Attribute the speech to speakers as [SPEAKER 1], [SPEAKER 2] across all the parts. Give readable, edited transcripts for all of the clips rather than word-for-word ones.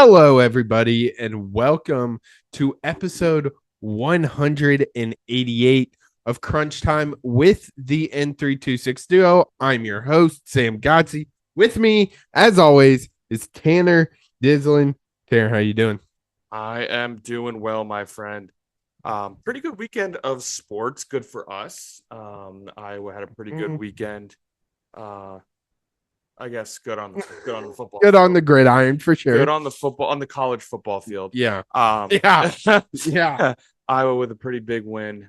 [SPEAKER 1] Hello, everybody, and welcome to episode 188 of Crunch Time with the N326 Duo. I'm your host, Sam Gotzi. With me, as always, is Tanner Dislin. Tanner, how you doing?
[SPEAKER 2] I am doing well, my friend. Pretty good weekend of sports. Good for us. I had a pretty good weekend. Uh, I guess good on the football
[SPEAKER 1] Good on
[SPEAKER 2] field.
[SPEAKER 1] the gridiron for
[SPEAKER 2] Good
[SPEAKER 1] sure.
[SPEAKER 2] on the college football field.
[SPEAKER 1] Yeah.
[SPEAKER 2] Um,
[SPEAKER 1] Yeah. Yeah.
[SPEAKER 2] Iowa with a pretty big win.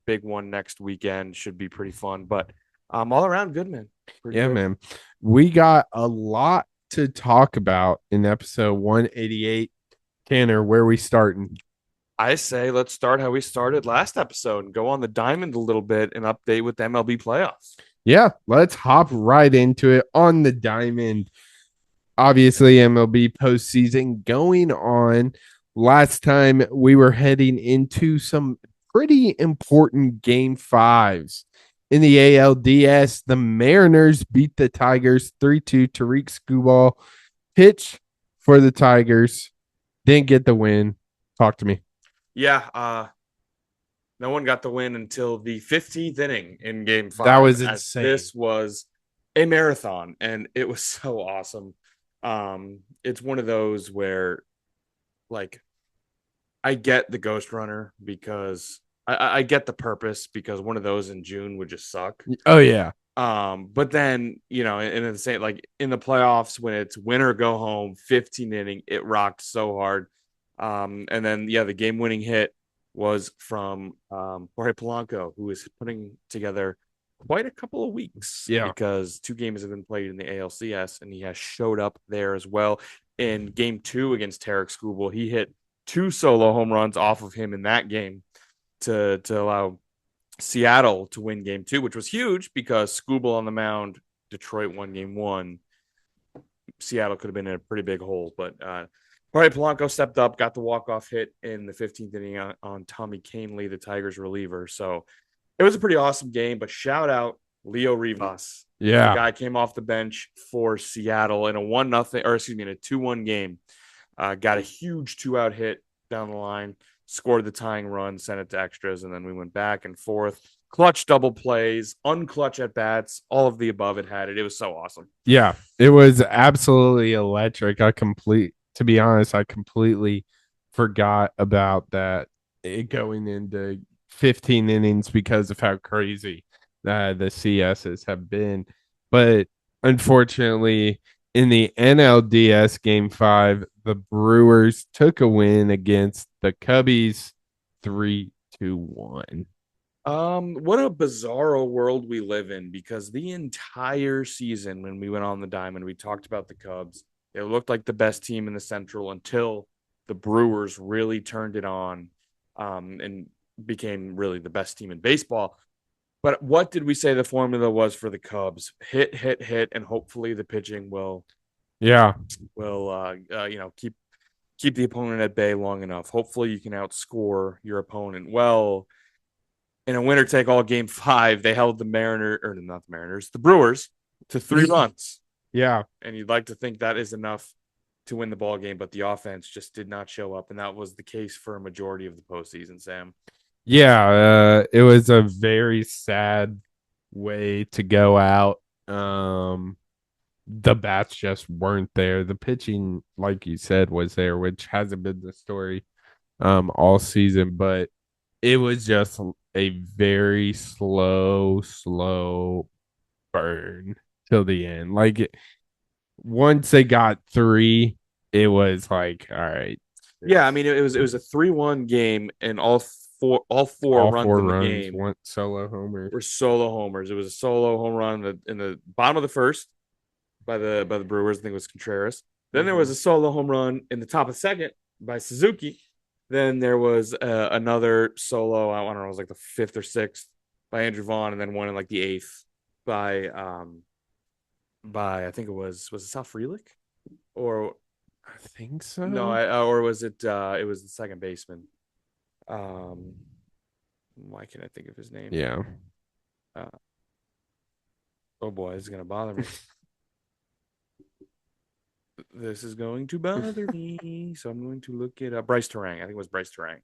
[SPEAKER 2] Big one next weekend should be pretty fun. But all around good, man. Pretty
[SPEAKER 1] Yeah,
[SPEAKER 2] good.
[SPEAKER 1] man. We got a lot to talk about in episode 188. Tanner, where we starting?
[SPEAKER 2] I say let's start how we started last episode and go on the diamond a little bit and update with the MLB playoffs.
[SPEAKER 1] Yeah, let's hop right into it on the diamond. Obviously, MLB postseason going on. Last time we were heading into some pretty important game fives. In the ALDS, the Mariners beat the Tigers 3-2. Tariq Skubal pitch for the Tigers. Didn't get the win. Talk to me.
[SPEAKER 2] Yeah, no one got the win until the 15th inning in game
[SPEAKER 1] That
[SPEAKER 2] five,
[SPEAKER 1] was
[SPEAKER 2] as
[SPEAKER 1] insane.
[SPEAKER 2] this was a marathon and it was so awesome. It's one of those where, like, I get the Ghost Runner because I get the purpose because one of those in June would just suck.
[SPEAKER 1] Oh, yeah.
[SPEAKER 2] But then, in the same, like in the playoffs when it's win or go home, 15 inning, it rocked so hard. And then the game winning hit was from Jorge Polanco, who is putting together quite a couple of weeks
[SPEAKER 1] Yeah.
[SPEAKER 2] because two games have been played in the ALCS, and he has showed up there as well. In game two against Tarek Skubal, he hit two solo home runs off of him in that game to allow Seattle to win game two, which was huge because Skubal on the mound, Detroit won game one. Seattle could have been in a pretty big hole, but Jorge Polanco stepped up, got the walk-off hit in the 15th inning on Tommy Canely, the Tigers reliever. So it was a pretty awesome game, but shout out Leo Rivas. The
[SPEAKER 1] Yeah.
[SPEAKER 2] guy came off the bench for Seattle in a 1-0, or excuse me, in a 2-1 game. Got a huge 2-out hit down the line, scored the tying run, sent it to extras, and then we went back and forth. Clutch double plays, unclutch at bats, all of the above. It had it. It was so awesome.
[SPEAKER 1] Yeah, it was absolutely electric. To be honest, I completely forgot about that it going into 15 innings because of how crazy the CSs have been. But unfortunately, in the NLDS game five, the Brewers took a win against the Cubbies 3-1.
[SPEAKER 2] What a bizarro world we live in because the entire season when we went on the diamond, we talked about the Cubs. It looked like the best team in the Central until the Brewers really turned it on, and became really the best team in baseball. But what did we say the formula was for the Cubs? Hit, hit, hit, and hopefully the pitching
[SPEAKER 1] Yeah,
[SPEAKER 2] will keep the opponent at bay long enough. Hopefully you can outscore your opponent. Well, in a winner take all game five, they held the the Brewers to 3 runs.
[SPEAKER 1] yeah.
[SPEAKER 2] And you'd like to think that is enough to win the ball game, but the offense just did not show up. And that was the case for a majority of the postseason, Sam.
[SPEAKER 1] Yeah, it was a very sad way to go out. The bats just weren't there. The pitching, like you said, was there, which hasn't been the story all season, but it was just a very slow burn till the end. Once they got three, it was like, all right,
[SPEAKER 2] Yeah, I mean it was a 3-1 game, and all four
[SPEAKER 1] all
[SPEAKER 2] runs
[SPEAKER 1] four
[SPEAKER 2] in the
[SPEAKER 1] runs,
[SPEAKER 2] game
[SPEAKER 1] one solo homer.
[SPEAKER 2] were solo homers. It was a solo home run in the bottom of the first by the Brewers. I think it was Contreras. Then there was a solo home run in the top of the second by Suzuki. Then there was another solo. I don't know. It was like the fifth or sixth by Andrew Vaughn, and then one in like the eighth by I think it was Sal Frelick, or
[SPEAKER 1] I think
[SPEAKER 2] no,
[SPEAKER 1] so.
[SPEAKER 2] or was it was the second baseman. Um, why can't I think of his name?
[SPEAKER 1] Yeah.
[SPEAKER 2] Uh, oh boy, this is gonna bother me. This is going to bother me, so I'm going to look it up. Bryce Terang. I think it was Bryce Terang.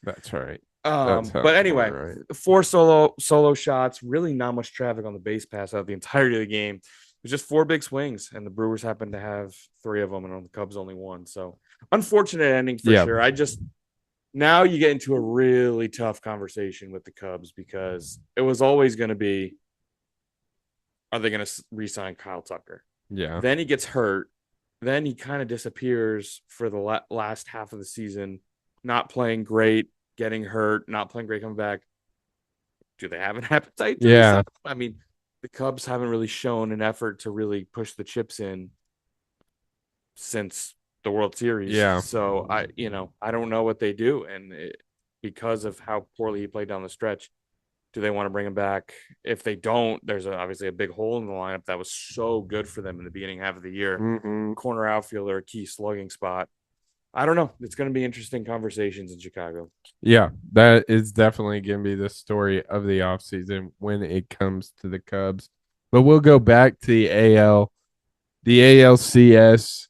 [SPEAKER 1] That's right. That
[SPEAKER 2] But
[SPEAKER 1] sounds about
[SPEAKER 2] anyway,
[SPEAKER 1] right.
[SPEAKER 2] 4 solo shots, really not much traffic on the base pass out the entirety of the game. It was just 4 big swings, and the Brewers happened to have 3 of them, and the Cubs only 1. So unfortunate ending for
[SPEAKER 1] Yeah.
[SPEAKER 2] sure. Now you get into a really tough conversation with the Cubs because it was always going to be, are they going to re-sign Kyle Tucker?
[SPEAKER 1] Yeah.
[SPEAKER 2] Then he gets hurt. Then he kind of disappears for the last half of the season, not playing great, getting hurt, not playing great, coming back. Do they have an appetite to
[SPEAKER 1] Yeah.
[SPEAKER 2] resign? I mean, the Cubs haven't really shown an effort to really push the chips in since the World Series.
[SPEAKER 1] Yeah.
[SPEAKER 2] So I don't know what they do, and because of how poorly he played down the stretch, do they want to bring him back? If they don't, there's obviously a big hole in the lineup that was so good for them in the beginning half of the year.
[SPEAKER 1] Mm-hmm.
[SPEAKER 2] Corner outfielder, key slugging spot. I don't know. It's going to be interesting conversations in Chicago.
[SPEAKER 1] Yeah, that is definitely going to be the story of the offseason when it comes to the Cubs. But we'll go back to the ALCS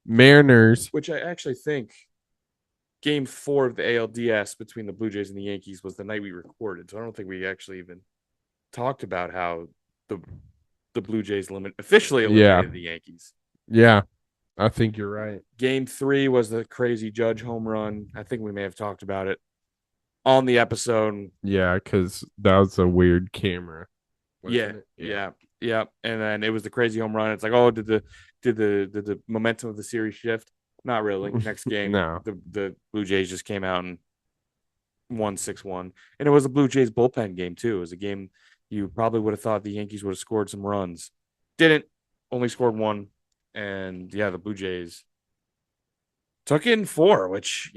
[SPEAKER 1] Mariners.
[SPEAKER 2] Which I actually think game 4 of the ALDS between the Blue Jays and the Yankees was the night we recorded. So I don't think we actually even talked about how the Blue Jays officially eliminated the Yankees.
[SPEAKER 1] Yeah, I think you're right.
[SPEAKER 2] Game 3 was the crazy Judge home run. I think we may have talked about it on the episode.
[SPEAKER 1] Yeah, because that was a weird camera.
[SPEAKER 2] Yeah. And then it was the crazy home run. It's like, oh, did the momentum of the series shift? Not really. Next game,
[SPEAKER 1] No.
[SPEAKER 2] the Blue Jays just came out and won 6-1. And it was a Blue Jays bullpen game, too. It was a game you probably would have thought the Yankees would have scored some runs. Didn't. Only scored 1. And, yeah, the Blue Jays took in 4, which,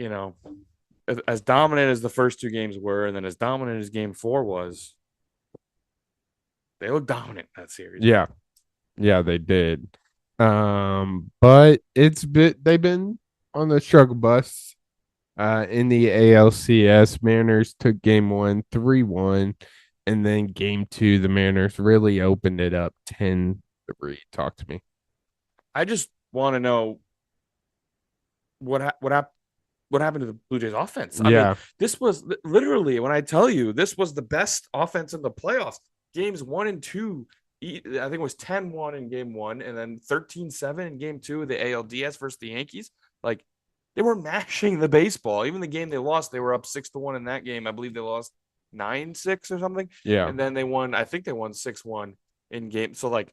[SPEAKER 2] as dominant as the first 2 games were, and then as dominant as game 4 was, they looked dominant that series.
[SPEAKER 1] Yeah. Yeah, they did. But they've been on the struggle bus. In the ALCS, Mariners took game 1 3-1, and then game 2, the Mariners really opened it up 10-3. Talk to me.
[SPEAKER 2] I just want to know what happened to the Blue Jays offense. I mean, this was literally, when I tell you, this was the best offense in the playoffs. Games 1 and 2, I think it was 10-1 in game 1, and then 13-7 in game 2 of the ALDS versus the Yankees. Like, they were mashing the baseball. Even the game they lost, they were up 6-1 in that game. I believe they lost 9-6 or something.
[SPEAKER 1] Yeah.
[SPEAKER 2] And then they won, I think they won 6-1 in game. So like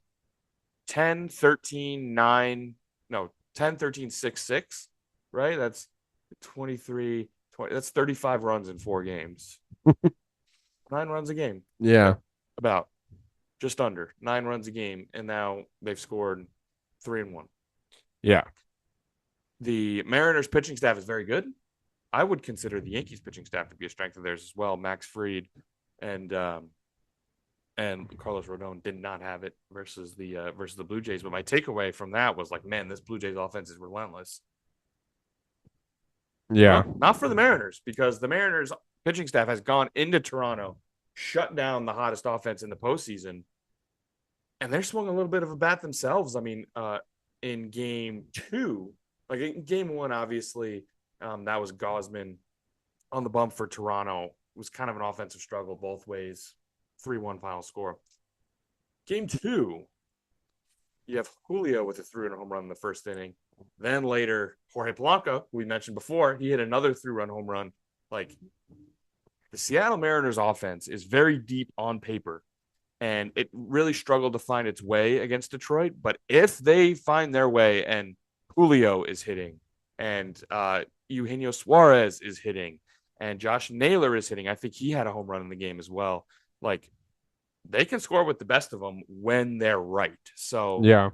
[SPEAKER 2] 10, 13, 9, no, 10, 13, 6, 6, right? That's 23, 20. That's 35 runs in 4 games. 9 runs a game.
[SPEAKER 1] Yeah.
[SPEAKER 2] About just under 9 runs a game. And now they've scored 3-1.
[SPEAKER 1] Yeah.
[SPEAKER 2] The Mariners pitching staff is very good. I would consider the Yankees pitching staff to be a strength of theirs as well. Max Fried and Carlos Rodon did not have it versus the Blue Jays. But my takeaway from that was like, man, this Blue Jays offense is relentless.
[SPEAKER 1] Yeah.
[SPEAKER 2] Well, not for the Mariners, because the Mariners pitching staff has gone into Toronto, shut down the hottest offense in the postseason, and they're swung a little bit of a bat themselves. I mean, in game 2, like in game 1, obviously, that was Gausman on the bump for Toronto. It was kind of an offensive struggle both ways. 3-1 final score. Game 2, you have Julio with a 3-run home run in the first inning. Then later, Jorge Polanco, who we mentioned before, he hit another 3-run home run. Like, the Seattle Mariners offense is very deep on paper, and it really struggled to find its way against Detroit. But if they find their way, and Julio is hitting, and Eugenio Suarez is hitting, and Josh Naylor is hitting, I think he had a home run in the game as well. Like, they can score with the best of them when they're right. So,
[SPEAKER 1] yeah,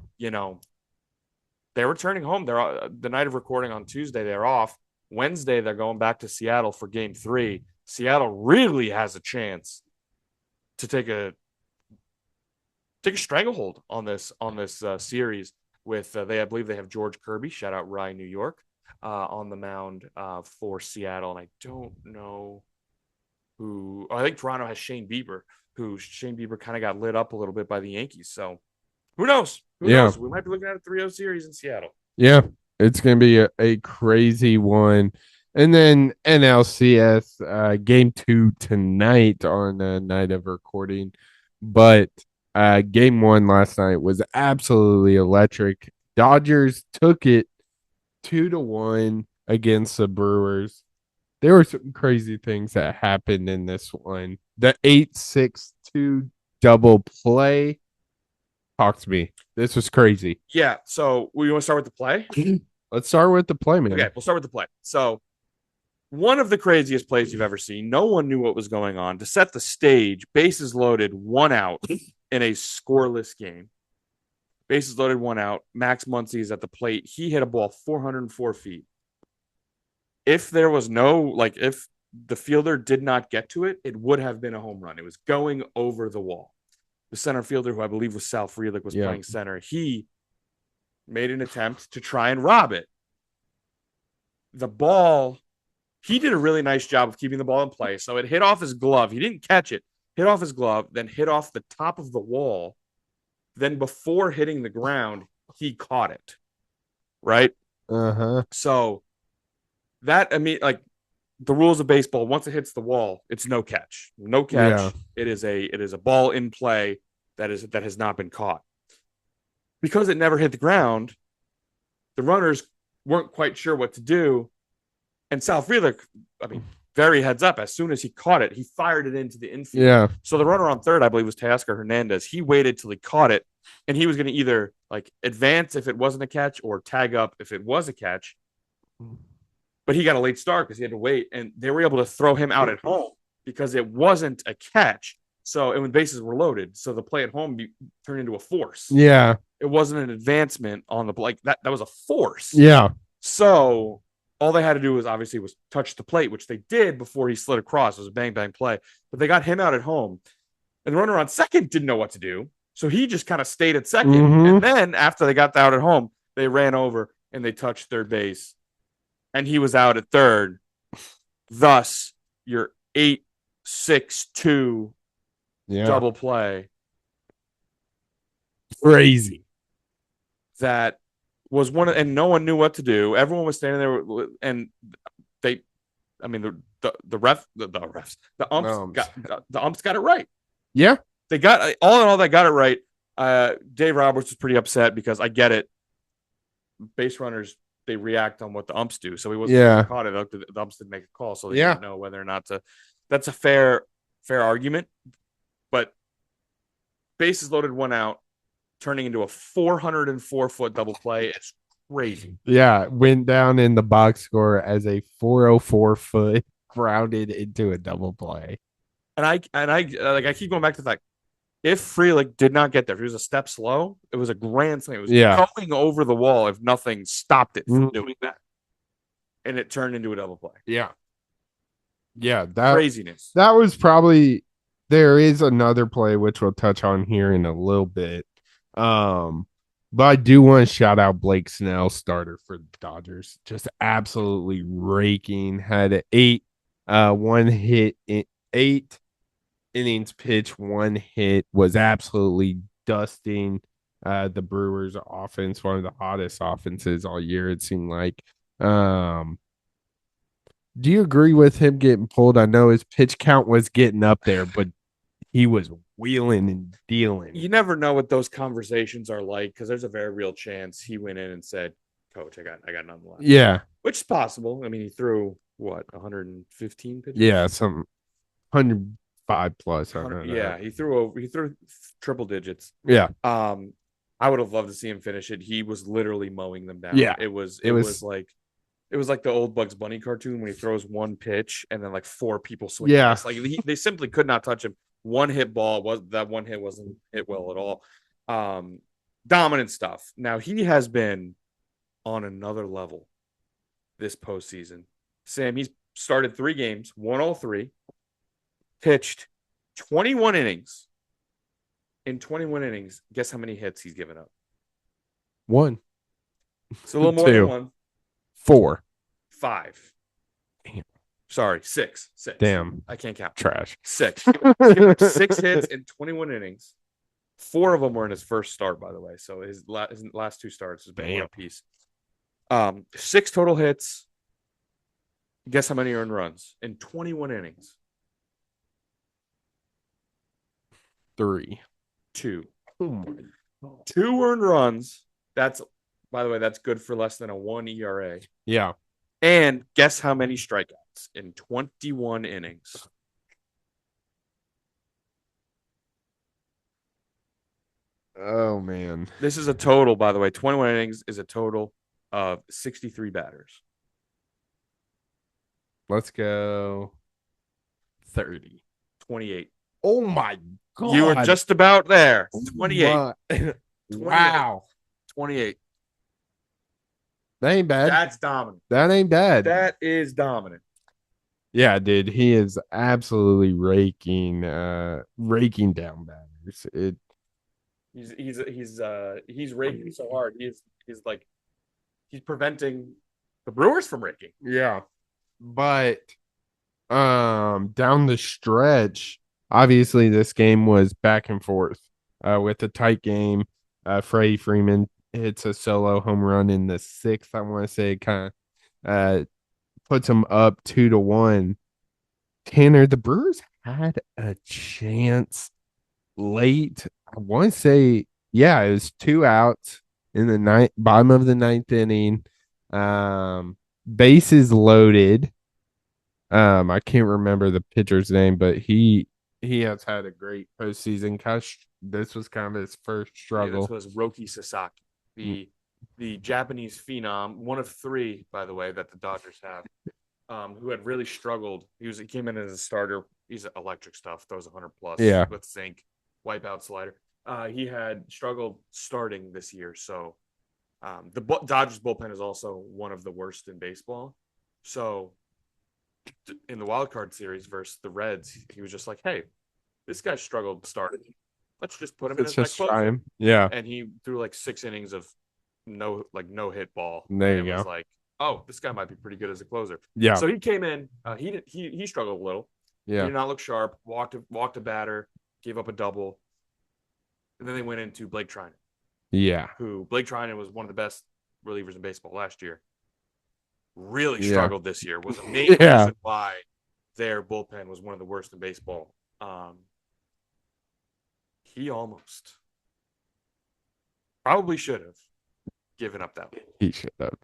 [SPEAKER 2] they're returning home. They're the night of recording on Tuesday. They're off. Wednesday, they're going back to Seattle for game 3. Seattle really has a chance to take a stranglehold on this series with I believe they have George Kirby, shout out Rye, New York, on the mound for Seattle. And I don't know who. I think Toronto has Shane Bieber, who kind of got lit up a little bit by the Yankees. So Who knows? Who
[SPEAKER 1] Yeah.
[SPEAKER 2] knows? We might be looking at a 3-0 series in Seattle.
[SPEAKER 1] Yeah. It's going to be a crazy one. And then NLCS game 2 tonight on the night of recording. But game 1 last night was absolutely electric. Dodgers took it 2-1 against the Brewers. There were some crazy things that happened in this one. The 8-6-2 double play. Talk to me. This was crazy.
[SPEAKER 2] Yeah. So we want to start with the play?
[SPEAKER 1] Let's start with the play, man.
[SPEAKER 2] Okay, we'll start with the play. So one of the craziest plays you've ever seen. No one knew what was going on. To set the stage, bases loaded, 1 out in a scoreless game. Bases loaded, 1 out. Max Muncy is at the plate. He hit a ball 404 feet. If there was if the fielder did not get to it, it would have been a home run. It was going over the wall. The center fielder, who I believe was Sal Frelick, was playing center. He made an attempt to try and rob it. The ball, he did a really nice job of keeping the ball in play. So it hit off his glove. He didn't catch it. Hit off his glove, then hit off the top of the wall. Then before hitting the ground, he caught it. Right?
[SPEAKER 1] Uh-huh.
[SPEAKER 2] So that, the rules of baseball, once it hits the wall, it's no catch. No catch. Yeah. It is a ball in play that has not been caught. Because it never hit the ground, the runners weren't quite sure what to do. And Sal Frelick, very heads up, as soon as he caught it, he fired it into the infield.
[SPEAKER 1] Yeah.
[SPEAKER 2] So the runner on third, I believe, was Teoscar Hernandez. He waited till he caught it, and he was going to either advance if it wasn't a catch or tag up if it was a catch. But he got a late start because he had to wait, and they were able to throw him out at home because it wasn't a catch. So, and when bases were loaded, so the play at home turned into a force.
[SPEAKER 1] Yeah.
[SPEAKER 2] It wasn't an advancement on the that was a force.
[SPEAKER 1] Yeah.
[SPEAKER 2] So all they had to do was touch the plate, which they did before he slid across. It was a bang bang play, but they got him out at home, and the runner on second didn't know what to do, so he just kind of stayed at second. Mm-hmm. And then after they got out at home, they ran over and they touched third base, and he was out at third. Thus, your 8-6-2 double play.
[SPEAKER 1] Crazy.
[SPEAKER 2] That was and no one knew what to do. Everyone was standing there, and the umps got it right.
[SPEAKER 1] Yeah,
[SPEAKER 2] they got all in all. They got it right. Dave Roberts was pretty upset because I get it. Base runners, they react on what the umps do, so he wasn't caught it. The umps didn't make a call, so they didn't know whether or not to. That's a fair argument, but bases loaded, 1 out, turning into a 404-foot double play. It's crazy.
[SPEAKER 1] Yeah, went down in the box score as a 404-foot grounded into a double play.
[SPEAKER 2] And I keep going back to the fact, if Frelick did not get there, if he was a step slow, it was a grand slam. It was going over the wall if nothing stopped it from doing that. And it turned into a double play.
[SPEAKER 1] Yeah. Yeah, that
[SPEAKER 2] craziness.
[SPEAKER 1] That was probably, there is another play which we'll touch on here in a little bit. But I do want to shout out Blake Snell, starter for the Dodgers. Just absolutely raking. Had 8 innings pitched, 1 hit, was absolutely dusting the Brewers offense, one of the hottest offenses all year, it seemed like. Do you agree with him getting pulled? I know his pitch count was getting up there, but he was wheeling and dealing.
[SPEAKER 2] You never know what those conversations are like, because there's a very real chance he went in and said, "Coach, I got nothing left."
[SPEAKER 1] Yeah,
[SPEAKER 2] which is possible. I mean, he threw 115 pitches.
[SPEAKER 1] Yeah, some 105 plus.
[SPEAKER 2] Yeah, he threw triple digits.
[SPEAKER 1] Yeah.
[SPEAKER 2] I would have loved to see him finish it. He was literally mowing them down.
[SPEAKER 1] Yeah,
[SPEAKER 2] it was like the old Bugs Bunny cartoon when he throws one pitch and then like 4 people swing.
[SPEAKER 1] Yeah,
[SPEAKER 2] they simply could not touch him. One hit wasn't hit well at all. Dominant stuff. Now he has been on another level this postseason. Sam, he's started 3 games, won all 3, pitched 21 innings. In 21 innings, guess how many hits he's given up?
[SPEAKER 1] 1.
[SPEAKER 2] It's a little more than 1.
[SPEAKER 1] 4.
[SPEAKER 2] 5.
[SPEAKER 1] Damn.
[SPEAKER 2] Sorry, 6.
[SPEAKER 1] Damn.
[SPEAKER 2] I can't count.
[SPEAKER 1] Trash.
[SPEAKER 2] 6. 6 hits in 21 innings. 4 of them were in his first start, by the way. So his last 2 starts has been one apiece. 6 total hits. Guess how many earned runs in 21 innings?
[SPEAKER 1] 3.
[SPEAKER 2] 2.
[SPEAKER 1] Oh my God.
[SPEAKER 2] 2 earned runs. That's, by the way, that's good for less than a 1 ERA.
[SPEAKER 1] Yeah.
[SPEAKER 2] And guess how many strikeouts in 21 innings?
[SPEAKER 1] Oh man.
[SPEAKER 2] This is a total, by the way. 21 innings is a total of 63 batters.
[SPEAKER 1] Let's go 30.
[SPEAKER 2] 28.
[SPEAKER 1] Oh my God.
[SPEAKER 2] You were just about there. 28.
[SPEAKER 1] 28. Wow.
[SPEAKER 2] 28.
[SPEAKER 1] That ain't bad.
[SPEAKER 2] That's dominant.
[SPEAKER 1] That ain't bad.
[SPEAKER 2] That is dominant.
[SPEAKER 1] Yeah, dude. He is absolutely raking down batters.
[SPEAKER 2] He's raking so hard. He's preventing the Brewers from raking.
[SPEAKER 1] Yeah. But down the stretch, obviously this game was back and forth. With a tight game. Freddie Freeman hits a solo home run in the 6th. I want to say kind of puts him up 2-1. Tanner, the Brewers had a chance late. I want to say, yeah, it was 2 outs in the bottom of the 9th inning. Bases loaded. I can't remember the pitcher's name, but he has had a great postseason. This was kind of his first struggle.
[SPEAKER 2] Yeah, this was Roki Sasaki, the Japanese phenom, one of 3, by the way, that the Dodgers have, who had really struggled. He came in as a starter. He's electric stuff, throws 100 plus with zinc, wipeout slider. He had struggled starting this year, so the Dodgers bullpen is also one of the worst in baseball. So in the wild card series versus the Reds, he was just like, "Hey, this guy struggled starting. Let's just put him in as my closer."
[SPEAKER 1] Yeah,
[SPEAKER 2] and he threw like 6 innings of no hit ball.
[SPEAKER 1] There you go.
[SPEAKER 2] Was like, oh, this guy might be pretty good as a closer.
[SPEAKER 1] Yeah.
[SPEAKER 2] So he came in. He struggled a little.
[SPEAKER 1] Yeah.
[SPEAKER 2] He did not look sharp. Walked a batter. Gave up a double. And then they went into Blake Trinan.
[SPEAKER 1] Yeah.
[SPEAKER 2] Who Blake Trinan was one of the best relievers in baseball last year. Really struggled this year. Was a main reason why their bullpen was one of the worst in baseball. He almost probably should have given up that lead.
[SPEAKER 1] He should have.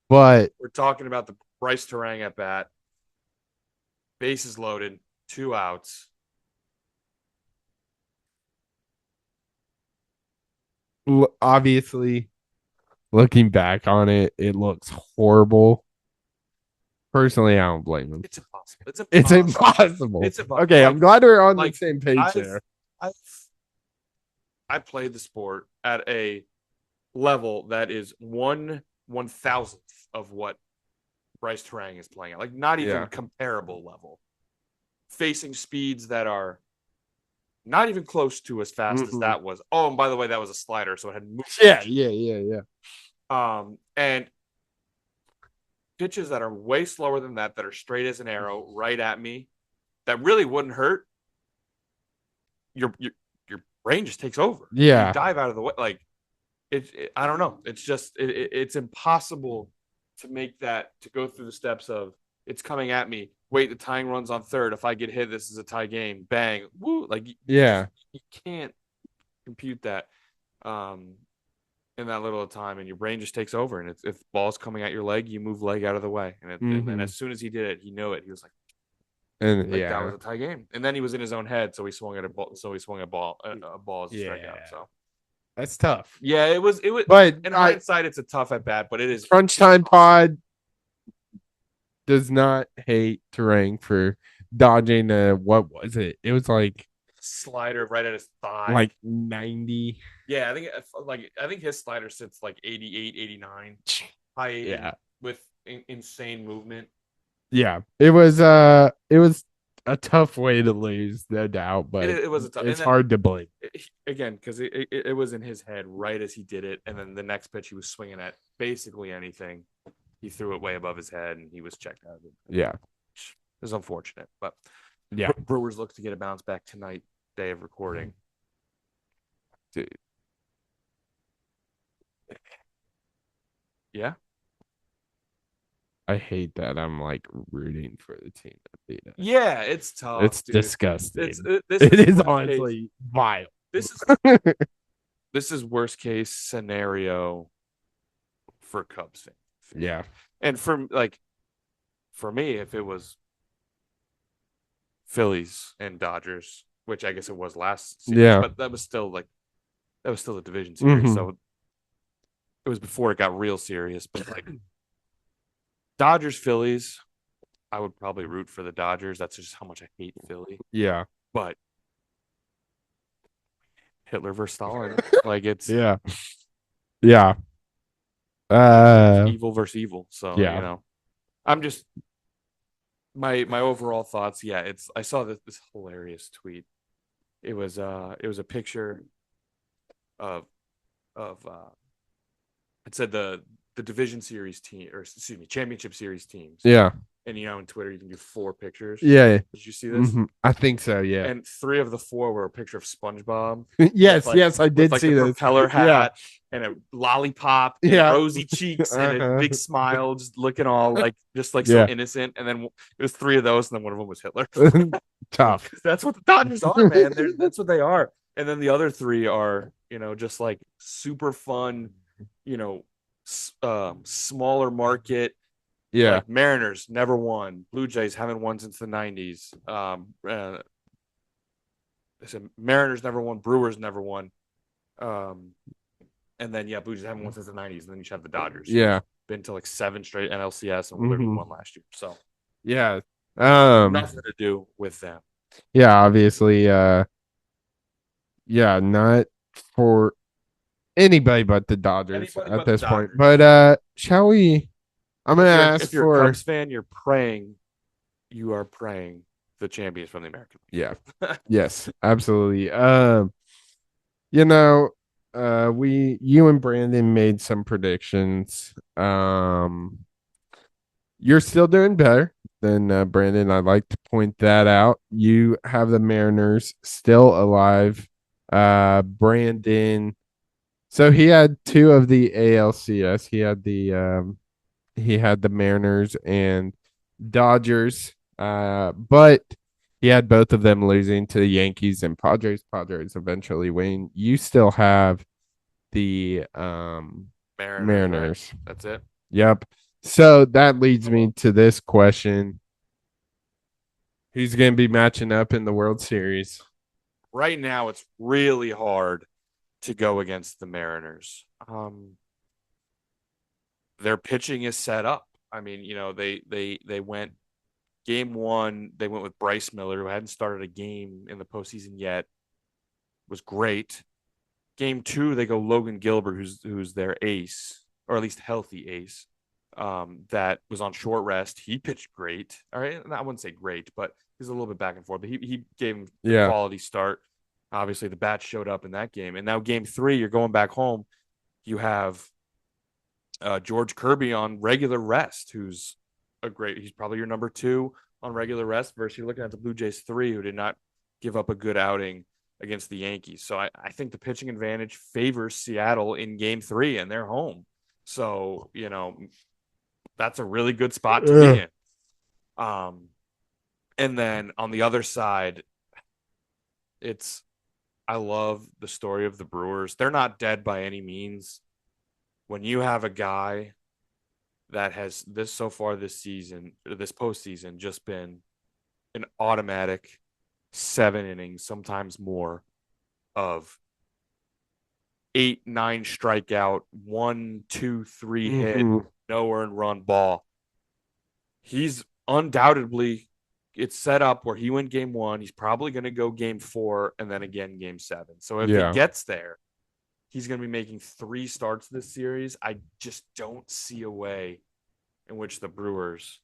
[SPEAKER 1] But
[SPEAKER 2] we're talking about the Bryce Terang at bat. Bases loaded, 2 outs.
[SPEAKER 1] Obviously, looking back on it, it looks horrible. Personally, I don't blame him.
[SPEAKER 2] It's impossible.
[SPEAKER 1] It's impossible.
[SPEAKER 2] It's impossible.
[SPEAKER 1] Okay, I'm glad we're on the same page there.
[SPEAKER 2] I played the sport at a level that is 1/1000th of what Bryce Terang is playing at. Like, not even comparable level. Facing speeds that are not even close to as fast as that was. Oh, and by the way, that was a slider, so it had moved.
[SPEAKER 1] Yeah.
[SPEAKER 2] And pitches that are way slower than that are straight as an arrow right at me, that really wouldn't hurt. Your brain just takes over.
[SPEAKER 1] Yeah.
[SPEAKER 2] You dive out of the way. Like, I don't know. It's just, it's impossible to make that, to go through the steps of, it's coming at me. Wait, the tying run's on 3rd. If I get hit, this is a tie game. Bang. Woo. Like, you can't compute that in that little time, and your brain just takes over. And if the ball's coming at your leg, you move leg out of the way. And as soon as he did it, he knew it. He was like, that was a tie game. And then he was in his own head, so he swung at a ball. So he swung a ball as a strikeout. So
[SPEAKER 1] that's tough.
[SPEAKER 2] Yeah, it was.
[SPEAKER 1] But
[SPEAKER 2] in hindsight, it's a tough at bat, but it is.
[SPEAKER 1] Crunch Time Pod does not hate Terang for dodging what was it? It was like
[SPEAKER 2] slider right at his thigh,
[SPEAKER 1] like 90.
[SPEAKER 2] Yeah, I think his slider sits like 88, 89, high 80, with insane movement. Yeah,
[SPEAKER 1] it was a tough way to lose, no doubt, but
[SPEAKER 2] it was a tough.
[SPEAKER 1] It's hard to blame
[SPEAKER 2] again because it was in his head right as he did it, and then the next pitch he was swinging at basically anything. He threw it way above his head, and he was checked out of it.
[SPEAKER 1] Yeah,
[SPEAKER 2] it was unfortunate, but
[SPEAKER 1] yeah,
[SPEAKER 2] Brewers look to get a bounce back tonight, day of recording.
[SPEAKER 1] Dude,
[SPEAKER 2] Yeah.
[SPEAKER 1] I hate that I'm like rooting for the team that beat us.
[SPEAKER 2] Yeah, it's tough,
[SPEAKER 1] It's
[SPEAKER 2] dude.
[SPEAKER 1] disgusting.
[SPEAKER 2] This
[SPEAKER 1] It
[SPEAKER 2] is
[SPEAKER 1] is
[SPEAKER 2] worst case.
[SPEAKER 1] honestly vile.
[SPEAKER 2] This is this is worst case scenario for Cubs fans.
[SPEAKER 1] Yeah.
[SPEAKER 2] And for me, if it was Phillies and Dodgers, which I guess it was last series,
[SPEAKER 1] Yeah.
[SPEAKER 2] but that was still a division series,
[SPEAKER 1] Hmm.
[SPEAKER 2] so it was before it got real serious. But like Dodgers Phillies, I would probably root for the Dodgers. That's just how much I hate Philly.
[SPEAKER 1] Yeah.
[SPEAKER 2] But Hitler versus Stalin, like it's
[SPEAKER 1] Yeah. Yeah.
[SPEAKER 2] evil versus evil. So
[SPEAKER 1] Yeah.
[SPEAKER 2] I'm just my overall thoughts. Yeah, it's I saw this hilarious tweet. It was a picture of of it said the division series team, or excuse me, championship series teams.
[SPEAKER 1] Yeah.
[SPEAKER 2] And on Twitter you can do 4 pictures.
[SPEAKER 1] Yeah.
[SPEAKER 2] Did you see this?
[SPEAKER 1] I think so. Yeah.
[SPEAKER 2] And 3 of the 4 were a picture of SpongeBob
[SPEAKER 1] Yes. Yes. I
[SPEAKER 2] with
[SPEAKER 1] did
[SPEAKER 2] like
[SPEAKER 1] see
[SPEAKER 2] the
[SPEAKER 1] this.
[SPEAKER 2] propeller
[SPEAKER 1] Yeah.
[SPEAKER 2] hat and a lollipop and
[SPEAKER 1] Yeah.
[SPEAKER 2] rosy cheeks and a big smile, just looking all just like so
[SPEAKER 1] Yeah.
[SPEAKER 2] innocent. And then it was 3 of those, and then one of them was Hitler.
[SPEAKER 1] Tough.
[SPEAKER 2] That's what the Dodgers are, man. That's what they are. And then the other 3 are, just like super fun, you know, smaller market.
[SPEAKER 1] Yeah.
[SPEAKER 2] Like Mariners never won. Blue Jays haven't won since the 90s. I said Mariners never won. Brewers never won. And then, Blue Jays haven't won since the 90s. And then you have the Dodgers.
[SPEAKER 1] Yeah.
[SPEAKER 2] Been to like 7 straight NLCS and literally won last year. So,
[SPEAKER 1] yeah.
[SPEAKER 2] nothing to do with them.
[SPEAKER 1] Yeah. Obviously. Yeah. Not for anybody but the Dodgers at this point. But shall we? I'm gonna ask
[SPEAKER 2] if you're
[SPEAKER 1] for
[SPEAKER 2] a Cubs fan, you are praying the champions from the American League.
[SPEAKER 1] Yeah. Yes, absolutely. You and Brandon made some predictions. You're still doing better than Brandon. I'd like to point that out. You have the Mariners still alive. Brandon, so he had 2 of the ALCS. He had the Mariners and Dodgers. But he had both of them losing to the Yankees and Padres. Padres eventually win. You still have the Mariners.
[SPEAKER 2] Right? That's it.
[SPEAKER 1] Yep. So that leads me to this question. Who's going to be matching up in the World Series?
[SPEAKER 2] Right now, it's really hard to go against the Mariners. Their pitching is set up. I mean, they went game 1. They went with Bryce Miller, who hadn't started a game in the postseason yet. Was great. Game 2, they go Logan Gilbert, who's their ace, or at least healthy ace. That was on short rest. He pitched great. All right, I wouldn't say great, but he's a little bit back and forth. But he gave him a quality start. Obviously, the bats showed up in that game. And now game 3, you're going back home. You have George Kirby on regular rest, who's he's probably your number 2 on regular rest, versus you're looking at the Blue Jays 3, who did not give up a good outing against the Yankees. So I think the pitching advantage favors Seattle in game 3, and they're home. So, that's a really good spot to be in. And then on the other side, I love the story of the Brewers. They're not dead by any means. When you have a guy that has so far this season, this postseason, just been an automatic 7 innings, sometimes more, of 8, 9 strikeout, 1, 2, 3 hit, no earned run ball. He's undoubtedly, it's set up where he went game 1. He's probably going to go game 4 and then again game 7. So if he gets there, he's going to be making 3 starts this series. I just don't see a way in which the Brewers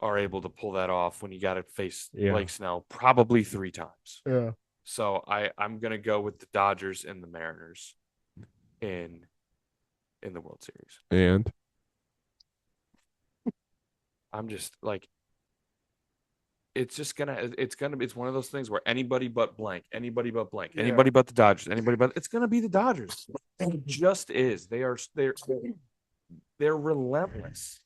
[SPEAKER 2] are able to pull that off when you got to face Blake Snell probably 3 times.
[SPEAKER 1] Yeah.
[SPEAKER 2] So I'm going to go with the Dodgers and the Mariners in the World Series.
[SPEAKER 1] And?
[SPEAKER 2] I'm just like, it's one of those things where anybody but blank,
[SPEAKER 1] Yeah.
[SPEAKER 2] anybody but the Dodgers, it's gonna be the Dodgers. It just is. They're relentless.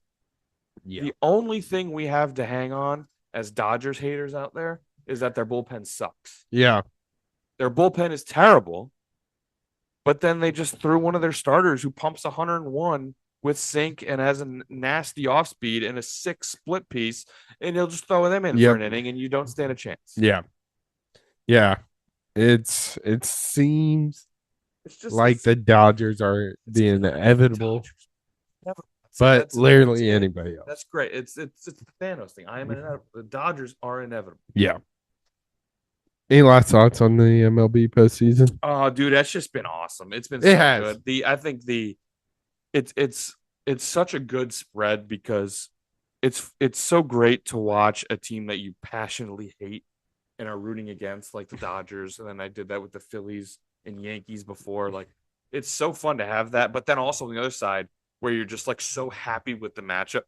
[SPEAKER 1] Yeah.
[SPEAKER 2] The only thing we have to hang on as Dodgers haters out there is that their bullpen sucks.
[SPEAKER 1] Yeah.
[SPEAKER 2] Their bullpen is terrible, but then they just threw one of their starters who pumps 101 with sink and has a nasty off speed and a 6 split piece, and you'll just throw them in for an inning and you don't stand a chance.
[SPEAKER 1] Yeah. Yeah. It seems
[SPEAKER 2] It's just
[SPEAKER 1] like the Dodgers are the inevitable, but literally anybody else.
[SPEAKER 2] That's great. It's the Thanos thing. I am inevitable. The Dodgers are inevitable.
[SPEAKER 1] Yeah. Any last thoughts on the MLB postseason?
[SPEAKER 2] Oh, dude, that's just been awesome. It's been so good. I think it's such a good spread because it's so great to watch a team that you passionately hate and are rooting against, like the Dodgers, and then I did that with the Phillies and Yankees before. Like, it's so fun to have that, but then also on the other side where you're just like so happy with the matchup.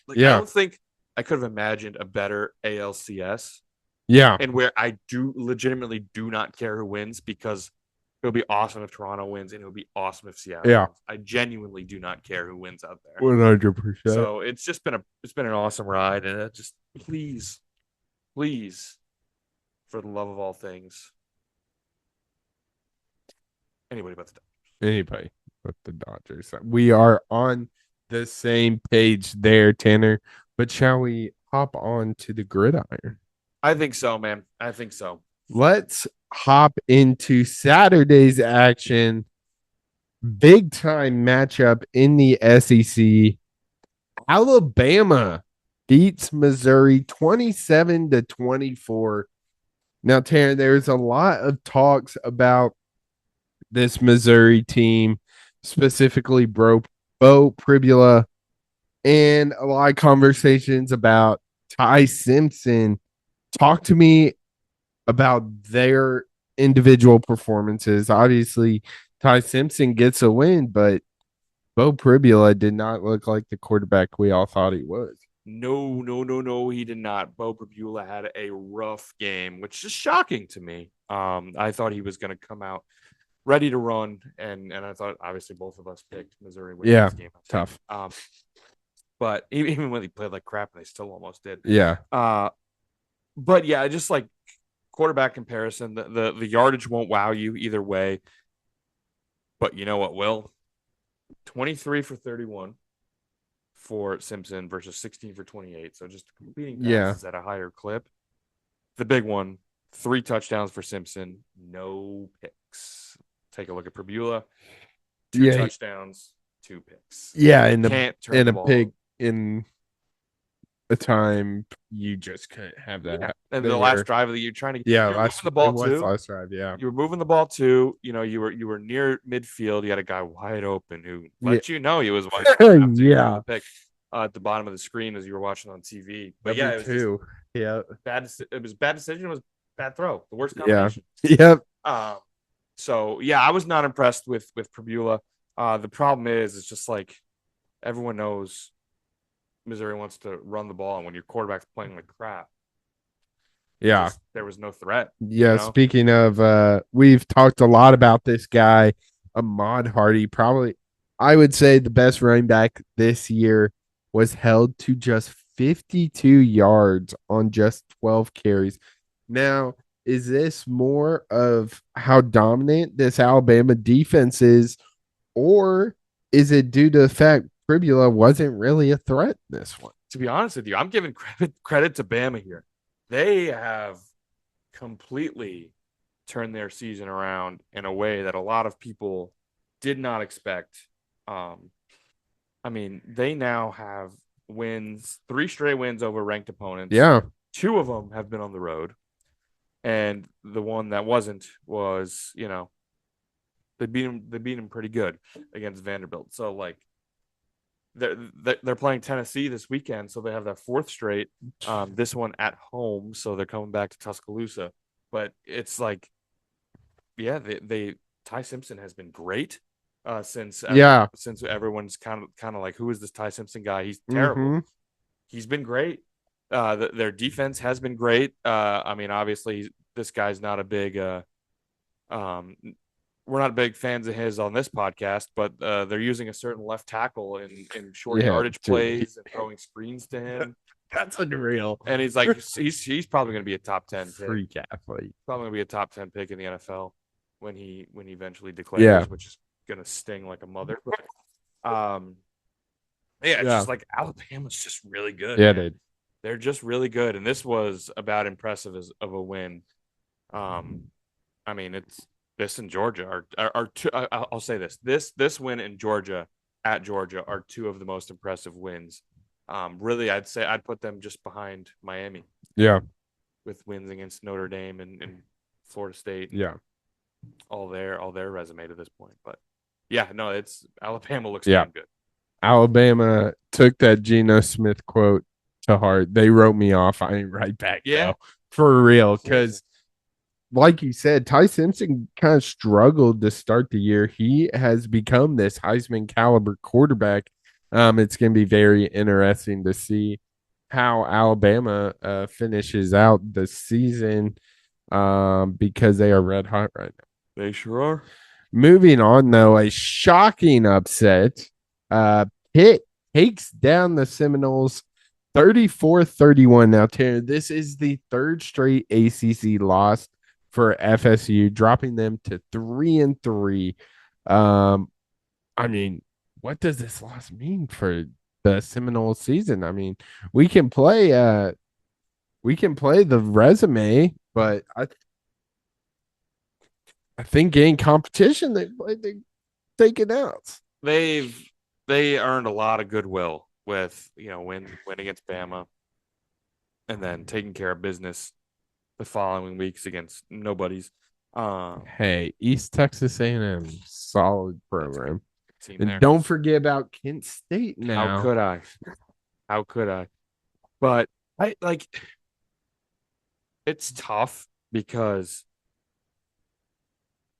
[SPEAKER 2] Like, I don't think I could have imagined a better ALCS.
[SPEAKER 1] Yeah.
[SPEAKER 2] And where I legitimately do not care who wins, because it'll be awesome if Toronto wins and it'll be awesome if Seattle wins. I genuinely do not care who wins out there.
[SPEAKER 1] 100%.
[SPEAKER 2] So it's been an awesome ride, and just please, for the love of all things, anybody but the Dodgers.
[SPEAKER 1] Anybody but the Dodgers. We are on the same page there, Tanner. But shall we hop on to the gridiron?
[SPEAKER 2] I think so, man. I think so.
[SPEAKER 1] Let's hop into Saturday's action. Big time matchup in the SEC. Alabama beats Missouri 27-24. Now, Tanner, there's a lot of talks about this Missouri team, specifically Bo Pribula, and a lot of conversations about Ty Simpson. Talk to me about their individual performances. Obviously, Ty Simpson gets a win, but Bo Pribula did not look like the quarterback we all thought he was.
[SPEAKER 2] No, he did not. Bo Pribula had a rough game, which is shocking to me. I thought he was going to come out ready to run, and I thought obviously both of us picked Missouri with this game.
[SPEAKER 1] Tough.
[SPEAKER 2] But even when he played like crap, they still almost did.
[SPEAKER 1] Yeah.
[SPEAKER 2] But yeah, just like quarterback comparison, the yardage won't wow you either way. But you know what will? 23 for 31 for Simpson versus 16 for 28. So just completing passes at a higher clip. The big one, 3 touchdowns for Simpson, no picks. Take a look at Pribula. 2 touchdowns, 2 picks.
[SPEAKER 1] Yeah, in a pick in a time you just couldn't have that.
[SPEAKER 2] Yeah. And the last drive of the year, trying to
[SPEAKER 1] last
[SPEAKER 2] the ball too.
[SPEAKER 1] Last drive, yeah.
[SPEAKER 2] You were moving the ball too. You know, you were near midfield. You had a guy wide open who let you know he was wide open. The pick at the bottom of the screen as you were watching on TV. But it was bad. It was bad decision. It was bad throw. The worst combination.
[SPEAKER 1] Yeah. Yep.
[SPEAKER 2] So yeah, I was not impressed with Pribula. The problem is, it's just like everyone knows Missouri wants to run the ball, and when your quarterback's playing like crap, there was no threat.
[SPEAKER 1] Yeah. Speaking of, we've talked a lot about this guy, Ahmad Hardy. Probably, I would say the best running back this year was held to just 52 yards on just 12 carries. Now, is this more of how dominant this Alabama defense is, or is it due to the fact Pribula wasn't really a threat in this one?
[SPEAKER 2] To be honest with you, I'm giving credit to Bama here. They have completely turned their season around in a way that a lot of people did not expect. I mean, they now have wins, 3 straight wins over ranked opponents.
[SPEAKER 1] Yeah.
[SPEAKER 2] 2 of them have been on the road. And the one that wasn't was, they beat him pretty good against Vanderbilt. So like they're playing Tennessee this weekend, so they have their 4th straight. This one at home, so they're coming back to Tuscaloosa. But it's like, they Ty Simpson has been great since everyone's kind of like, who is this Ty Simpson guy? He's terrible. He's been great. Their defense has been great. I mean, obviously, this guy's not a big. Um, we're not big fans of his on this podcast, but they're using a certain left tackle in short yardage plays and throwing screens to him.
[SPEAKER 1] That's unreal.
[SPEAKER 2] And he's like, he's probably going to be a top 10 pick.
[SPEAKER 1] Freak athlete.
[SPEAKER 2] Probably going to be a top 10 pick in the NFL when he eventually declares, which is going to sting like a mother. It's just like Alabama's just really good.
[SPEAKER 1] Yeah,
[SPEAKER 2] they're just really good, and this was about impressive as of a win. I mean, it's this and Georgia are two. I'll say this win in Georgia at Georgia are two of the most impressive wins. Really, I'd say I'd put them just behind Miami.
[SPEAKER 1] Yeah,
[SPEAKER 2] with wins against Notre Dame and Florida State.
[SPEAKER 1] Yeah,
[SPEAKER 2] all their resume to this point. But yeah, no, it's Alabama looks damn good.
[SPEAKER 1] Alabama took that Geno Smith quote to heart. They wrote me off. I ain't right back.
[SPEAKER 2] Yeah,
[SPEAKER 1] for real. Because, like you said, Ty Simpson kind of struggled to start the year. He has become this Heisman caliber quarterback. It's going to be very interesting to see how Alabama finishes out the season because they are red hot right now.
[SPEAKER 2] They sure are.
[SPEAKER 1] Moving on, though, a shocking upset. Pitt takes down the Seminoles 34-31. Now, Tanner, this is the third straight ACC loss for FSU, dropping them to 3-3. I mean, what does this loss mean for the Seminole season? I mean, we can play the resume, but I think in competition they take it out.
[SPEAKER 2] They earned a lot of goodwill with win against Bama, and then taking care of business the following weeks against nobodies.
[SPEAKER 1] Hey, East Texas A&M, solid program. And don't forget about Kent State now.
[SPEAKER 2] How could I? But it's tough because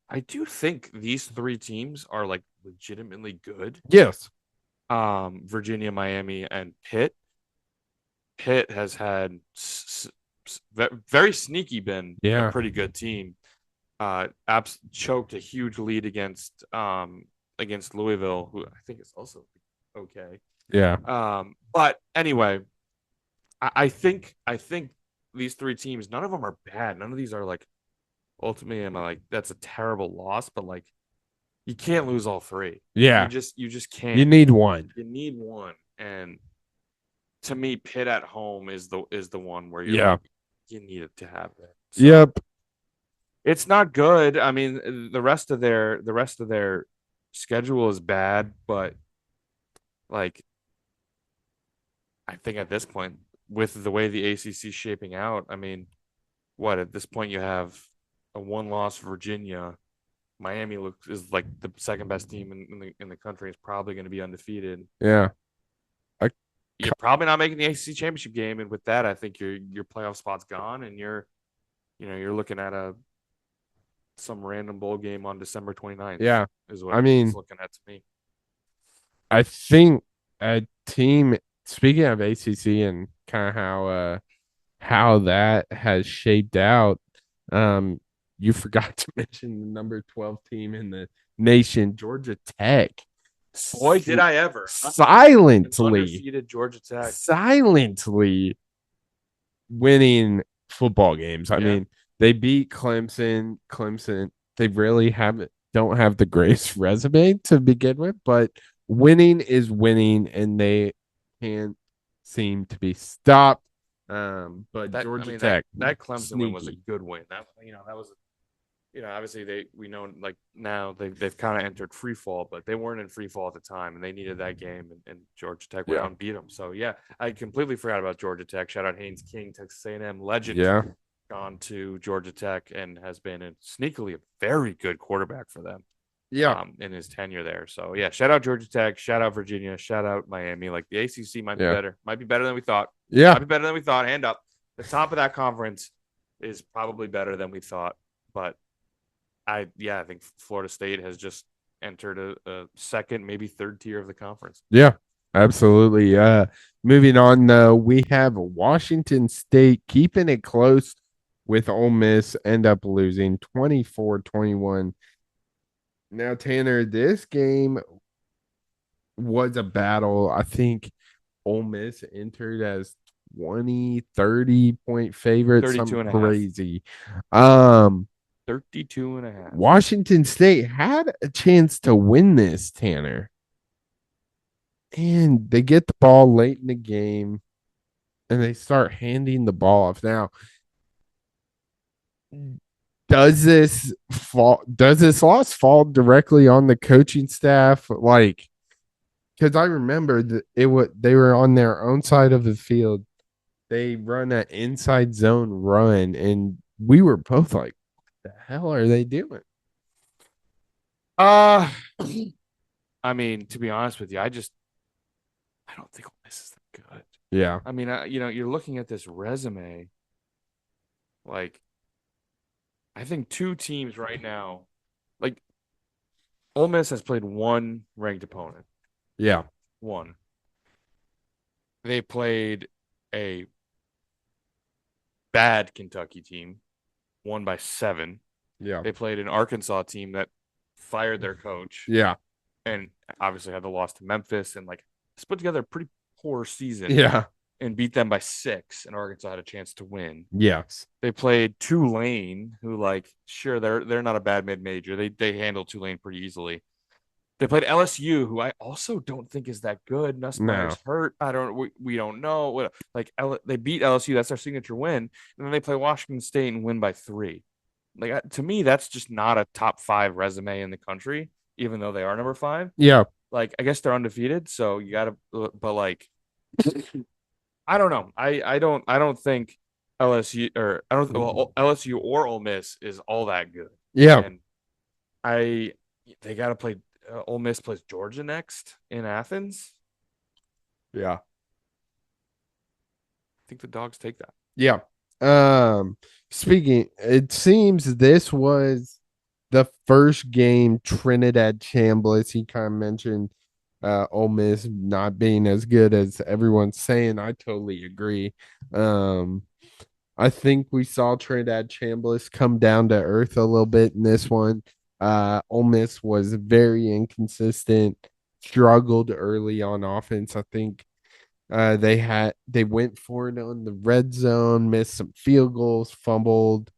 [SPEAKER 2] I do think these three teams are like legitimately good.
[SPEAKER 1] Yes.
[SPEAKER 2] Virginia, Miami, and Pitt. Pitt has had very sneaky been a pretty good team. Choked a huge lead against Louisville, who I think is also okay.
[SPEAKER 1] Yeah.
[SPEAKER 2] But anyway, I think these three teams, none of them are bad. None of these are like ultimately am I like that's a terrible loss, but like you can't lose all three.
[SPEAKER 1] Yeah.
[SPEAKER 2] You just can't.
[SPEAKER 1] You need one.
[SPEAKER 2] And to me, Pitt at home is the one where you need it to have it. So,
[SPEAKER 1] yep.
[SPEAKER 2] It's not good. I mean, the rest of their schedule is bad, but like I think at this point, with the way the ACC is shaping out, I mean, at this point you have a one-loss Virginia. Miami is like the second best team in the country. Is probably going to be undefeated.
[SPEAKER 1] Yeah,
[SPEAKER 2] you're probably not making the ACC championship game, and with that, I think your playoff spot's gone, and you're looking at some random bowl game on December 29th.
[SPEAKER 1] Yeah,
[SPEAKER 2] is what it's looking at to me.
[SPEAKER 1] I think a team. Speaking of ACC and kind of how that has shaped out, you forgot to mention the number 12 team in the nation, Georgia Tech.
[SPEAKER 2] Boy, did I ever.
[SPEAKER 1] Silently.
[SPEAKER 2] Undefeated Georgia Tech.
[SPEAKER 1] Silently winning football games. I mean, they beat Clemson. They really don't have the greatest resume to begin with, but winning is winning, and they can't seem to be stopped. But Georgia Tech,
[SPEAKER 2] that Clemson win was a good win. That was obviously we know like now they've kind of entered free fall, but they weren't in free fall at the time, and they needed that game, and Georgia Tech went out and beat them. So I completely forgot about Georgia Tech. Shout out Haynes King, Texas A&M legend.
[SPEAKER 1] Yeah,
[SPEAKER 2] gone to Georgia Tech and has been sneakily a very good quarterback for them.
[SPEAKER 1] Yeah,
[SPEAKER 2] in his tenure there. So shout out Georgia Tech, shout out Virginia, shout out Miami. Like the ACC might be better, might be better than we thought.
[SPEAKER 1] Yeah,
[SPEAKER 2] might be better than we thought. Hand up, the top of that conference is probably better than we thought. But I think Florida State has just entered a second, maybe third tier of the conference.
[SPEAKER 1] Yeah, absolutely. Moving on, though, we have Washington State keeping it close with Ole Miss, end up losing 24-21. Now, Tanner, this game was a battle. I think Ole Miss entered as 20, 30 point favorites,
[SPEAKER 2] 32
[SPEAKER 1] something
[SPEAKER 2] and a half.
[SPEAKER 1] crazy. Um,
[SPEAKER 2] 32 and a half.
[SPEAKER 1] Washington State had a chance to win this, Tanner. And they get the ball late in the game and they start handing the ball off. Now, does this loss fall directly on the coaching staff? Like, because I remember that they were on their own side of the field. They run an inside zone run, and we were both like, "What the hell are they doing?"
[SPEAKER 2] Uh I mean, to be honest with you, I don't think Ole Miss is that good.
[SPEAKER 1] Yeah,
[SPEAKER 2] I mean, you're looking at this resume. Like, I think two teams right now, like Ole Miss has played one ranked opponent.
[SPEAKER 1] yeah,
[SPEAKER 2] One. They played a bad Kentucky team, won by 7.
[SPEAKER 1] yeah,
[SPEAKER 2] They played an Arkansas team that fired their coach
[SPEAKER 1] yeah,
[SPEAKER 2] and obviously had the loss to Memphis and like put together a pretty poor season
[SPEAKER 1] yeah,
[SPEAKER 2] and beat them by 6, and Arkansas had a chance to win.
[SPEAKER 1] yes,
[SPEAKER 2] They played Tulane, who like sure they're not a bad mid major. They handled Tulane pretty easily. They played LSU, who I also don't think is that good.
[SPEAKER 1] no,
[SPEAKER 2] Nussmeier's hurt. We don't know. They beat LSU. That's their signature win. And then they play Washington State and win by 3. Like to me, that's just not a top 5 resume in the country, even though they are number 5.
[SPEAKER 1] yeah,
[SPEAKER 2] Like I guess they're undefeated, so you gotta. But like, I don't know. I don't think LSU or I don't well, LSU or Ole Miss is all that good.
[SPEAKER 1] yeah,
[SPEAKER 2] And I they got to play. Ole Miss plays Georgia next in Athens.
[SPEAKER 1] yeah,
[SPEAKER 2] I think the Dogs take that.
[SPEAKER 1] yeah. Speaking, it seems this was the first game Trinidad Chambliss. He kind of mentioned Ole Miss not being as good as everyone's saying. I totally agree. Um, I think we saw Trinidad Chambliss come down to earth a little bit in this one. Ole Miss was very inconsistent, struggled early on offense. I think they went for it on the red zone, missed some field goals, fumbled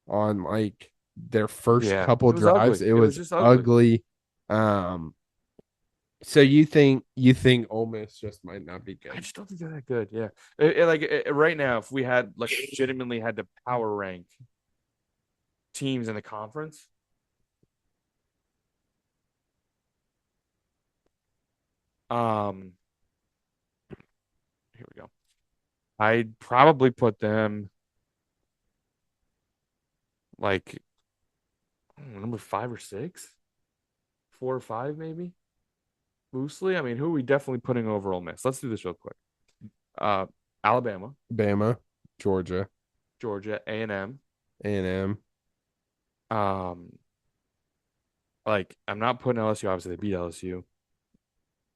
[SPEAKER 1] on like their first
[SPEAKER 2] Yeah,
[SPEAKER 1] couple
[SPEAKER 2] it was
[SPEAKER 1] drives.
[SPEAKER 2] ugly.
[SPEAKER 1] It
[SPEAKER 2] It was
[SPEAKER 1] was
[SPEAKER 2] just ugly.
[SPEAKER 1] ugly. Um, so you think Ole Miss just might not be
[SPEAKER 2] I
[SPEAKER 1] good?
[SPEAKER 2] just don't think they're that good. Yeah, right now, if we had like legitimately had to power rank teams in the conference, um, here we go. I'd probably put them like number 5 or 6, 4 or 5 maybe loosely. I mean, who are we definitely putting over Ole Miss? Let's do this real quick. Uh, Alabama,
[SPEAKER 1] Bama, Georgia,
[SPEAKER 2] Georgia, A&M.
[SPEAKER 1] A&M.
[SPEAKER 2] Um, like I'm not putting LSU. Obviously, they beat LSU.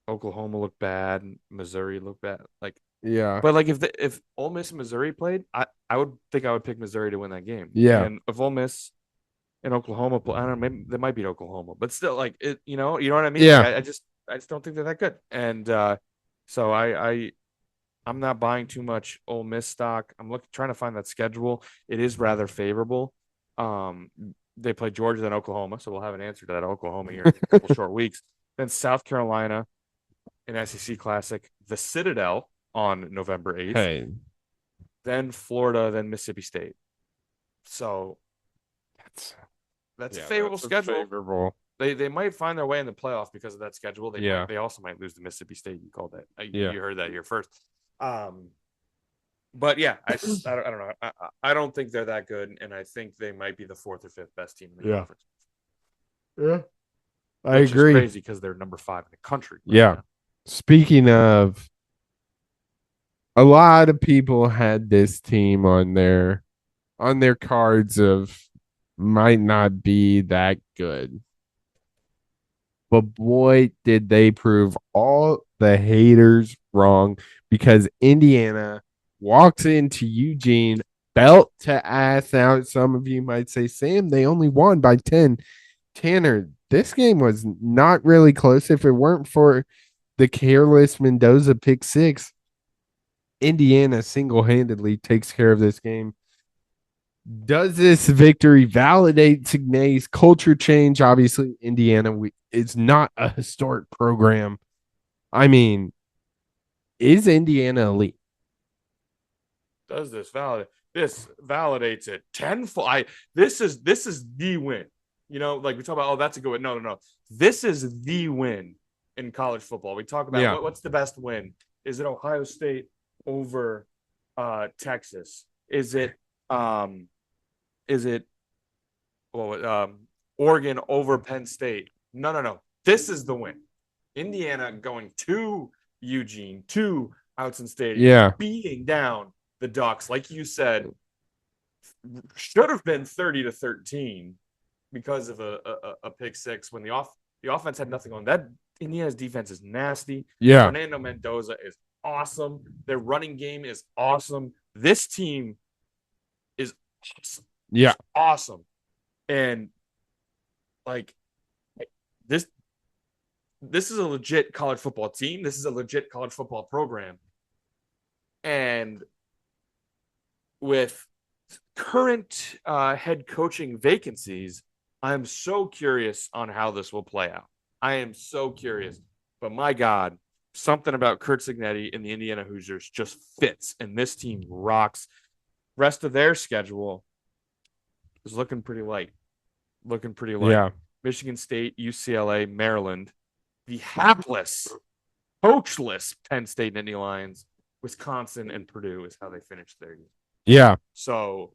[SPEAKER 2] Oklahoma looked bad. Missouri looked bad. Like,
[SPEAKER 1] Yeah,
[SPEAKER 2] but like if Ole Miss and Missouri played, I would think I would pick Missouri to win that game.
[SPEAKER 1] yeah,
[SPEAKER 2] And if Ole Miss and Oklahoma play, I don't know, maybe they might beat Oklahoma, but still, like it, you know what I mean? Like
[SPEAKER 1] yeah,
[SPEAKER 2] I just don't think they're that good. And so I'm not buying too much Ole Miss stock. I'm trying to find that schedule. It is rather favorable. Um, they play Georgia then Oklahoma, so we'll have an answer to that Oklahoma here in a couple short weeks. Then South Carolina, an SEC Classic, the Citadel on November 8th.
[SPEAKER 1] Hey,
[SPEAKER 2] Then Florida, then Mississippi State. So
[SPEAKER 1] that's
[SPEAKER 2] that's a
[SPEAKER 1] yeah,
[SPEAKER 2] favorable
[SPEAKER 1] that's a
[SPEAKER 2] schedule.
[SPEAKER 1] favorable.
[SPEAKER 2] They might find their way in the playoff because of that schedule.
[SPEAKER 1] Yeah,
[SPEAKER 2] They also might lose to Mississippi State. You called that.
[SPEAKER 1] yeah,
[SPEAKER 2] You heard that here first. But yeah, I don't know. I don't think they're that good, and I think they might be the 4th or 5th best team in the
[SPEAKER 1] yeah,
[SPEAKER 2] conference.
[SPEAKER 1] yeah. I
[SPEAKER 2] Which
[SPEAKER 1] agree.
[SPEAKER 2] is crazy because they're number 5 in the country. Right
[SPEAKER 1] Yeah.
[SPEAKER 2] now.
[SPEAKER 1] Speaking of, a lot of people had this team on their cards of might not be that good. But boy, did they prove all the haters wrong because Indiana walks into Eugene belt to ass. Now, some of you might say, Sam, they only won by 10. Tanner, this game was not really close. If it weren't for the careless Mendoza pick six, Indiana single handedly takes care of this game. Does this victory validate Signet's culture change? Obviously, Indiana is not a historic program. I mean, is Indiana elite?
[SPEAKER 2] Does this validate? This validates it tenfold. This is the win. You know, like we talk about, oh, that's a good win. No. This is the win in college football. We talk about what's the best win. Is it Ohio State over Texas? Is it Oregon over Penn State? No. This is the win. Indiana going to Eugene, to Outson Stadium, beating down the Ducks, like you said, should have been 30-13 because of a pick six when the offense had nothing on. That Indiana's defense is nasty.
[SPEAKER 1] Yeah.
[SPEAKER 2] Fernando Mendoza is awesome. Their running game is awesome. This team is awesome.
[SPEAKER 1] Yeah.
[SPEAKER 2] It's awesome. And like this is a legit college football team. This is a legit college football program. And with current head coaching vacancies, I'm so curious on how this will play out. I am so curious. But my God, something about Curt Cignetti and the Indiana Hoosiers just fits, and this team rocks. Rest of their schedule is looking pretty light.
[SPEAKER 1] Yeah.
[SPEAKER 2] Michigan State, UCLA, Maryland, the hapless, coachless Penn State Nittany Lions, Wisconsin, and Purdue is how they finished their year.
[SPEAKER 1] Yeah.
[SPEAKER 2] So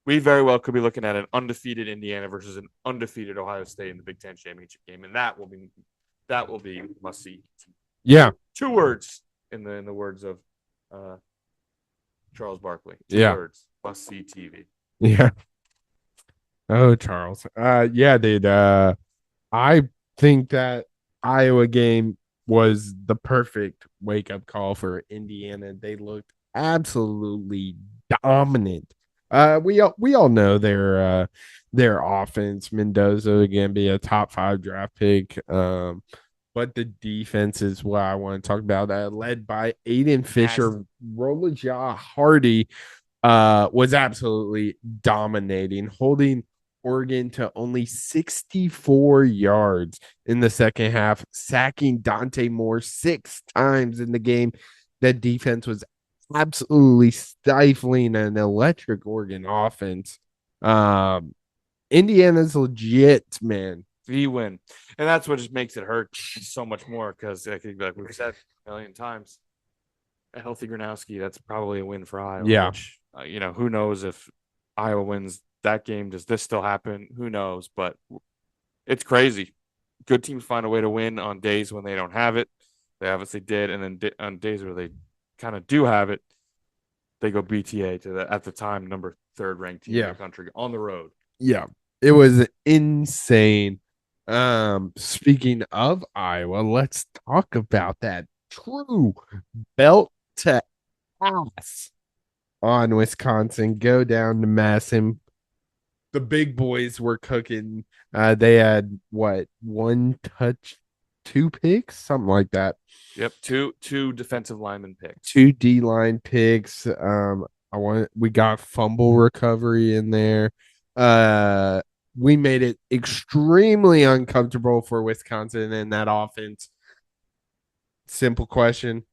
[SPEAKER 2] we very well could be looking at an undefeated Indiana versus an undefeated Ohio State in the Big Ten championship game, and that will be must see.
[SPEAKER 1] Yeah.
[SPEAKER 2] Two words in the words of Charles Barkley. Two words: must see TV.
[SPEAKER 1] Yeah. Oh, Charles. Yeah, dude. I think that Iowa game was the perfect wake up call for Indiana. They looked absolutely dominant. We all know their offense. Mendoza again be a top 5 draft pick. But the defense is what I want to talk about. Led by Aiden Fisher, Rolaja Hardy was absolutely dominating, holding Oregon to only 64 yards in the second half, sacking Dante Moore 6 times in the game. That defense was absolutely stifling an electric Oregon offense. Indiana's legit, man.
[SPEAKER 2] The win. And that's what just makes it hurt so much more because I think, like we've said a million times, a healthy Gronowski, that's probably a win for Iowa.
[SPEAKER 1] Yeah.
[SPEAKER 2] Which, who knows if Iowa wins that game? Does this still happen? Who knows? But it's crazy. Good teams find a way to win on days when they don't have it. They obviously did. And then on days where they kind of do have it, they go BTA to the, at the time, number 3rd ranked team in the country on the road.
[SPEAKER 1] Yeah. It was insane. Speaking of Iowa, let's talk about that true belt to ass on Wisconsin. Go down to Masson. The big boys were cooking. They had what, 1 touch, 2 picks, something like that.
[SPEAKER 2] Yep, two defensive lineman picks,
[SPEAKER 1] 2 D line picks. We got fumble recovery in there. We made it extremely uncomfortable for Wisconsin and that offense. Simple question.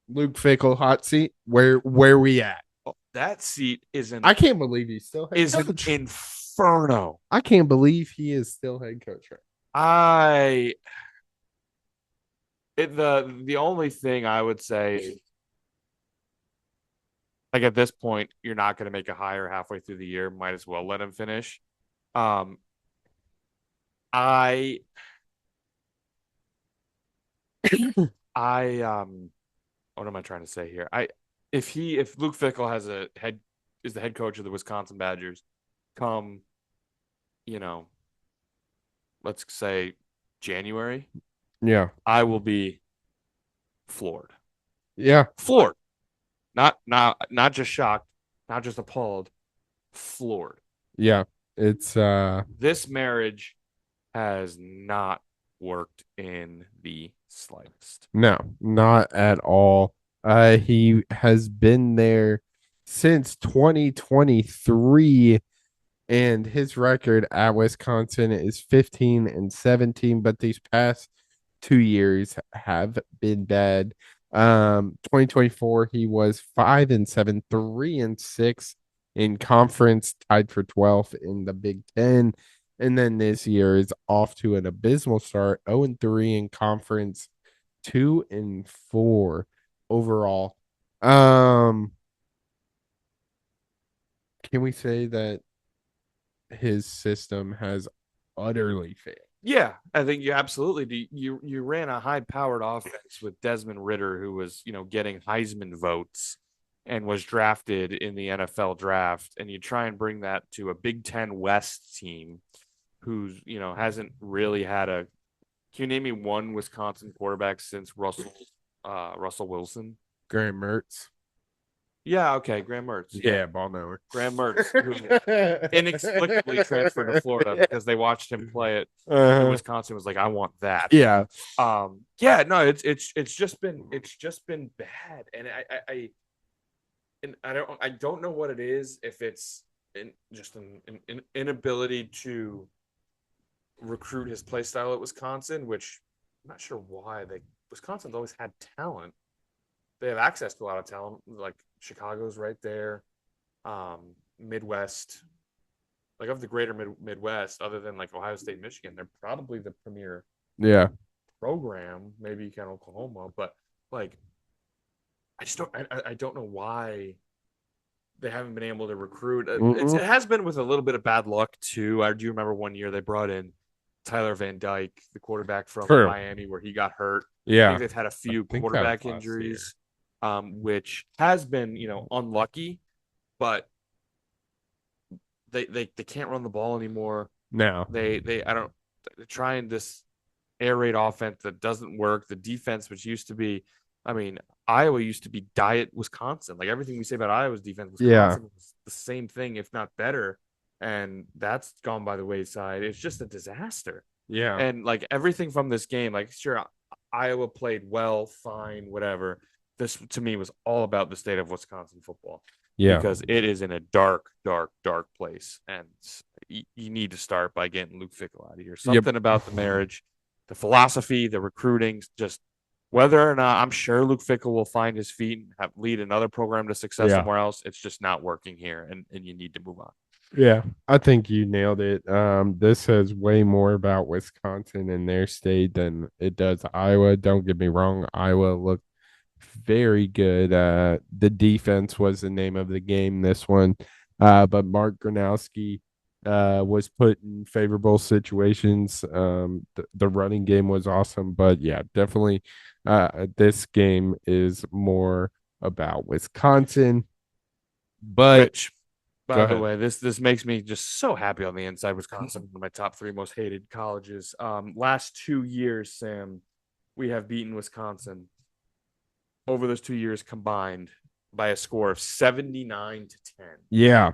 [SPEAKER 1] Luke Fickell, hot seat. Where we at?
[SPEAKER 2] Oh, that seat is
[SPEAKER 1] I can't believe he's still head coach.
[SPEAKER 2] An inferno.
[SPEAKER 1] I can't believe he is still head coach.
[SPEAKER 2] The only thing I would say, like at this point, you're not going to make a hire halfway through the year. Might as well let him finish. What am I trying to say here? If Luke Fickell is the head coach of the Wisconsin Badgers come, let's say January,
[SPEAKER 1] yeah,
[SPEAKER 2] I will be floored.
[SPEAKER 1] Yeah.
[SPEAKER 2] Floored. Not just shocked, not just appalled, floored.
[SPEAKER 1] Yeah. It's
[SPEAKER 2] This marriage has not worked in the slightest.
[SPEAKER 1] no, not at all. He has been there since 2023, and his record at Wisconsin is 15-17, but these past 2 years have been bad. 2024, he was 5-7, 3-6 in conference, tied for 12th in the Big Ten. And then this year is off to an abysmal start, 0-3 in conference, 2-4 overall. Um, can we say that his system has utterly failed?
[SPEAKER 2] Yeah, I think you absolutely do. You ran a high powered offense with Desmond Ritter, who was getting Heisman votes and was drafted in the NFL draft, and you try and bring that to a Big Ten West team who's hasn't really had a. Can you name me one Wisconsin quarterback since Russell Wilson?
[SPEAKER 1] Graham Mertz.
[SPEAKER 2] Yeah, okay, Graham Mertz.
[SPEAKER 1] Yeah, ball knower.
[SPEAKER 2] Graham Mertz, who inexplicably transferred to Florida because they watched him play it, and Wisconsin was like, "I want that."
[SPEAKER 1] Yeah.
[SPEAKER 2] Yeah. No, it's just been bad, and I don't know what it is. If it's just an inability to recruit his play style at Wisconsin, which I'm not sure why. Wisconsin's always had talent. They have access to a lot of talent. Like Chicago's right there. Midwest, like of the greater Midwest, other than like Ohio State, Michigan, they're probably the premier program. Maybe you can Oklahoma, but like I don't know why they haven't been able to recruit. It has been with a little bit of bad luck too. I do remember one year they brought in Tyler Van Dyke, the quarterback from Miami, where he got hurt.
[SPEAKER 1] Yeah.
[SPEAKER 2] I think they've had a few quarterback injuries, which has been, unlucky, but they can't run the ball anymore.
[SPEAKER 1] No.
[SPEAKER 2] They're trying this air raid offense that doesn't work. The defense, which used to be, I mean, Iowa used to be diet Wisconsin. Like everything we say about Iowa's defense, Wisconsin was the same thing, if not better. And that's gone by the wayside. It's just a disaster.
[SPEAKER 1] Yeah.
[SPEAKER 2] And like everything from this game, like sure, Iowa played well, fine, whatever. This to me was all about the state of Wisconsin football.
[SPEAKER 1] Yeah.
[SPEAKER 2] Because it is in a dark, dark, dark place. And you need to start by getting Luke Fickell out of here. Something about the marriage, the philosophy, the recruiting, just whether or not I'm sure Luke Fickell will find his feet and lead another program to success somewhere else. It's just not working here, and you need to move on.
[SPEAKER 1] Yeah, I think you nailed it. This says way more about Wisconsin and their state than it does Iowa. Don't get me wrong, Iowa looked very good. The defense was the name of the game this one. But Mark Gronowski was put in favorable situations. The running game was awesome, but yeah, definitely this game is more about Wisconsin. But
[SPEAKER 2] Rich, by the way, this makes me just so happy on the inside. Wisconsin, one of my top 3 most hated colleges. Last 2 years, Sam, we have beaten Wisconsin over those 2 years combined by a score of 79-10.
[SPEAKER 1] Yeah.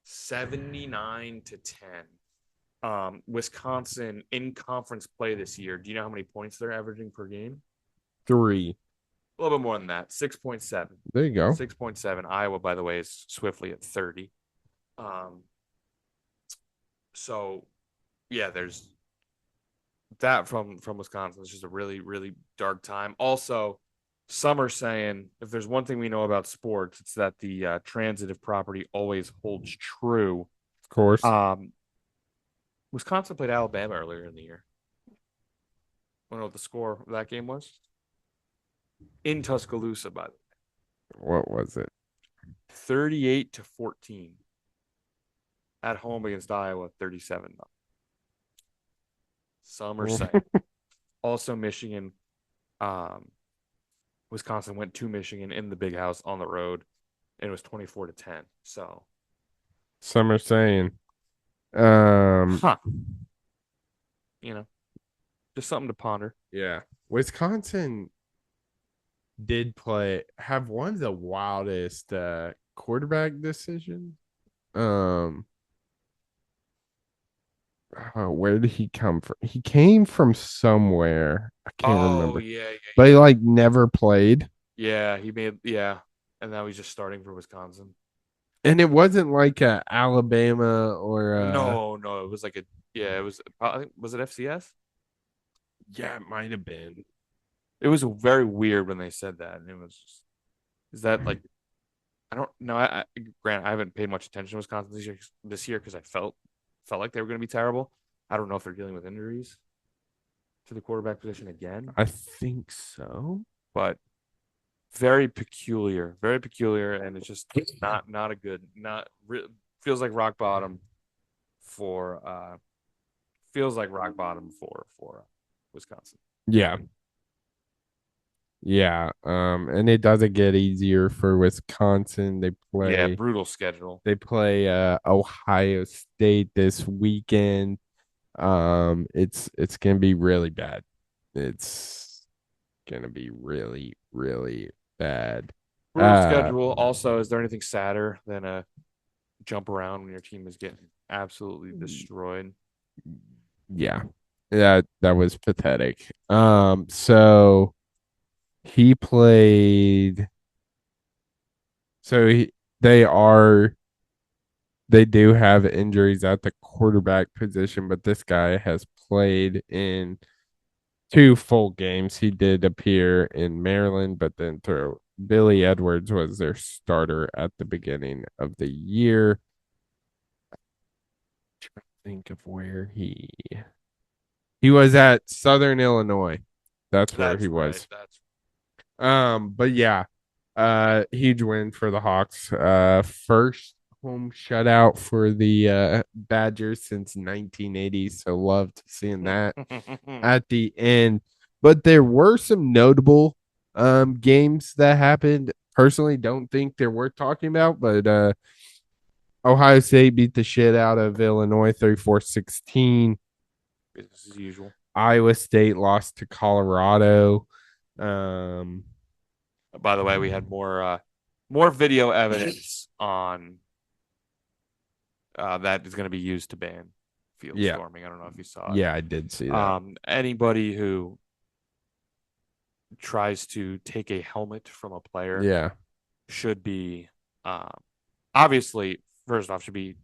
[SPEAKER 2] 79-10. Wisconsin in conference play this year. Do you know how many points they're averaging per game?
[SPEAKER 1] 3.
[SPEAKER 2] A little bit more than that. 6.7.
[SPEAKER 1] There you go.
[SPEAKER 2] 6.7. Iowa, by the way, is swiftly at 30. So yeah, there's that from Wisconsin. It's just a really, really dark time. Also, some are saying if there's one thing we know about sports, it's that the transitive property always holds true.
[SPEAKER 1] Of course.
[SPEAKER 2] Wisconsin played Alabama earlier in the year. Want to know what the score of that game was? In Tuscaloosa, by the way.
[SPEAKER 1] What was it?
[SPEAKER 2] 38-14. At home against Iowa, 37. Some are saying. Also, Michigan, Wisconsin went to Michigan in the Big House on the road, and it was 24-10. So,
[SPEAKER 1] some are saying,
[SPEAKER 2] just something to ponder.
[SPEAKER 1] Yeah, Wisconsin. did have one of the wildest quarterback decisions. Um, where did he come from? He came from somewhere. I can't
[SPEAKER 2] Oh
[SPEAKER 1] remember,
[SPEAKER 2] yeah,
[SPEAKER 1] but he like never played.
[SPEAKER 2] yeah. He made and now he's just starting for Wisconsin.
[SPEAKER 1] And it wasn't like Alabama or
[SPEAKER 2] No, it was like a yeah. It was was it FCS?
[SPEAKER 1] yeah, it might have been.
[SPEAKER 2] It was very weird when they said that, and it was just is that like I don't know. Grant, I haven't paid much attention to Wisconsin this year because I felt like they were going to be terrible. I don't know if they're dealing with injuries to the quarterback position again,
[SPEAKER 1] I think so.
[SPEAKER 2] but very peculiar, and it's just not a good not feels like rock bottom for Wisconsin.
[SPEAKER 1] Yeah. Yeah. And it doesn't get easier for Wisconsin.
[SPEAKER 2] Yeah, brutal schedule.
[SPEAKER 1] They play Ohio State this weekend. It's gonna be really bad. It's gonna be really, really bad.
[SPEAKER 2] Brutal schedule. Also, is there anything sadder than a jump around when your team is getting absolutely destroyed?
[SPEAKER 1] Yeah. That was pathetic. So he played so he they are they do have injuries at the quarterback position, but this guy has played in two full games. He did appear in Maryland, but then through Billy Edwards was their starter at the beginning of the year. Think of where he was at Southern Illinois. That's where he
[SPEAKER 2] That's right.
[SPEAKER 1] was.
[SPEAKER 2] That's
[SPEAKER 1] But yeah, huge win for the Hawks. First home shutout for the Badgers since 1980. So loved seeing that at the end. But there were some notable games that happened. Personally, don't think they're worth talking about, but Ohio State beat the shit out of Illinois 34-16.
[SPEAKER 2] business as usual.
[SPEAKER 1] Iowa State lost to Colorado. Um,
[SPEAKER 2] By the way, we had more video evidence on that is going to be used to ban field
[SPEAKER 1] yeah,
[SPEAKER 2] storming. I don't know if you saw it.
[SPEAKER 1] yeah, I did see that.
[SPEAKER 2] Anybody who tries to take a helmet from a player
[SPEAKER 1] Yeah,
[SPEAKER 2] should be obviously first off should be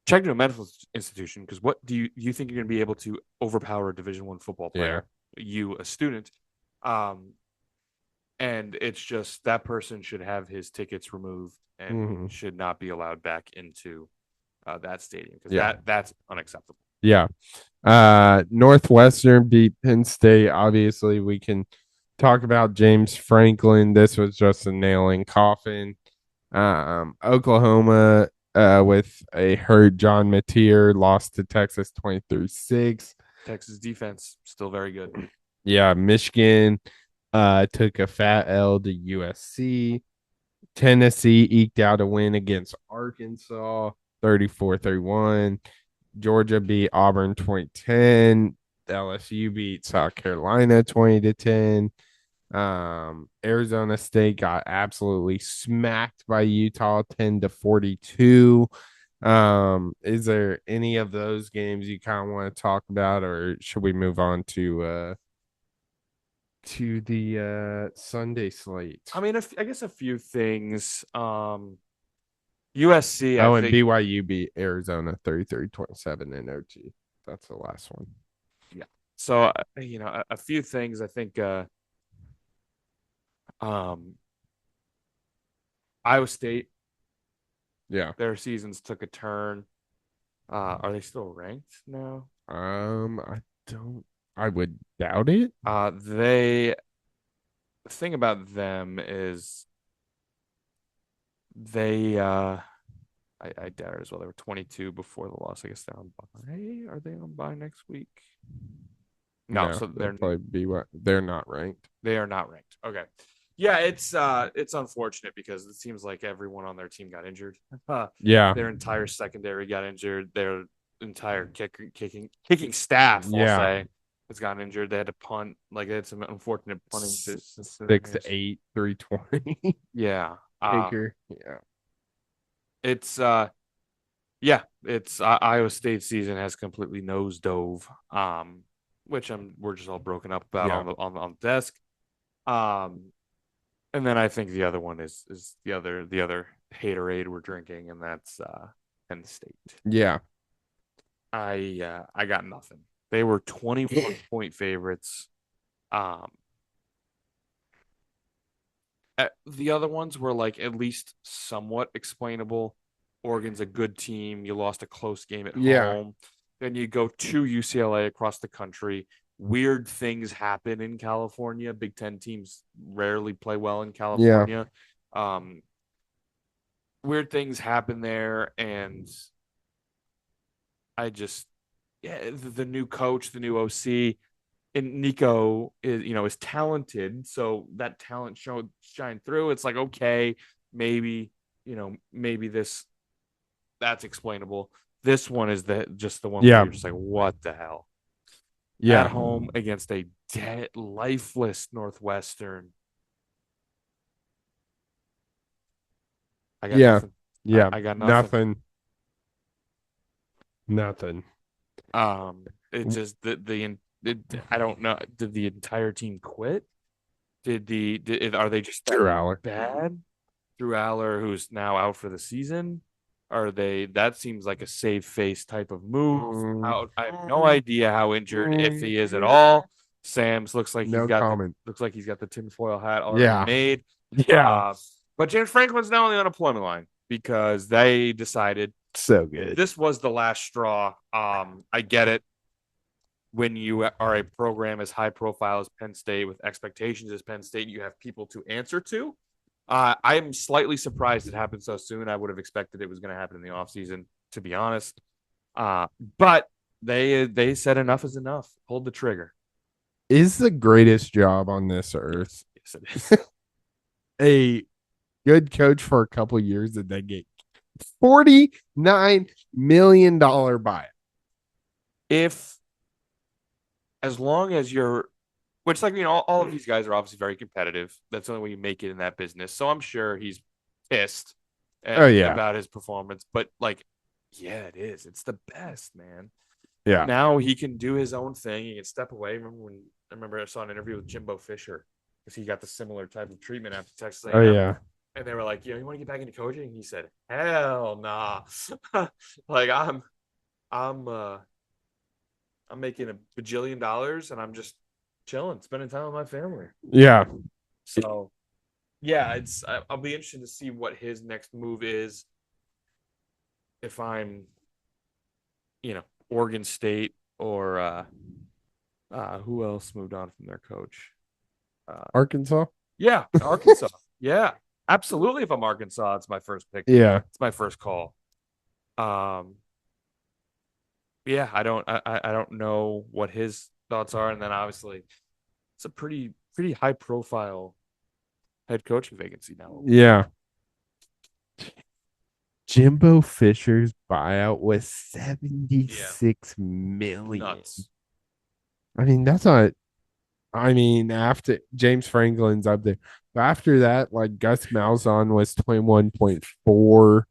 [SPEAKER 2] checked into a medical institution because what do you think you're going to be able to overpower a Division I football player? You, a student, and it's just that person should have his tickets removed and should not be allowed back into that stadium because that's unacceptable.
[SPEAKER 1] Yeah. Northwestern beat Penn State. Obviously, we can talk about James Franklin. This was just a nail in coffin. Oklahoma with a hurt John Mateer lost to Texas 23-6.
[SPEAKER 2] Texas defense still very good.
[SPEAKER 1] Yeah, Michigan took a fat L to USC. Tennessee eked out a win against Arkansas 34-31. Georgia beat Auburn 2010. LSU beat South Carolina 20-10. Arizona State got absolutely smacked by Utah 10-42. Is there any of those games you kind of want to talk about, or should we move on to the Sunday slate?
[SPEAKER 2] I mean, I guess a few things. USC, I
[SPEAKER 1] Oh, and
[SPEAKER 2] think.
[SPEAKER 1] BYU beat Arizona 33-27 in OT. That's the last one.
[SPEAKER 2] Yeah. So, a few things I think Iowa State,
[SPEAKER 1] Yeah.
[SPEAKER 2] their seasons took a turn. Are they still ranked now?
[SPEAKER 1] I don't. I would doubt it.
[SPEAKER 2] The thing about them is they I doubt it as well. They were 22 before the loss. I guess they're on bye. Are they on bye next week? No, so
[SPEAKER 1] they'll probably be what they're not ranked.
[SPEAKER 2] They are not ranked. Okay. Yeah, it's unfortunate because it seems like everyone on their team got injured.
[SPEAKER 1] Yeah.
[SPEAKER 2] Their entire secondary got injured. Their entire kicking staff, I'll
[SPEAKER 1] Yeah.
[SPEAKER 2] say, has gotten injured. They had to punt. Like they had some unfortunate punting.
[SPEAKER 1] 6'8", 320
[SPEAKER 2] Yeah.
[SPEAKER 1] kicker. Yeah.
[SPEAKER 2] It's yeah, it's Iowa State season has completely nosedove. Which we're just all broken up about
[SPEAKER 1] Yeah.
[SPEAKER 2] on the desk. Um, and then I think the other one is the other haterade we're drinking, and that's Penn State.
[SPEAKER 1] Yeah.
[SPEAKER 2] I got nothing. They were 21-point favorites. Um, the other ones were like at least somewhat explainable. Oregon's a good team. You lost a close game at
[SPEAKER 1] Yeah.
[SPEAKER 2] home. Then you go to UCLA across the country. Weird things happen in California. Big Ten teams rarely play well in
[SPEAKER 1] Yeah.
[SPEAKER 2] California. Weird things happen there, and I just the new coach, the new OC, and Nico is talented, so that talent shine through. It's like okay, maybe maybe that's explainable. This one is just the one where
[SPEAKER 1] Yeah.
[SPEAKER 2] you're just like, what the hell?
[SPEAKER 1] Yeah.
[SPEAKER 2] At home against a dead, lifeless Northwestern. I got
[SPEAKER 1] Yeah.
[SPEAKER 2] nothing.
[SPEAKER 1] Yeah.
[SPEAKER 2] I got nothing.
[SPEAKER 1] Nothing.
[SPEAKER 2] It just I don't know. Did the entire team quit? Are they just
[SPEAKER 1] Drew Aller.
[SPEAKER 2] bad? Drew Aller, who's now out for the season, are they? That seems like a save face type of move. I have no idea how injured, if he is at all. Sam's looks like
[SPEAKER 1] No comment.
[SPEAKER 2] looks like he's got the tinfoil hat already
[SPEAKER 1] Yeah.
[SPEAKER 2] made.
[SPEAKER 1] Yeah.
[SPEAKER 2] But James Franklin's now on the unemployment line because they decided
[SPEAKER 1] So good.
[SPEAKER 2] this was the last straw. I get it. When you are a program as high profile as Penn State with expectations as Penn State, you have people to answer to. I'm slightly surprised it happened so soon. I would have expected it was going to happen in the offseason, to be honest. But they said enough is enough. Pulled the trigger.
[SPEAKER 1] Is the greatest job on this earth.
[SPEAKER 2] Yes, it is.
[SPEAKER 1] A good coach for a couple years and then get $49 million buyout.
[SPEAKER 2] If as long as you're, which like all of these guys are obviously very competitive. That's the only way you make it in that business. So I'm sure he's pissed about his performance. But like, yeah, it is. It's the best, man.
[SPEAKER 1] Yeah.
[SPEAKER 2] Now he can do his own thing. He can step away. Remember I saw an interview with Jimbo Fisher because he got the similar type of treatment after Texas A&M.
[SPEAKER 1] Oh yeah.
[SPEAKER 2] And they were like, you want to get back into coaching? He said, hell nah. Like I'm making $1 bajillion and I'm just chilling, spending time with my family.
[SPEAKER 1] Yeah.
[SPEAKER 2] So yeah, I'll be interested to see what his next move is. If I'm, Oregon State or who else moved on from their coach?
[SPEAKER 1] Arkansas?
[SPEAKER 2] Yeah, Arkansas. Yeah, absolutely. If I'm Arkansas, it's my first pick.
[SPEAKER 1] Yeah.
[SPEAKER 2] It's my first call. Yeah, I don't know what his thoughts are, and then obviously it's a pretty high profile head coaching vacancy now.
[SPEAKER 1] Yeah. Jimbo Fisher's buyout was $76 million.
[SPEAKER 2] Nuts.
[SPEAKER 1] I mean, that's not. I mean, after James Franklin's up there, but after that, like Gus Malzahn was 21.4.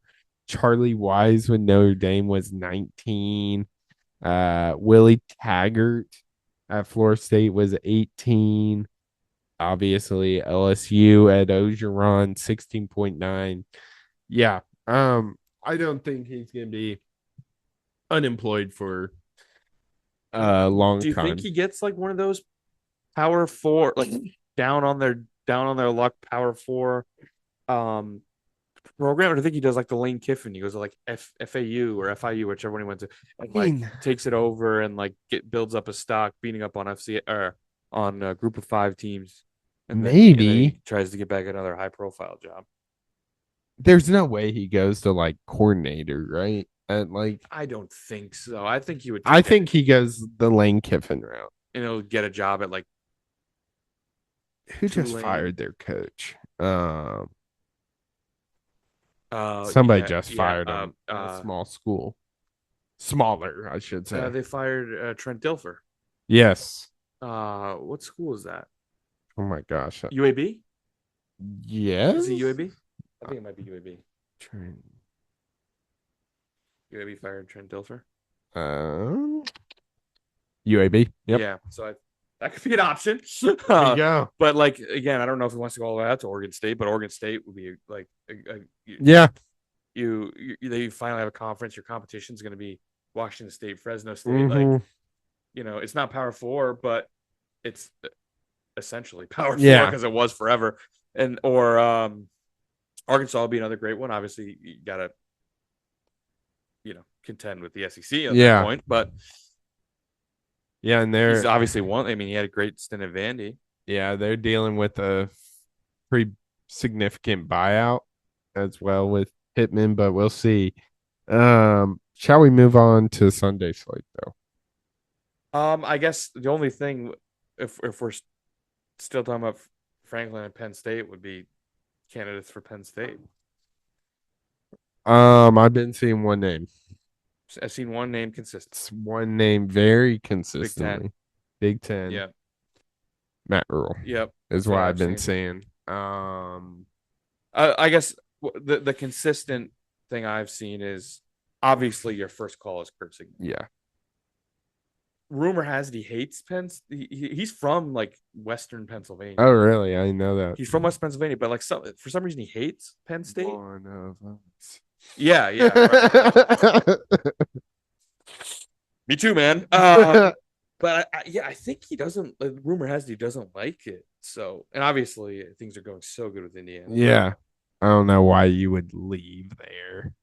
[SPEAKER 1] Charlie Wise with Notre Dame was 19. Willie Taggart at Florida State was 18. Obviously, LSU at Ogeron 16.9. Yeah. I don't think he's gonna be unemployed for a long time.
[SPEAKER 2] Do you think he gets like one of those Power 4, like down on their luck Power 4 program? Or do you think he does like the Lane Kiffin? He goes to like FAU or FIU, whichever one he went to, and takes it over and like builds up a stock, beating up on FC or on a group of 5 teams, and then he tries to get back another high profile job.
[SPEAKER 1] There's no way he goes to like coordinator, right?
[SPEAKER 2] I don't think so. I think he would.
[SPEAKER 1] I think he goes the Lane Kiffin route,
[SPEAKER 2] and he'll get a job at like.
[SPEAKER 1] Who just fired their coach? Somebody just fired him at a small school. Smaller, I should say.
[SPEAKER 2] They fired Trent Dilfer.
[SPEAKER 1] Yes.
[SPEAKER 2] What school is that?
[SPEAKER 1] Oh my gosh.
[SPEAKER 2] UAB? Is it
[SPEAKER 1] Yes.
[SPEAKER 2] UAB? I think it might be UAB.
[SPEAKER 1] Trent.
[SPEAKER 2] UAB fired Trent Dilfer.
[SPEAKER 1] Um, UAB. Yep.
[SPEAKER 2] Yeah, so that could be an option.
[SPEAKER 1] There you go.
[SPEAKER 2] But like again, I don't know if he wants to go all the way out to Oregon State, but Oregon State would be like
[SPEAKER 1] Yeah.
[SPEAKER 2] you finally have a conference. Your competition is going to be Washington State, Fresno State. Like
[SPEAKER 1] Hmm.
[SPEAKER 2] it's not Power Four, but it's essentially Power Four
[SPEAKER 1] Yeah.
[SPEAKER 2] because it was forever. And or Arkansas will be another great one. Obviously, you gotta contend with the SEC at that
[SPEAKER 1] Yeah.
[SPEAKER 2] point, but
[SPEAKER 1] Yeah. And
[SPEAKER 2] he's
[SPEAKER 1] they're
[SPEAKER 2] obviously won. I mean, he had a great stint at Vandy.
[SPEAKER 1] they're dealing with a pretty significant buyout as well with Pittman, but we'll see. Shall we move on to Sunday slate though?
[SPEAKER 2] I guess the only thing, if we're still talking about Franklin and Penn State, would be candidates for Penn State.
[SPEAKER 1] I've been seeing one name.
[SPEAKER 2] I've seen one name consistent.
[SPEAKER 1] It's one name very
[SPEAKER 2] Big Ten.
[SPEAKER 1] consistently. Big Ten.
[SPEAKER 2] Yeah.
[SPEAKER 1] Matt Rule.
[SPEAKER 2] Yep.
[SPEAKER 1] Is
[SPEAKER 2] That's
[SPEAKER 1] what
[SPEAKER 2] what
[SPEAKER 1] I've
[SPEAKER 2] I've
[SPEAKER 1] been
[SPEAKER 2] seen.
[SPEAKER 1] saying.
[SPEAKER 2] I guess the consistent thing I've seen is obviously your first call is Kurt Sigma.
[SPEAKER 1] Yeah.
[SPEAKER 2] Rumor has it he hates Penn. He's from like Western Pennsylvania.
[SPEAKER 1] Oh, really? I know that.
[SPEAKER 2] He's from West Pennsylvania, but like for some reason he hates Penn State.
[SPEAKER 1] One of us.
[SPEAKER 2] Yeah. Right. Me too, man. But I think he doesn't. Rumor has it he doesn't like it. So, and obviously things are going so good with Indiana.
[SPEAKER 1] Yeah. I don't know why you would leave there.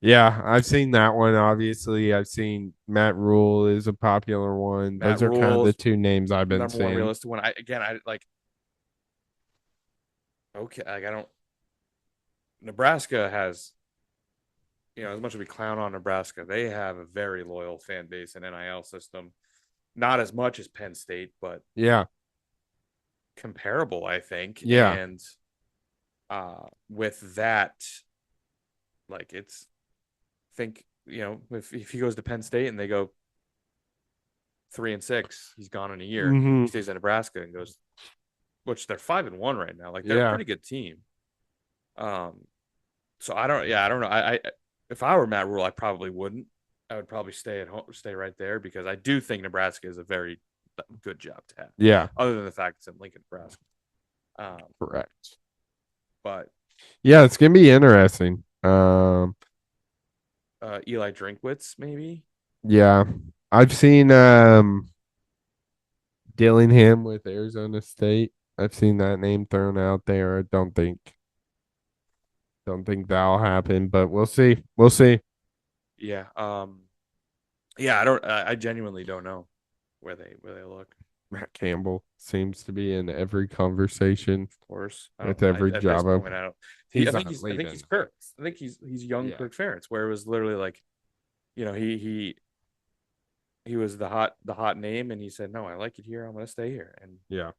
[SPEAKER 1] Yeah, I've seen that one. Obviously, I've seen Matt Rule is a popular one.
[SPEAKER 2] Matt
[SPEAKER 1] Those are kind of the
[SPEAKER 2] Rule's
[SPEAKER 1] two names I've been
[SPEAKER 2] number one
[SPEAKER 1] seeing.
[SPEAKER 2] realistic one. I like. Okay, like I don't. Nebraska has, as much as we clown on Nebraska, they have a very loyal fan base and NIL system. Not as much as Penn State, but
[SPEAKER 1] Yeah.
[SPEAKER 2] comparable, I think.
[SPEAKER 1] Yeah.
[SPEAKER 2] And with that, like if he goes to Penn State and they go 3-6, he's gone in a year.
[SPEAKER 1] Mhm.
[SPEAKER 2] He stays at Nebraska and goes, which they're 5-1 right now. Like they're a pretty good team. So I don't know. I if I were Matt Rule, I probably wouldn't. I would probably stay at home, stay right there because I do think Nebraska is a very good job to have.
[SPEAKER 1] Yeah.
[SPEAKER 2] Other than the fact it's in Lincoln, Nebraska.
[SPEAKER 1] Correct.
[SPEAKER 2] But
[SPEAKER 1] yeah, it's gonna be interesting.
[SPEAKER 2] Eli Drinkwitz, maybe.
[SPEAKER 1] Yeah, I've seen Dillingham with Arizona State. I've seen that name thrown out there. I don't think that'll happen, but we'll see. We'll see.
[SPEAKER 2] Yeah. I genuinely don't know where they look.
[SPEAKER 1] Matt Campbell seems to be in every conversation.
[SPEAKER 2] Of course.
[SPEAKER 1] With every job.
[SPEAKER 2] I
[SPEAKER 1] He's
[SPEAKER 2] think he's Kirk. I think he's young Kirk Ferentz, where it was literally like, he was the hot name, and he said, "No, I like it here. I'm gonna stay here." And
[SPEAKER 1] yeah,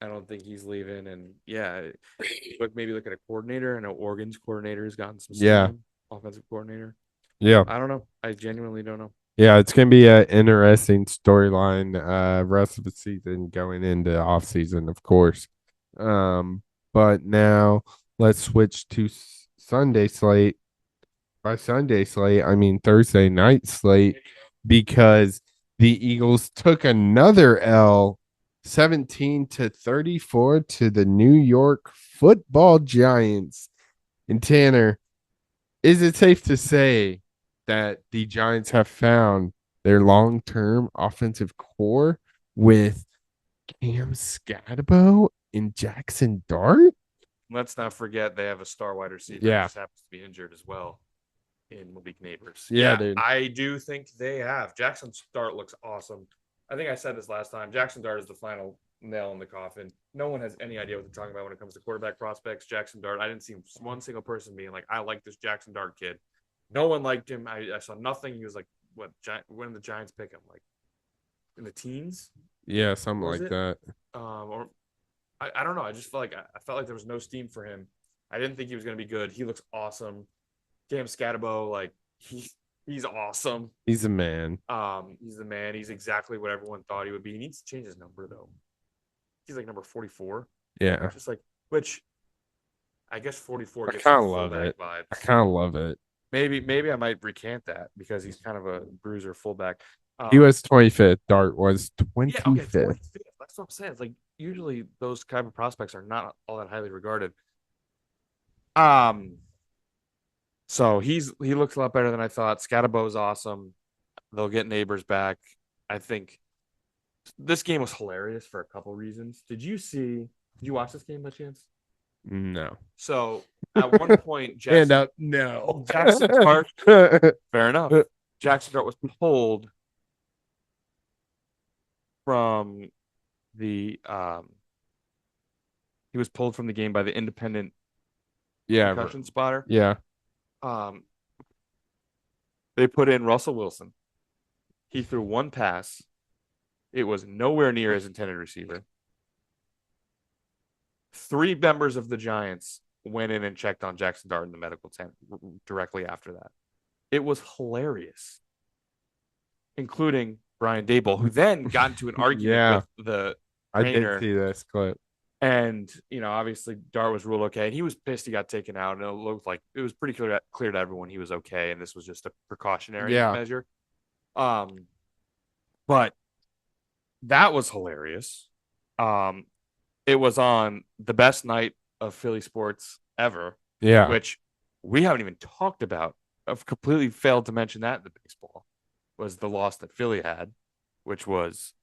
[SPEAKER 2] I don't think he's leaving. And maybe look at a coordinator. I know Oregon's coordinator has gotten some steam, offensive coordinator.
[SPEAKER 1] Yeah.
[SPEAKER 2] I don't know. I genuinely don't know.
[SPEAKER 1] Yeah, it's gonna be an interesting storyline rest of the season going into off season, of course. But now let's switch to Sunday slate. By Sunday slate, I mean Thursday night slate, because the Eagles took another L 17-34 to the New York Football Giants. And Tanner, is it safe to say that the Giants have found their long-term offensive core with Cam Scatterbo and Jackson Dart?
[SPEAKER 2] Let's not forget they have a star wide receiver
[SPEAKER 1] Yeah.
[SPEAKER 2] who just happens to be injured as well in Malik Neighbors.
[SPEAKER 1] Yeah, dude.
[SPEAKER 2] I do think they have. Jackson Dart looks awesome. I think I said this last time. Jackson Dart is the final nail in the coffin. No one has any idea what they're talking about when it comes to quarterback prospects. Jackson Dart, I didn't see one single person being like, I like this Jackson Dart kid. No one liked him. I saw nothing. He was like, when did the Giants pick him? Like in the teens?
[SPEAKER 1] Yeah, something like that.
[SPEAKER 2] Or I don't know. I just felt like there was no steam for him. I didn't think he was going to be good. He looks awesome. Cam Scatterbo, like He's awesome.
[SPEAKER 1] He's a man.
[SPEAKER 2] He's the man. He's exactly what everyone thought he would be. He needs to change his number though. He's like number 44.
[SPEAKER 1] Yeah.
[SPEAKER 2] Just like which I guess 44
[SPEAKER 1] I
[SPEAKER 2] gets
[SPEAKER 1] kind
[SPEAKER 2] the
[SPEAKER 1] of love
[SPEAKER 2] fullback
[SPEAKER 1] it. I
[SPEAKER 2] vibes.
[SPEAKER 1] kind of love it.
[SPEAKER 2] Maybe I might recant that because he's kind of a bruiser fullback.
[SPEAKER 1] He
[SPEAKER 2] Um,
[SPEAKER 1] was 25th. Dart was
[SPEAKER 2] yeah, okay,
[SPEAKER 1] 25th.
[SPEAKER 2] 25th. That's what I'm saying. It's like usually those type of prospects are not all that highly regarded. Um, so he looks a lot better than I thought. Scatterbo's awesome. They'll get Neighbors back. I think this game was hilarious for a couple reasons. Did you watch this game by chance?
[SPEAKER 1] No.
[SPEAKER 2] So at one point,
[SPEAKER 1] Hand up. No.
[SPEAKER 2] Jackson Dart, fair enough. Jackson Dart was pulled from the he was pulled from the game by the independent
[SPEAKER 1] Yeah.
[SPEAKER 2] concussion spotter.
[SPEAKER 1] Yeah.
[SPEAKER 2] Um, they put in Russell Wilson. He threw one pass. It was nowhere near his intended receiver. 3 members of the Giants went in and checked on Jackson Dart in the medical tent directly after that. It was hilarious, including Brian Dable, who then got into an argument with the trainer.
[SPEAKER 1] I did see this clip.
[SPEAKER 2] And, obviously Dart was ruled okay. And he was pissed he got taken out. And it looked like it was pretty clear to everyone he was okay. And this was just a precautionary measure. But that was hilarious. It was on the best night of Philly sports ever.
[SPEAKER 1] Yeah.
[SPEAKER 2] Which we haven't even talked about. I've completely failed to mention that in the baseball was the loss that Philly had, which was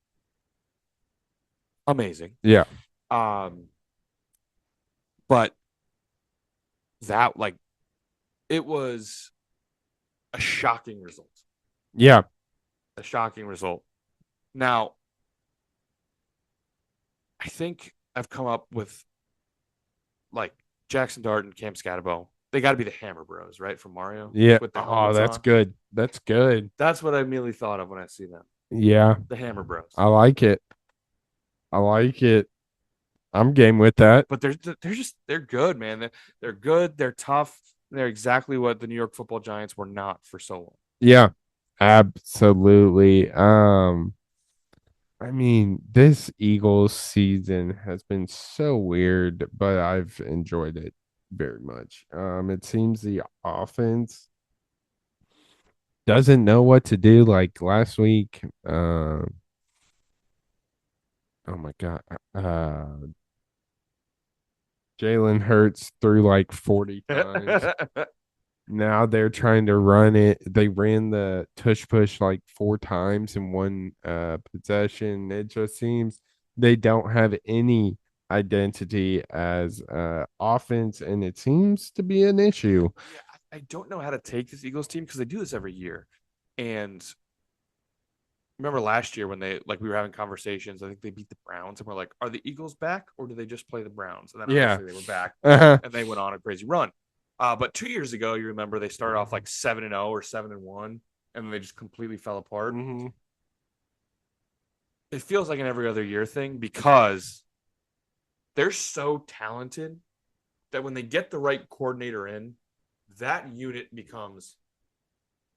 [SPEAKER 2] amazing.
[SPEAKER 1] Yeah.
[SPEAKER 2] But that it was a shocking result.
[SPEAKER 1] Yeah.
[SPEAKER 2] A shocking result. Now, I think I've come up with Jackson Dart and Cam Scatterbo. They got to be the Hammer Bros, right? From Mario.
[SPEAKER 1] Yeah.
[SPEAKER 2] With the
[SPEAKER 1] that's
[SPEAKER 2] on.
[SPEAKER 1] good. That's good.
[SPEAKER 2] That's what I immediately thought of when I see them.
[SPEAKER 1] Yeah.
[SPEAKER 2] The Hammer Bros.
[SPEAKER 1] I like it. I'm game with that.
[SPEAKER 2] But they're good, man. They're good. They're tough. They're exactly what the New York Football Giants were not for so long.
[SPEAKER 1] Yeah. Absolutely. I mean, this Eagles season has been so weird, but I've enjoyed it very much. It seems the offense doesn't know what to do. Like last week, oh my God, Jalen Hurts threw like 40 times. Now they're trying to run it. They ran the tush push like 4 times in one possession. It just seems they don't have any identity as offense, and it seems to be an issue.
[SPEAKER 2] Yeah, I don't know how to take this Eagles team because they do this every year. And remember last year when we were having conversations, I think they beat the Browns and we're like, are the Eagles back or do they just play the Browns? And then obviously they were back and they went on a crazy run. But 2 years ago, you remember they started off like 7-0 or 7-1, and then they just completely fell apart.
[SPEAKER 1] Mm-hmm.
[SPEAKER 2] It feels like an every other year thing because they're so talented that when they get the right coordinator in, that unit becomes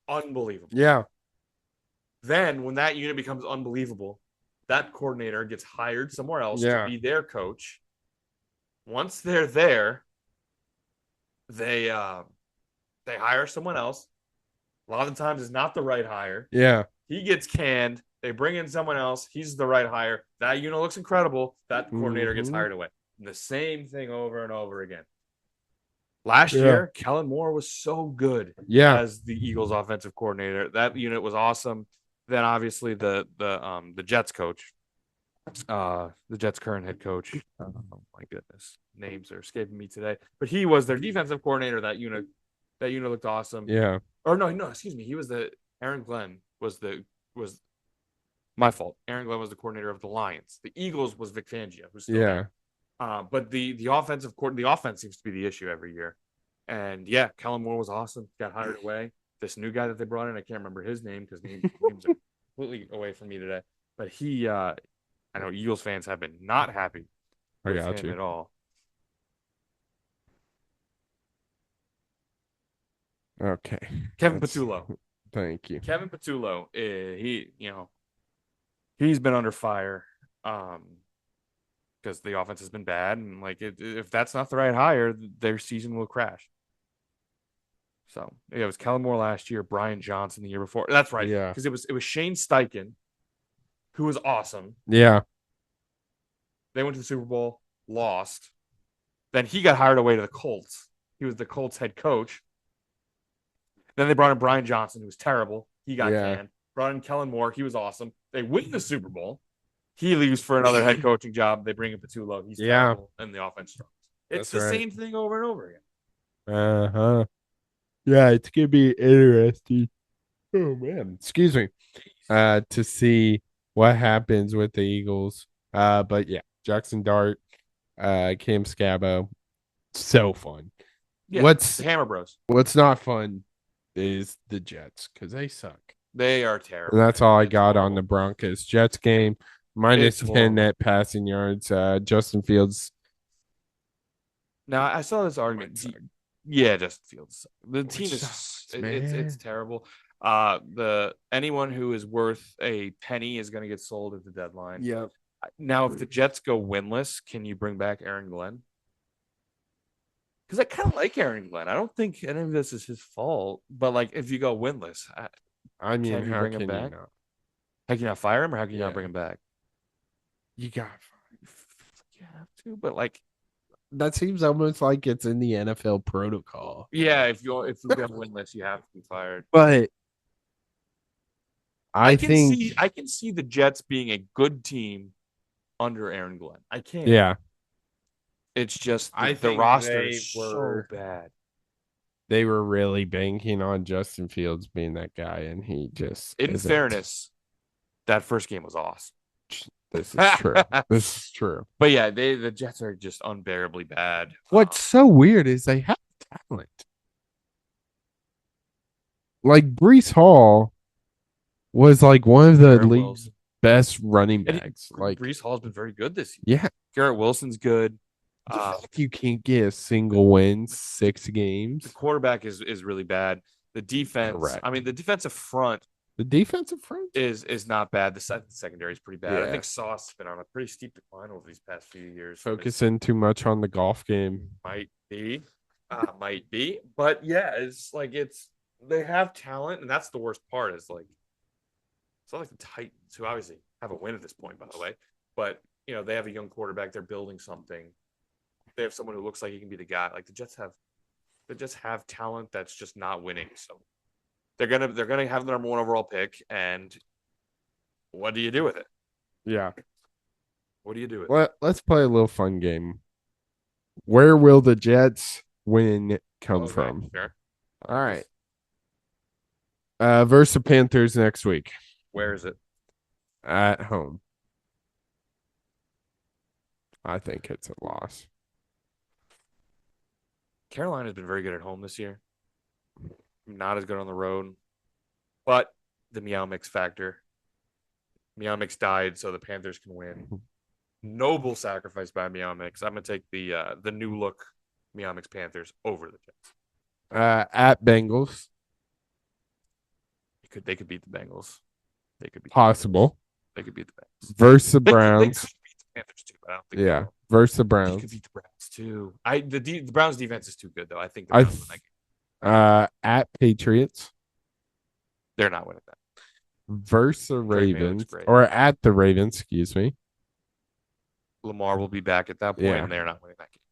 [SPEAKER 2] unbelievable.
[SPEAKER 1] Yeah.
[SPEAKER 2] Then when that unit becomes unbelievable, that coordinator gets hired somewhere else to be their coach. Once they're there, they hire someone else. A lot of the times it's not the right hire.
[SPEAKER 1] Yeah.
[SPEAKER 2] He gets canned. They bring in someone else. He's the right hire. That unit looks incredible. That coordinator gets hired away. And the same thing over and over again. Last year, Kellen Moore was so good as the Eagles offensive coordinator. That unit was awesome. Then obviously the Jets coach, the Jets current head coach. Oh my goodness, names are escaping me today. But he was their defensive coordinator. That unit looked awesome.
[SPEAKER 1] Yeah.
[SPEAKER 2] Or no, excuse me. He was Aaron Glenn was my fault. Aaron Glenn was the coordinator of the Lions. The Eagles was Vic Fangio, who's still there. But the offense seems to be the issue every year. And yeah, Kellen Moore was awesome. Got hired away. This new guy that they brought in, I can't remember his name because names are completely away from me today. But he, I know Eagles fans have been not happy with him at all.
[SPEAKER 1] Okay.
[SPEAKER 2] Kevin Patullo.
[SPEAKER 1] Thank you.
[SPEAKER 2] Kevin Patullo, he's been under fire, because the offense has been bad, and if that's not the right hire, their season will crash. So yeah, it was Kellen Moore last year, Brian Johnson the year before. That's right,
[SPEAKER 1] Yeah.
[SPEAKER 2] because it was Shane Steichen, who was awesome.
[SPEAKER 1] Yeah.
[SPEAKER 2] They went to the Super Bowl, lost. Then he got hired away to the Colts. He was the Colts head coach. Then they brought in Brian Johnson, who was terrible. He got canned. Brought in Kellen Moore. He was awesome. They win the Super Bowl. He leaves for another head coaching job. They bring in Patullo. He's terrible, and the offense struggles. It's the same thing over and over again.
[SPEAKER 1] Uh-huh. Yeah, it's going to be interesting. Oh, man. Excuse me. To see what happens with the Eagles. But yeah, Jackson Dart, Cam Scabo, so fun.
[SPEAKER 2] Yeah, the Hammer Bros.
[SPEAKER 1] What's not fun is the Jets because they suck.
[SPEAKER 2] They are terrible.
[SPEAKER 1] And that's all I got on the Broncos Jets game. Minus 10 net passing yards. Justin Fields.
[SPEAKER 2] Now I saw this argument. Yeah, Justin Fields. The team it's terrible. Anyone who is worth a penny is going to get sold at the deadline.
[SPEAKER 1] Yep.
[SPEAKER 2] Now, if the Jets go winless, can you bring back Aaron Glenn? Because I kind of like Aaron Glenn. I don't think any of this is his fault. But if you go winless,
[SPEAKER 1] I mean,
[SPEAKER 2] can you bring him back? How can you not fire him, or how can you not bring him back?
[SPEAKER 1] You got
[SPEAKER 2] you have to, but
[SPEAKER 1] that seems almost like it's in the NFL protocol.
[SPEAKER 2] Yeah, if you go winless, you have to be fired.
[SPEAKER 1] But
[SPEAKER 2] I can see the Jets being a good team under Aaron Glenn. I can.
[SPEAKER 1] Yeah.
[SPEAKER 2] It's just the roster is so bad.
[SPEAKER 1] They were really banking on Justin Fields being that guy, and he just
[SPEAKER 2] in fairness, that first game was awesome.
[SPEAKER 1] This is true. This is true.
[SPEAKER 2] But yeah, the Jets are just unbearably bad.
[SPEAKER 1] What's so weird is they have talent. Breece Hall was one of the league's best running backs.
[SPEAKER 2] Breece Hall's been very good this year.
[SPEAKER 1] Yeah.
[SPEAKER 2] Garrett Wilson's good.
[SPEAKER 1] You can't get a single win 6 games.
[SPEAKER 2] The quarterback is really bad. The defense, correct. I mean, the defensive front.
[SPEAKER 1] The defensive front
[SPEAKER 2] is not bad. The secondary is pretty bad. Yeah. I think Sauce has been on a pretty steep decline over these past few years.
[SPEAKER 1] Focusing too much on the golf game.
[SPEAKER 2] Might be. But yeah, they have talent, and that's the worst part. Is it's not like the Titans, who obviously have a win at this point, by the way. But they have a young quarterback. They're building something. They have someone who looks like he can be the guy. The Jets have talent that's just not winning. So they're gonna have the number 1 overall pick, and what do you do with it?
[SPEAKER 1] Yeah.
[SPEAKER 2] What do you do with it?
[SPEAKER 1] Let's play a little fun game. Where will the Jets win come from?
[SPEAKER 2] Sure.
[SPEAKER 1] All right. Versus the Panthers next week.
[SPEAKER 2] Where is it?
[SPEAKER 1] At home. I think it's a loss.
[SPEAKER 2] Carolina's been very good at home this year. Not as good on the road. But the Meow Mix factor. Meow Mix died so the Panthers can win. Noble sacrifice by Meow Mix. I'm going to take the new look Meow Mix Panthers over the Jets.
[SPEAKER 1] At Bengals.
[SPEAKER 2] They could beat the Bengals. They could be
[SPEAKER 1] possible.
[SPEAKER 2] They could beat the Bengals.
[SPEAKER 1] Versus the Browns.
[SPEAKER 2] They could beat the Panthers too, but I don't think
[SPEAKER 1] yeah. Versus the Browns.
[SPEAKER 2] They could beat the Browns too. The Browns defense is too good though. I think the Browns win
[SPEAKER 1] that game. At Patriots.
[SPEAKER 2] They're not winning that.
[SPEAKER 1] Versus the Ravens. Or at the Ravens, excuse me.
[SPEAKER 2] Lamar will be back at that point, and they're not winning that game.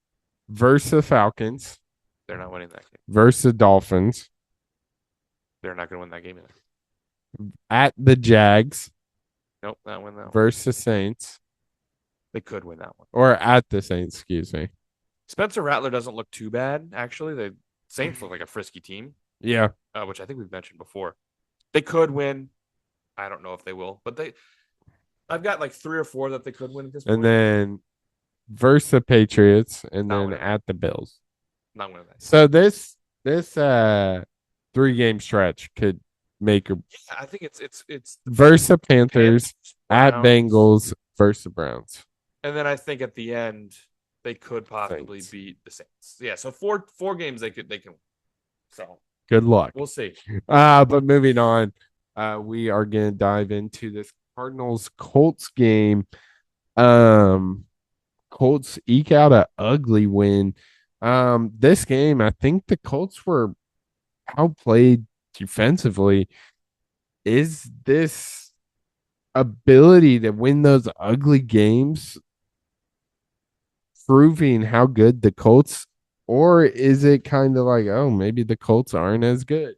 [SPEAKER 1] Versus the Falcons.
[SPEAKER 2] They're not winning that game.
[SPEAKER 1] Versus the Dolphins.
[SPEAKER 2] They're not going to win that game either.
[SPEAKER 1] At the Jags.
[SPEAKER 2] Nope, not win that one.
[SPEAKER 1] Versus the Saints.
[SPEAKER 2] They could win that one.
[SPEAKER 1] Or at the Saints, excuse me.
[SPEAKER 2] Spencer Rattler doesn't look too bad, actually. The Saints look like a frisky team.
[SPEAKER 1] Yeah.
[SPEAKER 2] Which I think we've mentioned before. They could win. I don't know if they will, but I've got 3 or 4 that they could win at this point.
[SPEAKER 1] And then versus the Patriots, and then at the Bills.
[SPEAKER 2] Not winning that.
[SPEAKER 1] So this 3-game stretch could make or
[SPEAKER 2] I think it's
[SPEAKER 1] versus the Panthers, at Bengals, versus the Browns.
[SPEAKER 2] And then I think at the end they could possibly beat the Saints. Yeah, so four games they can win. So
[SPEAKER 1] Good luck.
[SPEAKER 2] We'll see.
[SPEAKER 1] But moving on, we are going to dive into this Cardinals Colts game. Colts eke out an ugly win. This game, I think the Colts were outplayed defensively. Is this ability to win those ugly games proving how good the Colts, or is it kind of like, oh, maybe the Colts aren't as good?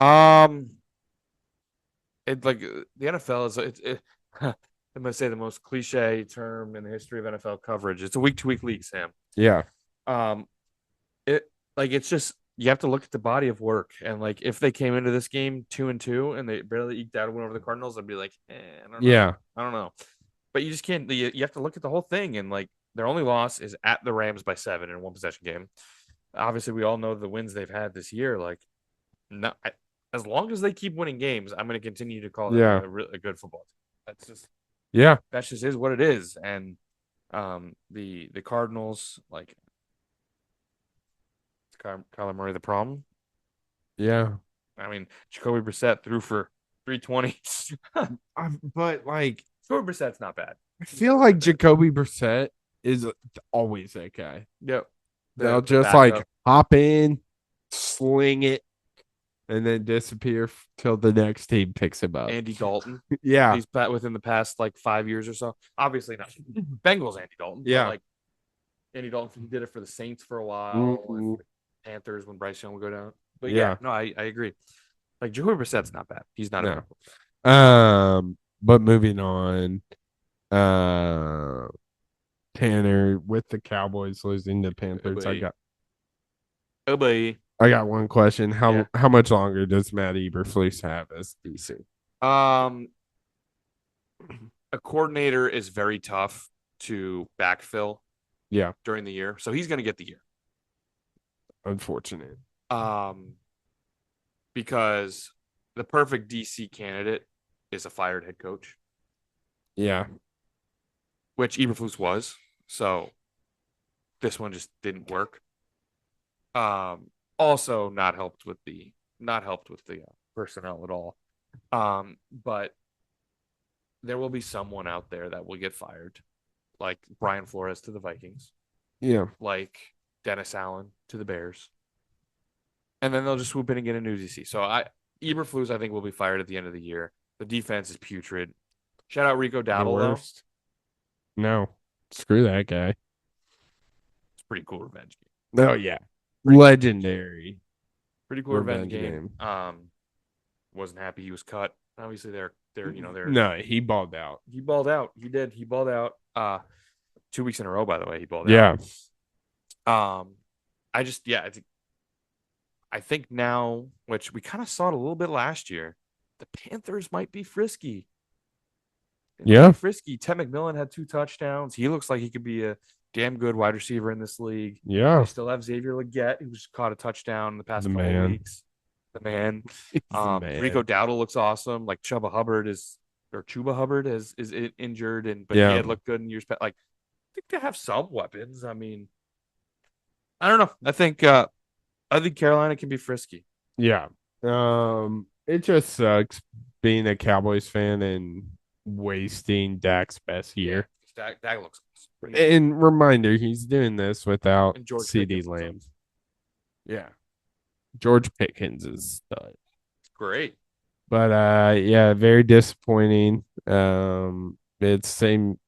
[SPEAKER 2] It like the NFL is I'm gonna say the most cliche term in the history of NFL coverage. It's a week-to-week league, Sam.
[SPEAKER 1] Yeah.
[SPEAKER 2] It's just you have to look at the body of work, and like if they came into this game 2-2 and they barely eked out a win over the Cardinals, I'd be like, I don't know.
[SPEAKER 1] Yeah.
[SPEAKER 2] I don't know. But you just can't. You have to look at the whole thing, and like their only loss is at the Rams by 7 in a 1-possession game. Obviously, we all know the wins they've had this year. Like, no, as long as they keep winning games, I'm going to continue to call them a good football team. That's just is what it is. And the Cardinals, like, is Kyler Murray the problem?
[SPEAKER 1] Yeah.
[SPEAKER 2] I mean, Jacoby Brissett threw for 320.
[SPEAKER 1] But like,
[SPEAKER 2] Jacoby Brissett's not bad.
[SPEAKER 1] I feel like Jacoby Brissett is always that guy.
[SPEAKER 2] Yep.
[SPEAKER 1] They'll just like hop in, sling it, and then disappear till the next team picks him up.
[SPEAKER 2] Andy Dalton.
[SPEAKER 1] Yeah.
[SPEAKER 2] He's within the past like 5 years or so. Obviously not Bengals Andy Dalton.
[SPEAKER 1] Yeah.
[SPEAKER 2] Like Andy Dalton did it for the Saints for a while.
[SPEAKER 1] Mm-hmm.
[SPEAKER 2] Panthers when Bryce Young would go down. But yeah, no, I agree. Like Jacoby Brissett's not bad. He's not
[SPEAKER 1] But moving on, Tanner with the Cowboys losing to Panthers. I got one question. How much longer does Matt Eberflus have as DC?
[SPEAKER 2] A coordinator is very tough to backfill.
[SPEAKER 1] Yeah.
[SPEAKER 2] During the year, so he's going to get the year.
[SPEAKER 1] Unfortunate.
[SPEAKER 2] Because the perfect DC candidate is a fired head coach.
[SPEAKER 1] Yeah.
[SPEAKER 2] Which Eberflus was. So this one just didn't work. Also not helped with the personnel at all. But there will be someone out there that will get fired, like Brian Flores to the Vikings.
[SPEAKER 1] Yeah.
[SPEAKER 2] Like Dennis Allen to the Bears. And then they'll just swoop in and get a new DC. So Eberflus, I think, will be fired at the end of the year. The defense is putrid. Shout out Rico Dowdle, though.
[SPEAKER 1] No. Screw that guy.
[SPEAKER 2] It's a pretty cool revenge game.
[SPEAKER 1] Oh, yeah. Legendary.
[SPEAKER 2] Pretty cool revenge game. Wasn't happy he was cut. Obviously, they're
[SPEAKER 1] No, he balled out.
[SPEAKER 2] He balled out. He did. He balled out. 2 weeks in a row, by the way, he balled
[SPEAKER 1] out.
[SPEAKER 2] Yeah. I think now, which we kind of saw it a little bit last year, the Panthers might be frisky. Frisky. Ted McMillan had 2 touchdowns. He looks like he could be a damn good wide receiver in this league.
[SPEAKER 1] Yeah.
[SPEAKER 2] They still have Xavier Legette, who just caught a touchdown in the past couple weeks. The man. Rico Dowdle looks awesome. Like Chuba Hubbard is injured, but he had looked good in years past. Like, I think they have some weapons. I mean, I don't know. I think Carolina can be frisky.
[SPEAKER 1] Yeah. It just sucks being a Cowboys fan and wasting Dak's best year.
[SPEAKER 2] Dak looks
[SPEAKER 1] awesome. And reminder, he's doing this without CD Lamb. Yeah. George Pickens is stud.
[SPEAKER 2] Great.
[SPEAKER 1] But very disappointing. It's same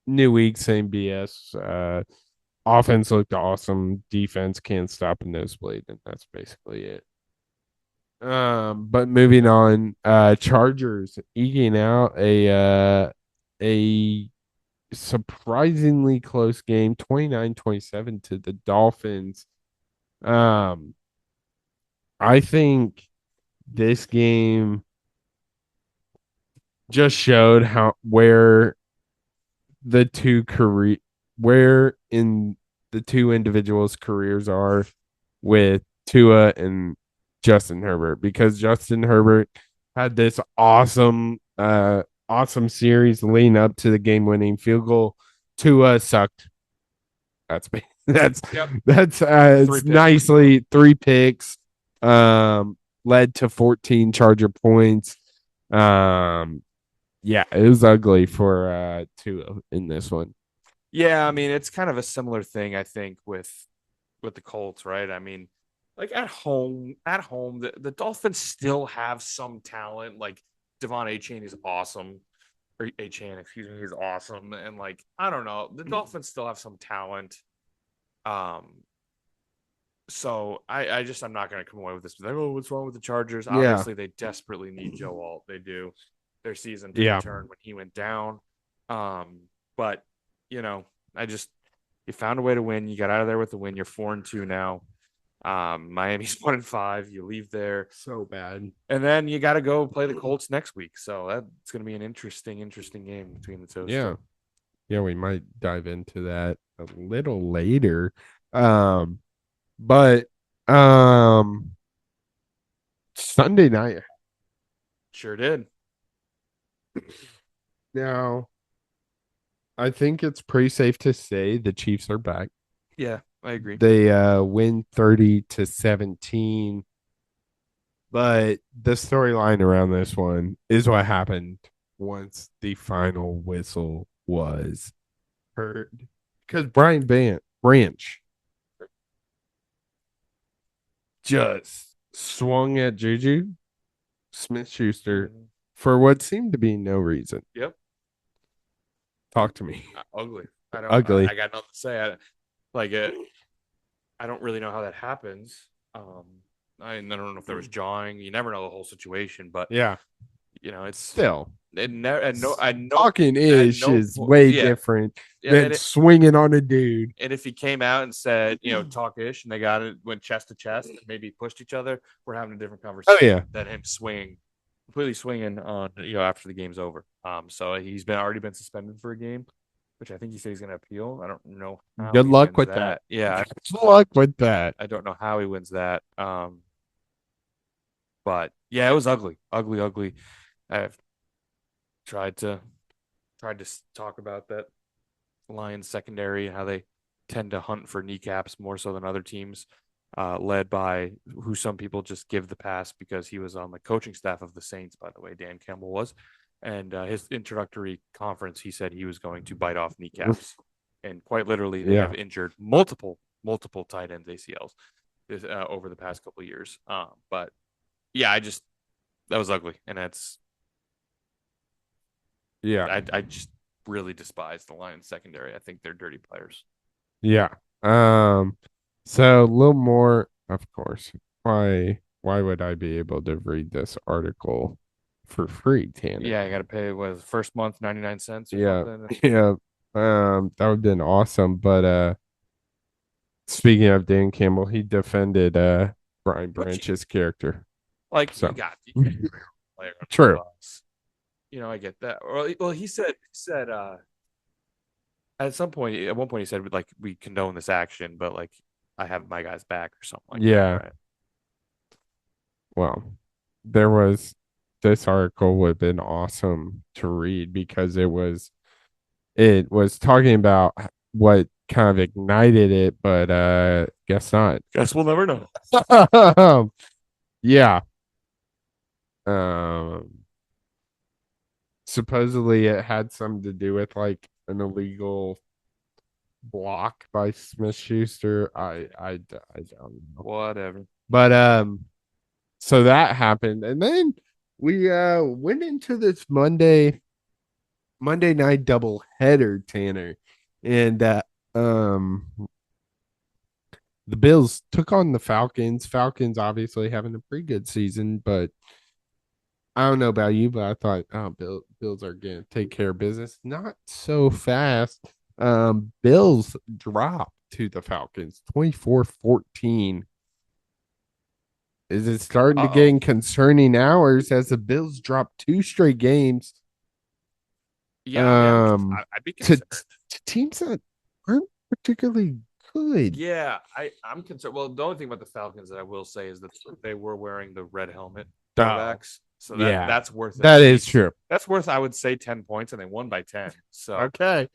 [SPEAKER 1] new week, same BS. Offense looked awesome. Defense can't stop a nosebleed, and that's basically it. But moving on, Chargers eking out a surprisingly close game, 29-27 to the Dolphins. I think this game just showed where in the two individuals' careers are with Tua and Justin Herbert, because Justin Herbert had this awesome series leading up to the game-winning field goal. Tua sucked. That's nicely 3 picks, led to 14 Charger points. Yeah, it was ugly for Tua in this one.
[SPEAKER 2] Yeah, I mean, it's kind of a similar thing, I think, with the Colts, right? I mean, like at home, the Dolphins still have some talent. Like Devon A-Chain is awesome. Or A-Chain, excuse me, he's awesome. And like, I don't know, the Dolphins still have some talent. Um, so I'm not gonna come away with this like, oh, what's wrong with the Chargers?
[SPEAKER 1] Yeah.
[SPEAKER 2] Obviously, they desperately need Joe Alt. They do. Their season took a
[SPEAKER 1] Yeah.
[SPEAKER 2] turn when he went down. But you know, you found a way to win. You got out of there with the win. You're 4-2 now. Miami's 1-5. You leave there,
[SPEAKER 1] So bad.
[SPEAKER 2] and then you got to go play the Colts next week. So that's going to be an interesting game between the two.
[SPEAKER 1] Yeah. Yeah, we might dive into that a little later. But Sunday night.
[SPEAKER 2] Sure did.
[SPEAKER 1] Now, I think it's pretty safe to say the Chiefs are back.
[SPEAKER 2] Yeah, I agree.
[SPEAKER 1] They win 30-17. But the storyline around this one is what happened once the final whistle was heard. Because Brian Branch just swung at Juju Smith-Schuster for what seemed to be no reason.
[SPEAKER 2] Yep.
[SPEAKER 1] Talk to me.
[SPEAKER 2] Ugly.
[SPEAKER 1] Ugly.
[SPEAKER 2] I got nothing to say. I don't really know how that happens. I don't know if there was jawing. You never know the whole situation, but
[SPEAKER 1] Yeah.
[SPEAKER 2] It's
[SPEAKER 1] Still.
[SPEAKER 2] I know
[SPEAKER 1] Talking ish is way different than swinging on a dude.
[SPEAKER 2] And if he came out and said, talk ish, and they went chest to chest, maybe pushed each other, we're having a different conversation.
[SPEAKER 1] Oh, yeah.
[SPEAKER 2] Than him completely swinging on, after the game's over. So he's already been suspended for a game, which I think he said he's going to appeal. I don't know.
[SPEAKER 1] Good luck with that.
[SPEAKER 2] Yeah.
[SPEAKER 1] Good luck with that.
[SPEAKER 2] I don't know how he wins that. But yeah, it was ugly. I've tried to talk about that Lions secondary and how they tend to hunt for kneecaps more so than other teams, led by who some people just give the pass because he was on the coaching staff of the Saints, by the way, Dan Campbell was. And his introductory conference, he said he was going to bite off kneecaps. And quite literally, they have injured multiple tight ends ACLs over the past couple of years. But yeah, that was ugly. And that's,
[SPEAKER 1] yeah,
[SPEAKER 2] I just really despise the Lions secondary. I think they're dirty players.
[SPEAKER 1] Yeah. So a little more, of course. Why would I be able to read this article for free, Tanner?
[SPEAKER 2] Yeah, I got to pay first month 99 cents or something.
[SPEAKER 1] Yeah. That would have been awesome. But speaking of Dan Campbell, he defended Brian Branch's character.
[SPEAKER 2] Like,
[SPEAKER 1] so.
[SPEAKER 2] you got player.
[SPEAKER 1] True.
[SPEAKER 2] I get that. Well, he said at one point he said, like, we condone this action, but like, I have my guys back or something like that. Right?
[SPEAKER 1] Well, this article would have been awesome to read because it was talking about what kind of ignited it, but guess not.
[SPEAKER 2] Guess we'll never know.
[SPEAKER 1] Yeah. Supposedly it had something to do with like an illegal block by Smith-Schuster. I don't know.
[SPEAKER 2] Whatever.
[SPEAKER 1] But so that happened, and then we went into this Monday night double header, Tanner, and the Bills took on the Falcons. Falcons obviously having a pretty good season, but I don't know about you, but I thought, Bills are going to take care of business. Not so fast. Bills drop to the Falcons 24-14. Is it starting to get concerning hours as the Bills drop 2 straight games?
[SPEAKER 2] Yeah, I'd be concerned.
[SPEAKER 1] To teams that aren't particularly good.
[SPEAKER 2] Yeah, I'm concerned. Well, the only thing about the Falcons that I will say is that they were wearing the red helmet throwbacks. So that's worth it.
[SPEAKER 1] That is true.
[SPEAKER 2] That's worth, I would say, 10 points, and they won by 10. So
[SPEAKER 1] okay,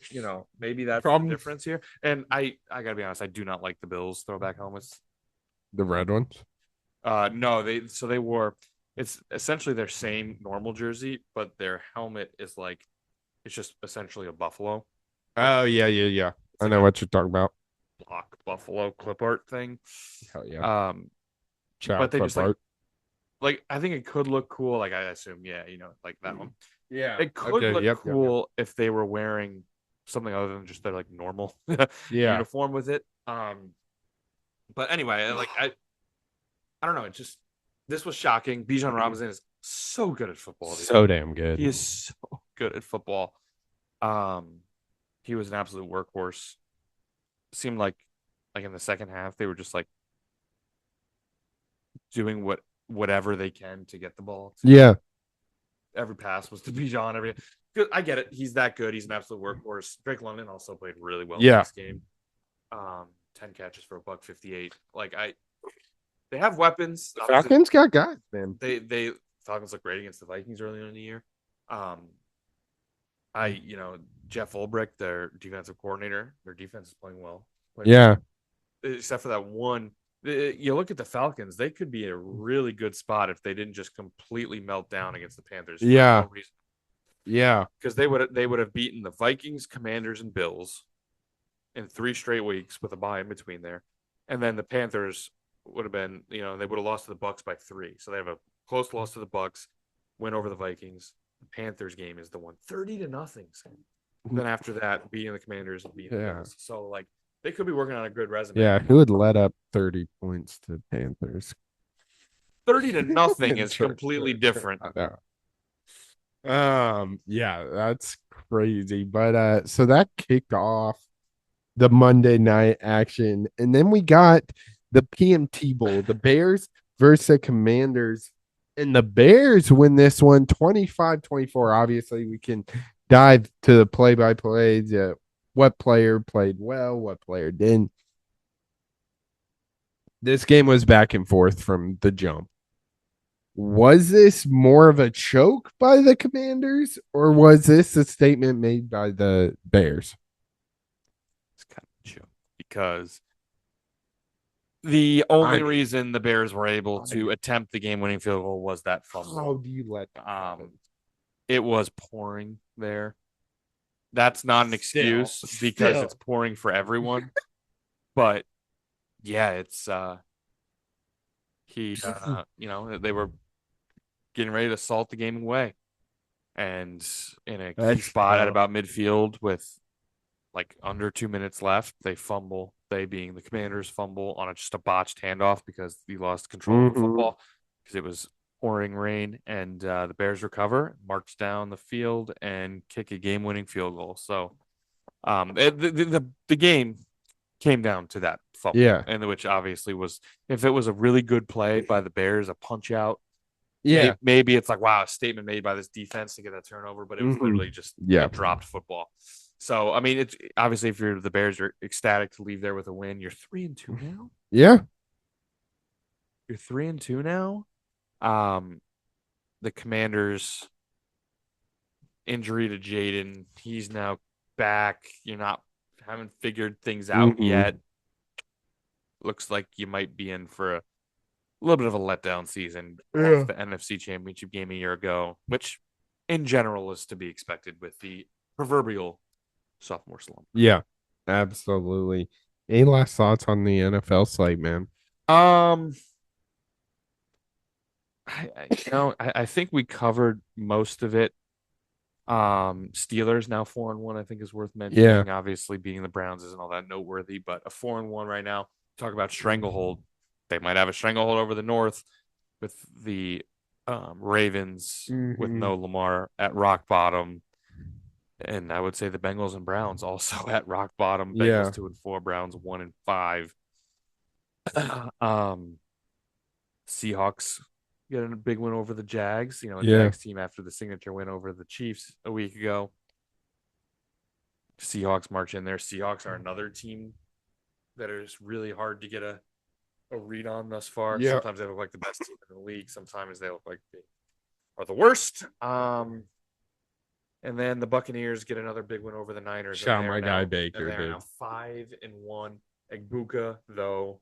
[SPEAKER 2] maybe that's the difference here. And I gotta be honest, I do not like the Bills throwback helmets.
[SPEAKER 1] The red ones.
[SPEAKER 2] No, they wore it's essentially their same normal jersey, but their helmet is like it's just essentially a buffalo. Like
[SPEAKER 1] Oh yeah, yeah, yeah.
[SPEAKER 2] it's
[SPEAKER 1] I
[SPEAKER 2] like
[SPEAKER 1] know
[SPEAKER 2] a
[SPEAKER 1] what you're talking about.
[SPEAKER 2] block buffalo clip art thing.
[SPEAKER 1] Hell yeah.
[SPEAKER 2] Um,
[SPEAKER 1] Chow
[SPEAKER 2] but they
[SPEAKER 1] clip
[SPEAKER 2] just
[SPEAKER 1] art.
[SPEAKER 2] like I think it could look cool. Like I assume, yeah, like that one.
[SPEAKER 1] Yeah.
[SPEAKER 2] It could
[SPEAKER 1] Okay.
[SPEAKER 2] look
[SPEAKER 1] Yep. Yep. Yep.
[SPEAKER 2] cool if they were wearing something other than just their like normal
[SPEAKER 1] Yeah.
[SPEAKER 2] uniform with it. But anyway, I don't know. It just this was shocking. Bijan Robinson is so good at football. Dude.
[SPEAKER 1] So damn
[SPEAKER 2] He
[SPEAKER 1] good.
[SPEAKER 2] is so good at football. Um, he was an absolute workhorse. Seemed like in the second half they were just like doing whatever they can to get the ball.
[SPEAKER 1] Yeah.
[SPEAKER 2] Every pass was to Bijan. I get it. He's that good. He's an absolute workhorse. Drake London also played really well in
[SPEAKER 1] Yeah.
[SPEAKER 2] this game. 10 catches for a buck 58. They have weapons.
[SPEAKER 1] The Falcons got guys, man.
[SPEAKER 2] They Falcons look great against the Vikings earlier in the year. I Jeff Ulbrich, their defensive coordinator, their defense is playing well.
[SPEAKER 1] Yeah.
[SPEAKER 2] Except for that one. You look at the Falcons; they could be a really good spot if they didn't just completely melt down against the Panthers. For
[SPEAKER 1] Yeah.
[SPEAKER 2] no reason.
[SPEAKER 1] Yeah.
[SPEAKER 2] Because they would have beaten the Vikings, Commanders, and Bills in 3 straight weeks with a bye in between there, and then the Panthers would have been they would have lost to the Bucks by 3. So they have a close loss to the Bucks, win over the Vikings. The Panthers game is the one 30-0. Then after that, beating the Commanders and beating the Bills. So they could be working on a good resume.
[SPEAKER 1] Yeah. Who would let up 30 points to Panthers?
[SPEAKER 2] 30-0 is completely different.
[SPEAKER 1] Yeah, that's crazy. But so that kicked off the Monday night action. And then we got the PMT Bowl, the Bears versus the Commanders. And the Bears win this one 25-24. Obviously, we can dive to the play-by-plays. What player played well, what player didn't. This game was back and forth from the jump. Was this more of a choke by the Commanders, or was this a statement made by the Bears?
[SPEAKER 2] It's kind of a joke because the only reason the Bears were able to attempt the game-winning field goal was that fumble.
[SPEAKER 1] How do you let
[SPEAKER 2] it was pouring there. That's not an excuse because it's pouring for everyone. But yeah, it's they were getting ready to salt the game away. And in a key spot at about midfield with under 2 minutes left, they fumble. They being the Commanders fumble on just a botched handoff because he lost control of the football because it was pouring rain, and the Bears recover, march down the field, and kick a game-winning field goal. So the game came down to that fumble, and which obviously was, if it was a really good play by the Bears, a punch out, maybe it's wow, a statement made by this defense to get that turnover, but it was literally just a dropped football. So I mean, it's obviously if you're the Bears, you're ecstatic to leave there with a win. You're 3-2 now.
[SPEAKER 1] Yeah,
[SPEAKER 2] you're 3-2 now. The Commanders injury to Jaden, he's now back. You're not haven't figured things out yet. Looks like you might be in for a little bit of a letdown season off the NFC Championship game a year ago, which in general is to be expected with the proverbial sophomore slump.
[SPEAKER 1] Yeah, absolutely. Any last thoughts on the NFL slate, man?
[SPEAKER 2] I think we covered most of it. Steelers now 4-1, I think is worth mentioning. Obviously, beating the Browns isn't all that noteworthy, but a 4-1 right now. Talk about stranglehold. They might have a stranglehold over the North with the Ravens with no Lamar at rock bottom. And I would say the Bengals and Browns also at rock bottom. Bengals 2-4, Browns 1-5. Seahawks getting a big win over the Jags. Jags team after the signature win over the Chiefs a week ago. Seahawks march in there. Seahawks are another team that is really hard to get a read on thus far. Sometimes they look like the best team in the league. Sometimes they look like they are the worst. And then the Buccaneers get another big win over the Niners.
[SPEAKER 1] Shout my guy Baker,
[SPEAKER 2] dude. Now 5-1. Egbuka, though,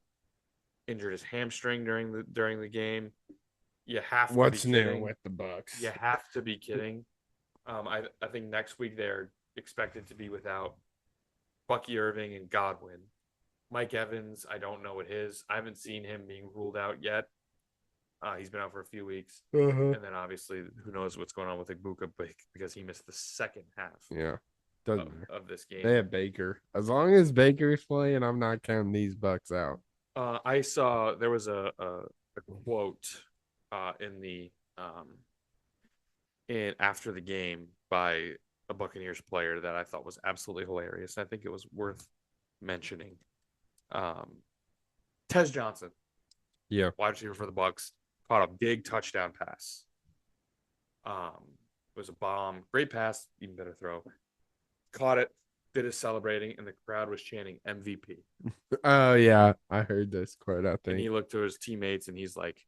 [SPEAKER 2] injured his hamstring during the game. You have to
[SPEAKER 1] What's
[SPEAKER 2] be
[SPEAKER 1] new
[SPEAKER 2] kidding.
[SPEAKER 1] with the Bucks?
[SPEAKER 2] You have to be kidding. I think next week they're expected to be without Bucky Irving and Godwin. Mike Evans, I don't know what his. I haven't seen him being ruled out yet. He's been out for a few weeks. And then obviously, who knows what's going on with Igbuka because he missed the second half
[SPEAKER 1] Yeah.
[SPEAKER 2] of this game.
[SPEAKER 1] They have Baker. As long as Baker's playing, I'm not counting these Bucks out.
[SPEAKER 2] I saw there was a quote in after the game by a Buccaneers player that I thought was absolutely hilarious. I think it was worth mentioning. Tez Johnson,
[SPEAKER 1] Yeah.
[SPEAKER 2] wide receiver for the Bucks, caught a big touchdown pass. It was a bomb, great pass, even better throw. Caught it, did his celebrating, and the crowd was chanting MVP.
[SPEAKER 1] Oh yeah, I heard this quote. I think.
[SPEAKER 2] And he looked to his teammates and he's like,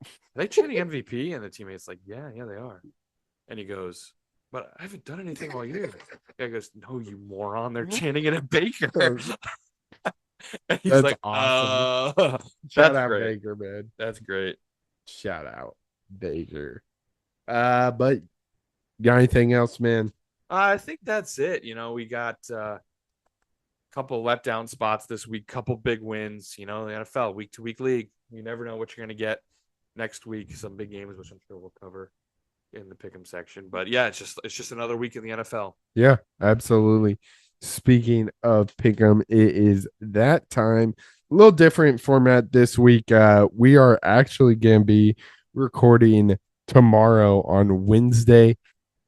[SPEAKER 2] "Are they chanting MVP?" And the teammates like, "Yeah, they are." And he goes, "But I haven't done anything all year." The guy goes, "No, you moron! They're chanting it at Baker." And he's
[SPEAKER 1] That's
[SPEAKER 2] like,
[SPEAKER 1] awesome. Shout out great. Baker, man.
[SPEAKER 2] That's great.
[SPEAKER 1] Shout out Baker. But got anything else, man?
[SPEAKER 2] I think that's it. We got a couple letdown spots this week, couple big wins. The NFL week-to-week league. You never know what you're going to get next week. Some big games, which I'm sure we'll cover in the pick'em section. But yeah, it's just another week in the NFL.
[SPEAKER 1] Yeah, absolutely. Speaking of pick'em, it is that time. A little different format this week. We are actually going to be recording tomorrow on Wednesday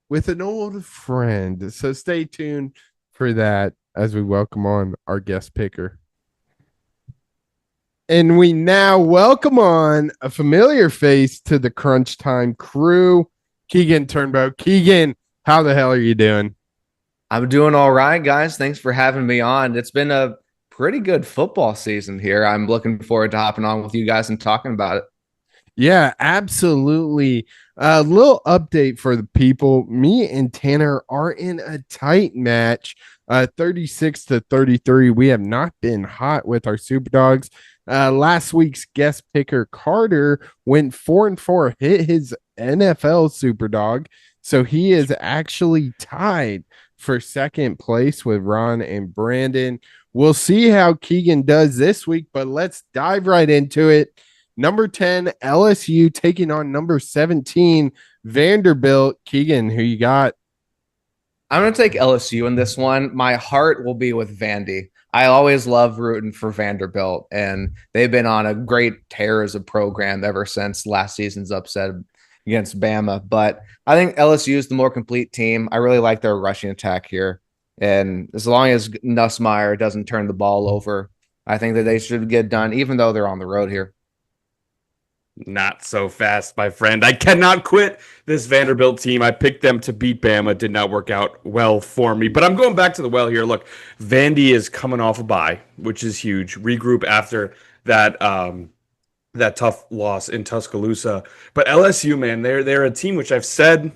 [SPEAKER 1] with an old friend. So stay tuned for that as we welcome on our guest picker. And we now welcome on a familiar face to the Crunch Time crew, Keegan Turnbough. Keegan, how the hell are you doing?
[SPEAKER 3] I'm doing all right, guys. Thanks for having me on. It's been a pretty good football season here. I'm looking forward to hopping on with you guys and talking about it.
[SPEAKER 1] Yeah, absolutely. A little update for the people. Me and Tanner are in a tight match, 36-33. We have not been hot with our Superdogs. Last week's guest picker, Carter, went 4-4, hit his NFL Superdog. So he is actually tied for second place with Ron and Brandon. We'll see how Keegan does this week, but let's dive right into it. Number 10, LSU taking on number 17, Vanderbilt. Keegan, who you got?
[SPEAKER 3] I'm going to take LSU in this one. My heart will be with Vandy. I always love rooting for Vanderbilt, and they've been on a great tear as a program ever since last season's upset against Bama. But I think LSU is the more complete team. I really like their rushing attack here. And as long as Nussmeier doesn't turn the ball over, I think that they should get done, even though they're on the road here.
[SPEAKER 2] Not so fast, my friend. I cannot quit this Vanderbilt team. I picked them to beat Bama. Did not work out well for me. But I'm going back to the well here. Look, Vandy is coming off a bye, which is huge. Regroup after that that tough loss in Tuscaloosa. But LSU, man, they're a team which I've said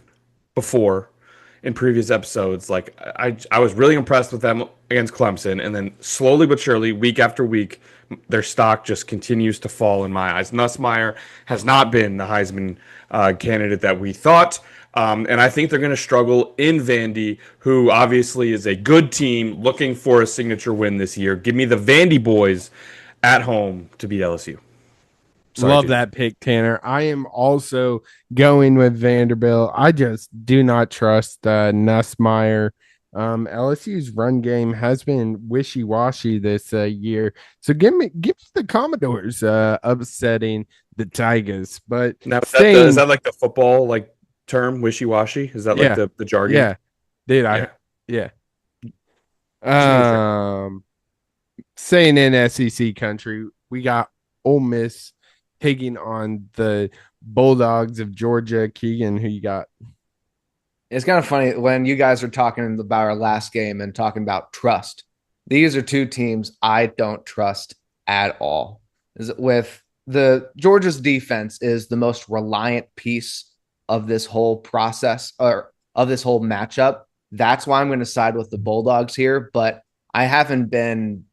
[SPEAKER 2] before in previous episodes. Like I was really impressed with them against Clemson, and then slowly but surely, week after week, their stock just continues to fall in my eyes. Nussmeier has not been the Heisman candidate that we thought. And I think they're going to struggle in Vandy, who obviously is a good team looking for a signature win this year. Give me the Vandy boys at home to beat LSU.
[SPEAKER 1] Love that pick, Tanner. I am also going with Vanderbilt. I just do not trust Nussmeier. LSU's run game has been wishy-washy this year. So give me the Commodores upsetting the Tigers. But
[SPEAKER 2] now, is that like the football like term, wishy-washy? Is that like the jargon?
[SPEAKER 1] Yeah. Dude, yeah. Saying in SEC country, we got Ole Miss taking on the Bulldogs of Georgia. Keegan, who you got?
[SPEAKER 3] It's kind of funny when you guys are talking about our last game and talking about trust. These are two teams I don't trust at all. With the Georgia's defense is the most reliant piece of this whole process or of this whole matchup. That's why I'm going to side with the Bulldogs here, but I haven't been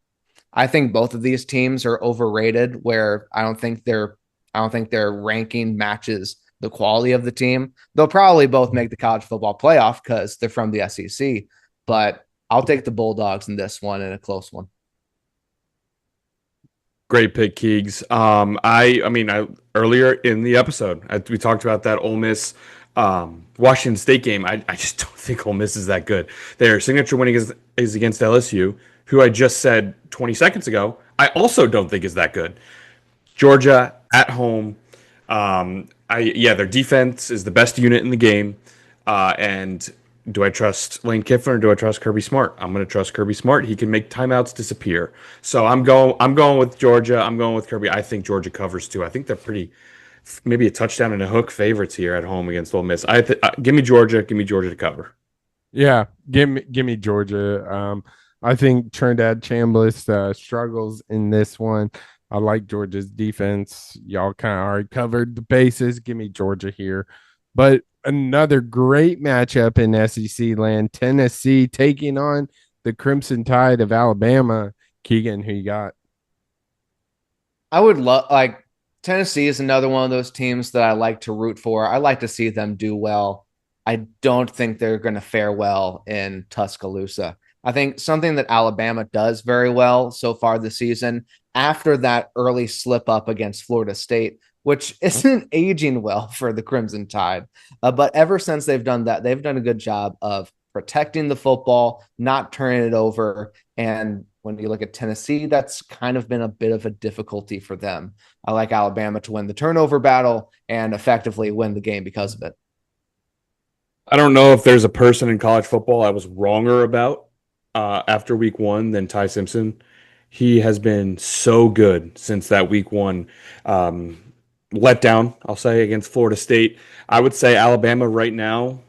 [SPEAKER 3] I think both of these teams are overrated where I don't think their ranking matches the quality of the team. They'll probably both make the college football playoff because they're from the SEC, but I'll take the Bulldogs in this one in a close one.
[SPEAKER 2] Great pick, Keegs. I earlier in the episode we talked about that Ole Miss Washington State game. I just don't think Ole Miss is that good. Their signature winning is against LSU, who I just said 20 seconds ago. I also don't think is that good. Georgia at home. Their defense is the best unit in the game. And do I trust Lane Kiffin or do I trust Kirby Smart? I'm going to trust Kirby Smart. He can make timeouts disappear. So I'm going with Georgia. I'm going with Kirby. I think Georgia covers too. I think they're maybe a touchdown and a hook favorites here at home against Ole Miss. Give me Georgia. Give me Georgia to cover.
[SPEAKER 1] Yeah, give me Georgia. I think Trinidad Chambliss struggles in this one. I like Georgia's defense. Y'all kind of already covered the bases. Give me Georgia here. But another great matchup in SEC land. Tennessee taking on the Crimson Tide of Alabama. Keegan, who you got?
[SPEAKER 3] I would love like Tennessee is another one of those teams that I like to root for. I like to see them do well. I don't think they're going to fare well in Tuscaloosa. I think something that Alabama does very well so far this season, after that early slip up against Florida State, which isn't aging well for the Crimson Tide. But ever since they've done that, they've done a good job of protecting the football, not turning it over. And when you look at Tennessee, that's kind of been a bit of a difficulty for them. I like Alabama to win the turnover battle and effectively win the game because of it.
[SPEAKER 2] I don't know if there's a person in college football I was wronger about after week one than Ty Simpson. He has been so good since that week one letdown, I'll say, against Florida State. I would say Alabama right now,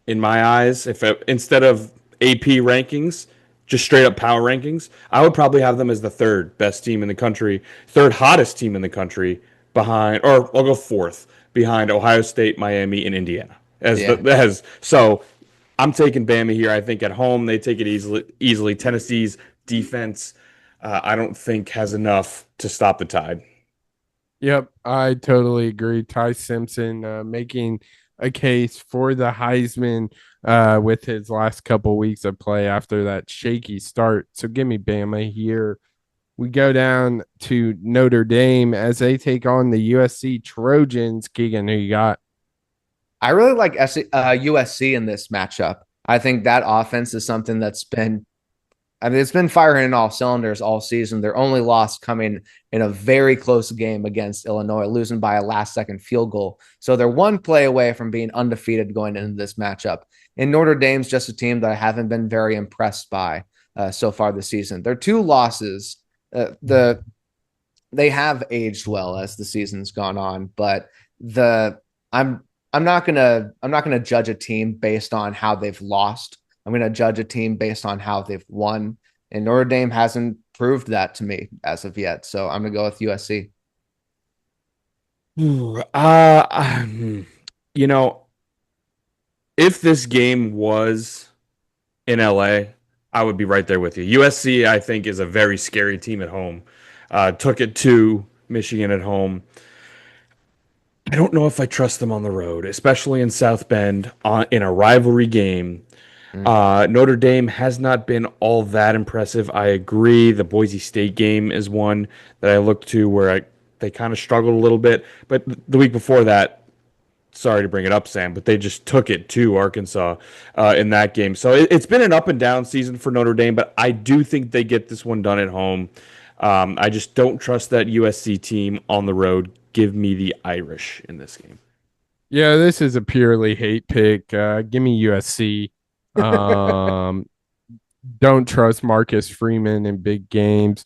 [SPEAKER 2] in my eyes, instead of AP rankings, just straight up power rankings, I would probably have them as the third best team in the country, third hottest team in the country behind, or I'll go fourth behind Ohio State, Miami, and Indiana.
[SPEAKER 3] Yeah.
[SPEAKER 2] So I'm taking Bama here. I think at home they take it easily. Tennessee's defense, I don't think has enough to stop the Tide.
[SPEAKER 1] Yep, I totally agree. Ty Simpson making a case for the Heisman with his last couple weeks of play after that shaky start. So give me Bama here. We go down to Notre Dame as they take on the USC Trojans. Keegan, who you got?
[SPEAKER 3] I really like USC in this matchup. I think that offense is something it's been firing in all cylinders all season. Their only loss coming in a very close game against Illinois, losing by a last-second field goal. So they're one play away from being undefeated going into this matchup. And Notre Dame's just a team that I haven't been very impressed by so far this season. Their two losses, they have aged well as the season's gone on, but I'm not gonna judge a team based on how they've lost. I'm gonna judge a team based on how they've won. And Notre Dame hasn't proved that to me as of yet. So I'm gonna go with USC.
[SPEAKER 2] You know, if this game was in LA, I would be right there with you. USC, I think, is a very scary team at home. Took it to Michigan at home. I don't know if I trust them on the road, especially in South Bend in a rivalry game. Notre Dame has not been all that impressive. I agree. The Boise State game is one that I looked to where they kind of struggled a little bit. But the week before that, sorry to bring it up, Sam, but they just took it to Arkansas in that game. So it's been an up and down season for Notre Dame, but I do think they get this one done at home. I just don't trust that USC team on the road. Give me the Irish in this game.
[SPEAKER 1] Yeah, this is a purely hate pick. Give me USC. Don't trust Marcus Freeman in big games.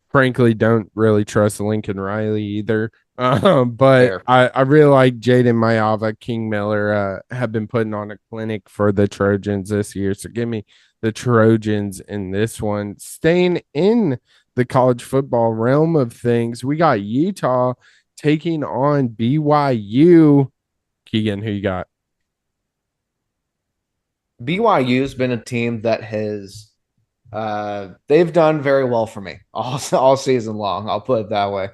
[SPEAKER 1] Frankly, don't really trust Lincoln Riley either. But I really like Jaden Mayava, King Miller have been putting on a clinic for the Trojans this year. So give me the Trojans in this one. Staying in the college football realm of things, we got Utah taking on BYU. Keegan, who you got?
[SPEAKER 3] BYU's been a team that has They've done very well for me all season long. I'll put it that way.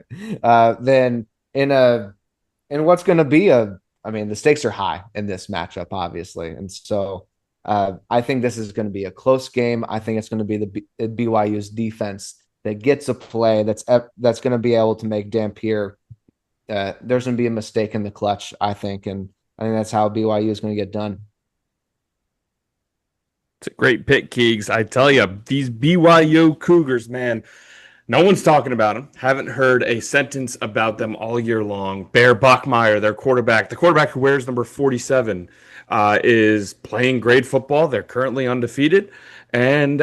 [SPEAKER 3] Then in what's going to be I mean, the stakes are high in this matchup, obviously, and so I think this is going to be a close game. I think it's going to be the BYU's defense that gets a play that's going to be able to make Dampier. There's going to be a mistake in the clutch, I think, and I think that's how BYU is going to get done.
[SPEAKER 2] It's a great pick, Keegs. I tell you, these BYU Cougars, man, no one's talking about them. Haven't heard a sentence about them all year long. Bear Bachmeier, their quarterback, the quarterback who wears number 47, is playing great football. They're currently undefeated. And,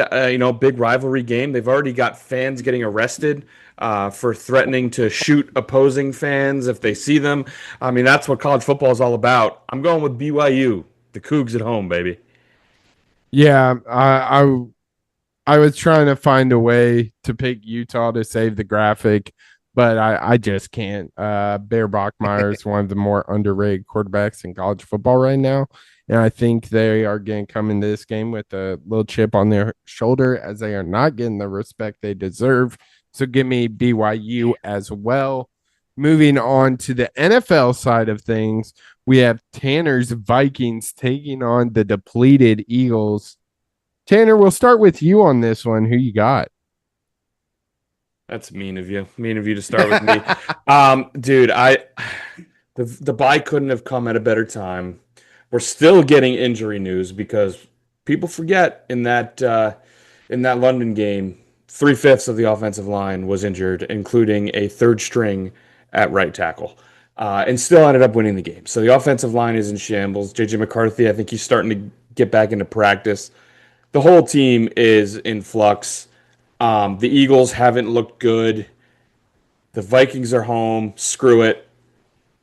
[SPEAKER 2] big rivalry game. They've already got fans getting arrested for threatening to shoot opposing fans if they see them. I mean, that's what college football is all about. I'm going with BYU, the Cougs at home, baby.
[SPEAKER 1] Yeah, I was trying to find a way to pick Utah to save the graphic, but I just can't. Bear Bachmeier is one of the more underrated quarterbacks in college football right now. And I think they are going to come into this game with a little chip on their shoulder as they are not getting the respect they deserve. So give me BYU as well. Moving on to the NFL side of things, we have Tanner's Vikings taking on the depleted Eagles. Tanner, we'll start with you on this one. Who you got?
[SPEAKER 2] That's mean of you. Mean of you to start with me. Dude, the bye couldn't have come at a better time. We're still getting injury news because people forget in that London game, 3/5 of the offensive line was injured, including a third string at right tackle, and still ended up winning the game. So the offensive line is in shambles. JJ McCarthy, I think he's starting to get back into practice. The whole team is in flux. The Eagles haven't looked good. The Vikings are home. Screw it.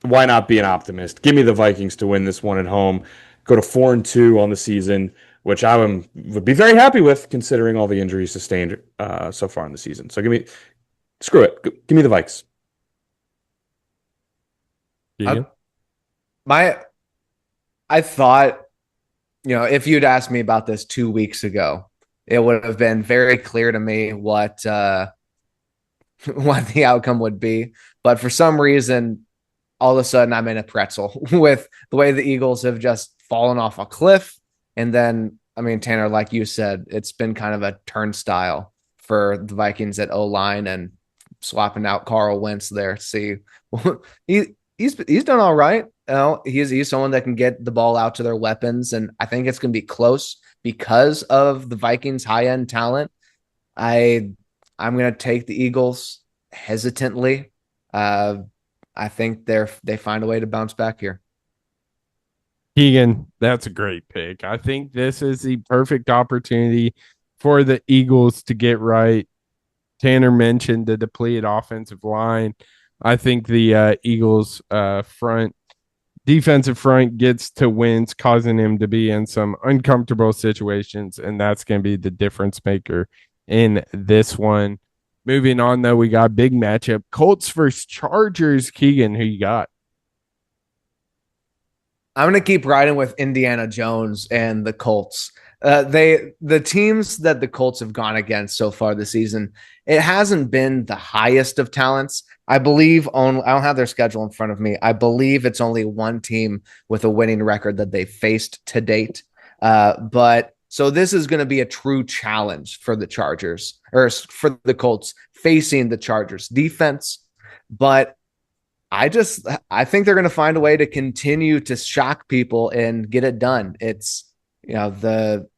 [SPEAKER 2] Why not be an optimist? Give me the Vikings to win this one at home. Go to 4-2 on the season, which would be very happy with considering all the injuries sustained so far in the season. So screw it. Give me the Vikes.
[SPEAKER 1] Yeah.
[SPEAKER 3] I thought, if you'd asked me about this 2 weeks ago, it would have been very clear to me what what the outcome would be. But for some reason, all of a sudden, I'm in a pretzel with the way the Eagles have just fallen off a cliff. And then, I mean, Tanner, like you said, it's been kind of a turnstile for the Vikings at O-line and swapping out Carl Wentz there. See, he's done all right. He's someone that can get the ball out to their weapons, and I think it's going to be close because of the Vikings' high-end talent. I'm going to take the Eagles hesitantly. I think they find a way to bounce back here.
[SPEAKER 1] Keegan, that's a great pick. I think this is the perfect opportunity for the Eagles to get right. Tanner mentioned the depleted offensive line. I think the Eagles defensive front gets to wins, causing him to be in some uncomfortable situations, and that's going to be the difference maker in this one. Moving on, though, we got a big matchup. Colts versus Chargers. Keegan, who you got?
[SPEAKER 3] I'm going to keep riding with Indiana Jones and the Colts. The teams that the Colts have gone against so far this season, it hasn't been the highest of talents. I believe I don't have their schedule in front of me. I believe it's only one team with a winning record that they faced to date. But so this is going to be a true challenge for the Chargers or for the Colts facing the Chargers defense. But I think they're going to find a way to continue to shock people and get it done. It's, the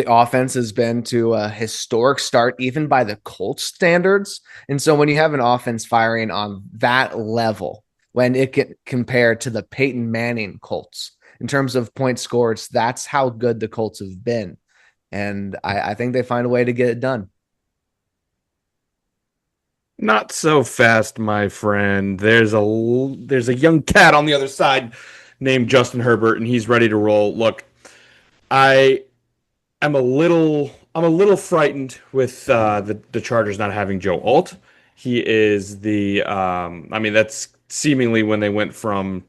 [SPEAKER 3] offense has been to a historic start, even by the Colts standards. And so when you have an offense firing on that level, when it can compare to the Peyton Manning Colts in terms of points scored, that's how good the Colts have been. And I think they find a way to get it done.
[SPEAKER 2] Not so fast, my friend. There's a young cat on the other side named Justin Herbert, and he's ready to roll. Look, I'm a little frightened with the Chargers not having Joe Alt. He is that's seemingly when they went from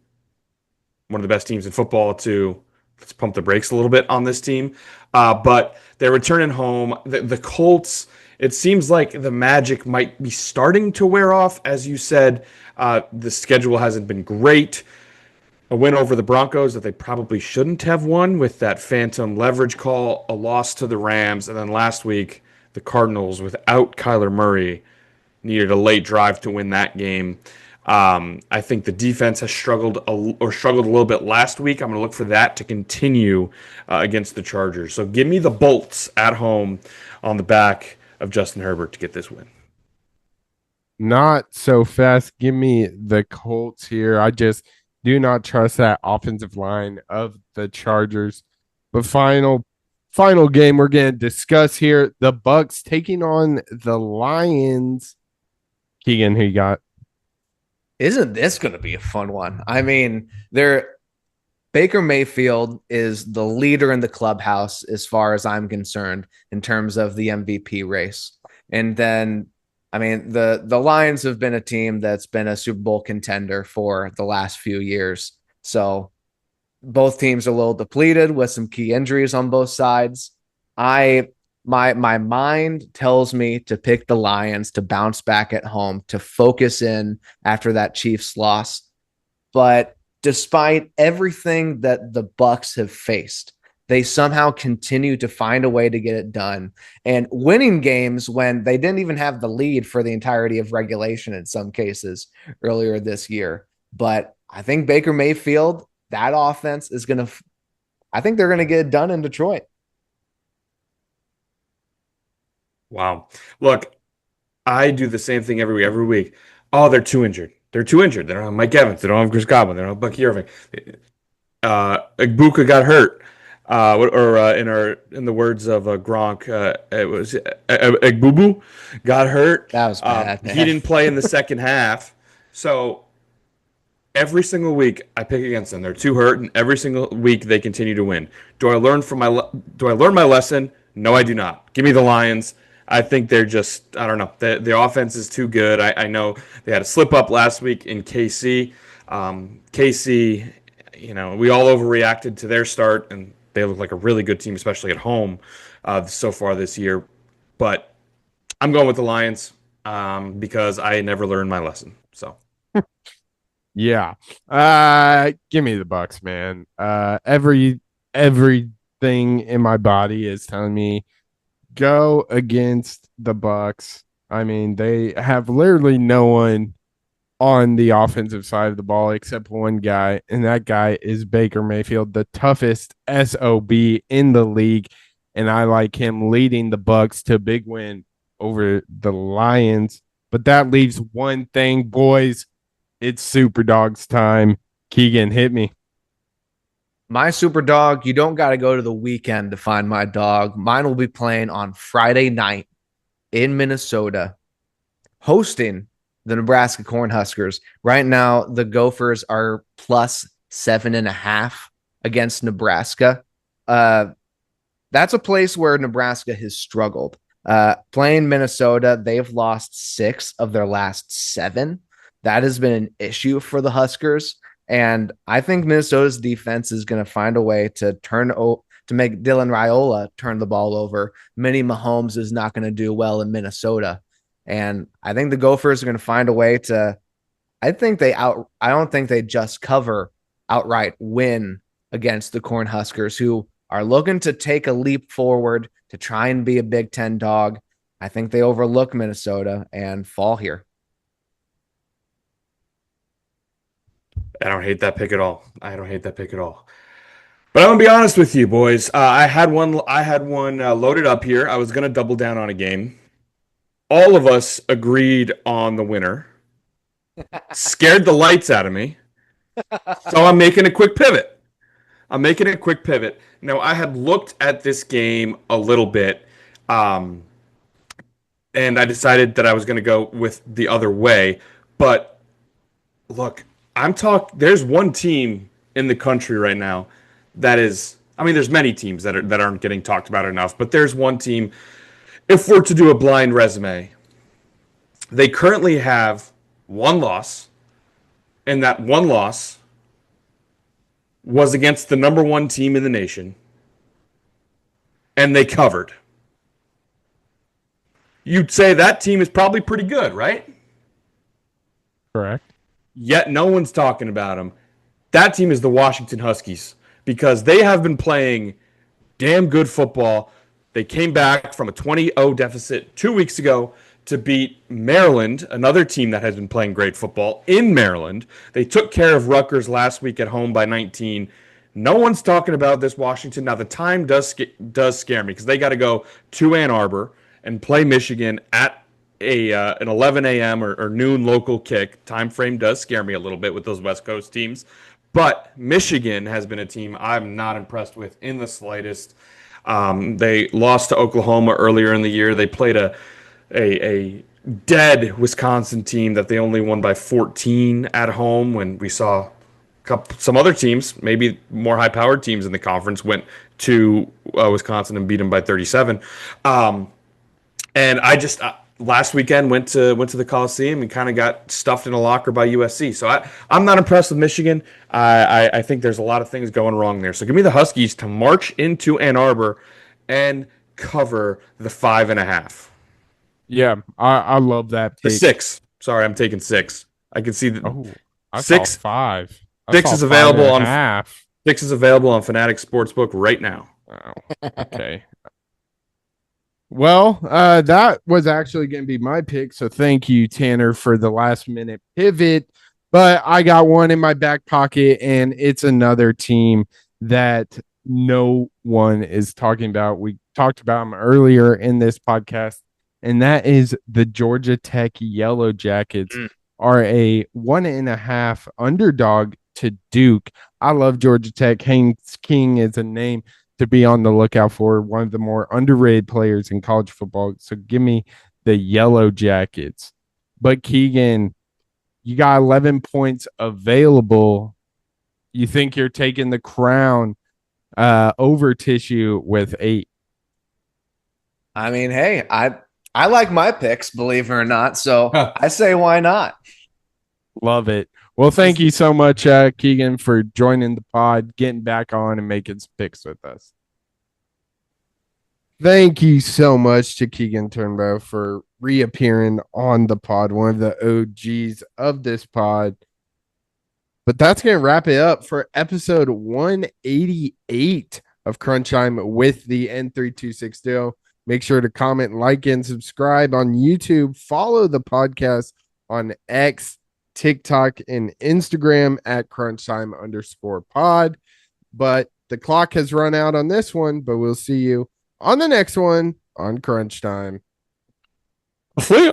[SPEAKER 2] one of the best teams in football to let's pump the brakes a little bit on this team. But they're returning home. The Colts, it seems like the magic might be starting to wear off. As you said, the schedule hasn't been great. A win over the Broncos that they probably shouldn't have won with that phantom leverage call, a loss to the Rams, and then last week, the Cardinals without Kyler Murray needed a late drive to win that game. I think the defense has struggled a little bit last week. I'm going to look for that to continue against the Chargers. So give me the Bolts at home on the back of Justin Herbert to get this win.
[SPEAKER 1] Not so fast. Give me the Colts here. I just do not trust that offensive line of the Chargers. But final game we're going to discuss here, the Bucks taking on the Lions. Keegan, who you got?
[SPEAKER 3] Isn't this going to be a fun one? I mean, Baker Mayfield is the leader in the clubhouse as far as I'm concerned in terms of the MVP race. And then, I mean, the Lions have been a team that's been a Super Bowl contender for the last few years. So both teams are a little depleted with some key injuries on both sides. My mind tells me to pick the Lions to bounce back at home, to focus in after that Chiefs loss. But despite everything that the Bucks have faced, they somehow continue to find a way to get it done and winning games when they didn't even have the lead for the entirety of regulation in some cases earlier this year. But I think Baker Mayfield, that offense is I think they're going to get it done in Detroit.
[SPEAKER 2] Wow. Look, I do the same thing every week. Oh, they're too injured. They don't have Mike Evans. They don't have Chris Godwin. They don't have Bucky Irving. Igbuka got hurt. In the words of Gronk, it was Igbubu got hurt.
[SPEAKER 3] That was bad.
[SPEAKER 2] He didn't play in the second half. So every single week I pick against them. They're too hurt, and every single week they continue to win. Do I learn my lesson? No, I do not. Give me the Lions. I think they're just, I don't know. The offense is too good. I know they had a slip up last week in KC. KC, we all overreacted to their start, and they look like a really good team, especially at home so far this year. But I'm going with the Lions because I never learned my lesson. So,
[SPEAKER 1] yeah, give me the Bucks, man. Everything in my body is telling me go against the Bucks. I mean, they have literally no one on the offensive side of the ball except one guy, and that guy is Baker Mayfield, the toughest SOB in the league, and I like him leading the Bucks to a big win over the Lions. But that leaves one thing, boys. It's Superdogs time. Keegan, hit me.
[SPEAKER 3] My super dog, you don't got to go to the weekend to find my dog. Mine will be playing on Friday night in Minnesota, hosting the Nebraska Cornhuskers. Right now, the Gophers are plus 7.5 against Nebraska. That's a place where Nebraska has struggled. Playing Minnesota, they've lost 6 of their last 7. That has been an issue for the Huskers. And I think Minnesota's defense is going to find a way to make Dylan Raiola turn the ball over. Minnie Mahomes is not going to do well in Minnesota. And I think the Gophers are going to find a way to, I don't think they just cover, outright win against the Cornhuskers, who are looking to take a leap forward to try and be a Big Ten dog. I think they overlook Minnesota and fall here.
[SPEAKER 2] I don't hate that pick at all. But I'm gonna be honest with you, boys. I had one loaded up here. I was gonna double down on a game. All of us agreed on the winner. Scared the lights out of me. So I'm making a quick pivot. Now, I had looked at this game a little bit, and I decided that I was going to go with the other way. But look, there's one team in the country right now that is, I mean, there's many teams that aren't getting talked about enough, but there's one team, if we're to do a blind resume, they currently have one loss, and that one loss was against the number one team in the nation, and they covered. You'd say that team is probably pretty good, right?
[SPEAKER 1] Correct.
[SPEAKER 2] Yet no one's talking about them. That team is the Washington Huskies because they have been playing damn good football. They came back from a 20-0 deficit 2 weeks ago to beat Maryland, another team that has been playing great football in Maryland. They took care of Rutgers last week at home by 19. No one's talking about this Washington. Now, the time does scare me because they got to go to Ann Arbor and play Michigan at an 11 a.m. or noon local kick. Time frame does scare me a little bit with those West Coast teams. But Michigan has been a team I'm not impressed with in the slightest. They lost to Oklahoma earlier in the year. They played a dead Wisconsin team that they only won by 14 at home when we saw some other teams, maybe more high-powered teams in the conference, went to Wisconsin and beat them by 37. And I just last weekend went to the Coliseum and kind of got stuffed in a locker by USC. So I'm not impressed with Michigan. I think there's a lot of things going wrong there. So give me the Huskies to march into Ann Arbor and cover the 5.5.
[SPEAKER 1] Yeah, I love that pick.
[SPEAKER 2] The 6. Sorry, I'm taking 6. I can see that.
[SPEAKER 1] Oh, I
[SPEAKER 2] 6.
[SPEAKER 1] saw 5.
[SPEAKER 2] 6 is available on
[SPEAKER 1] half.
[SPEAKER 2] 6 is available on Fanatics Sportsbook right now.
[SPEAKER 1] Oh, okay. Well, that was actually going to be my pick. So thank you, Tanner, for the last minute pivot. But I got one in my back pocket, and it's another team that no one is talking about. We talked about them earlier in this podcast, and that is the Georgia Tech Yellow Jackets are a 1.5 underdog to Duke. I love Georgia Tech. Haynes King is a name to be on the lookout for, one of the more underrated players in college football. So give me the Yellow Jackets. But Keegan, you got 11 points available. You think you're taking the crown over Tissue with 8.
[SPEAKER 3] I mean, hey, I like my picks, believe it or not. So I say, why not?
[SPEAKER 1] Love it. Well, thank you so much, Keegan, for joining the pod, getting back on and making some picks with us. Thank you so much to Keegan Turnbough for reappearing on the pod, one of the OGs of this pod. But that's going to wrap it up for episode 188 of Crunch Time with the N326 Duo. Make sure to comment, like, and subscribe on YouTube. Follow the podcast on X, TikTok, and Instagram at crunchtime_pod. But the clock has run out on this one, but we'll see you on the next one on Crunch Time.
[SPEAKER 2] See ya.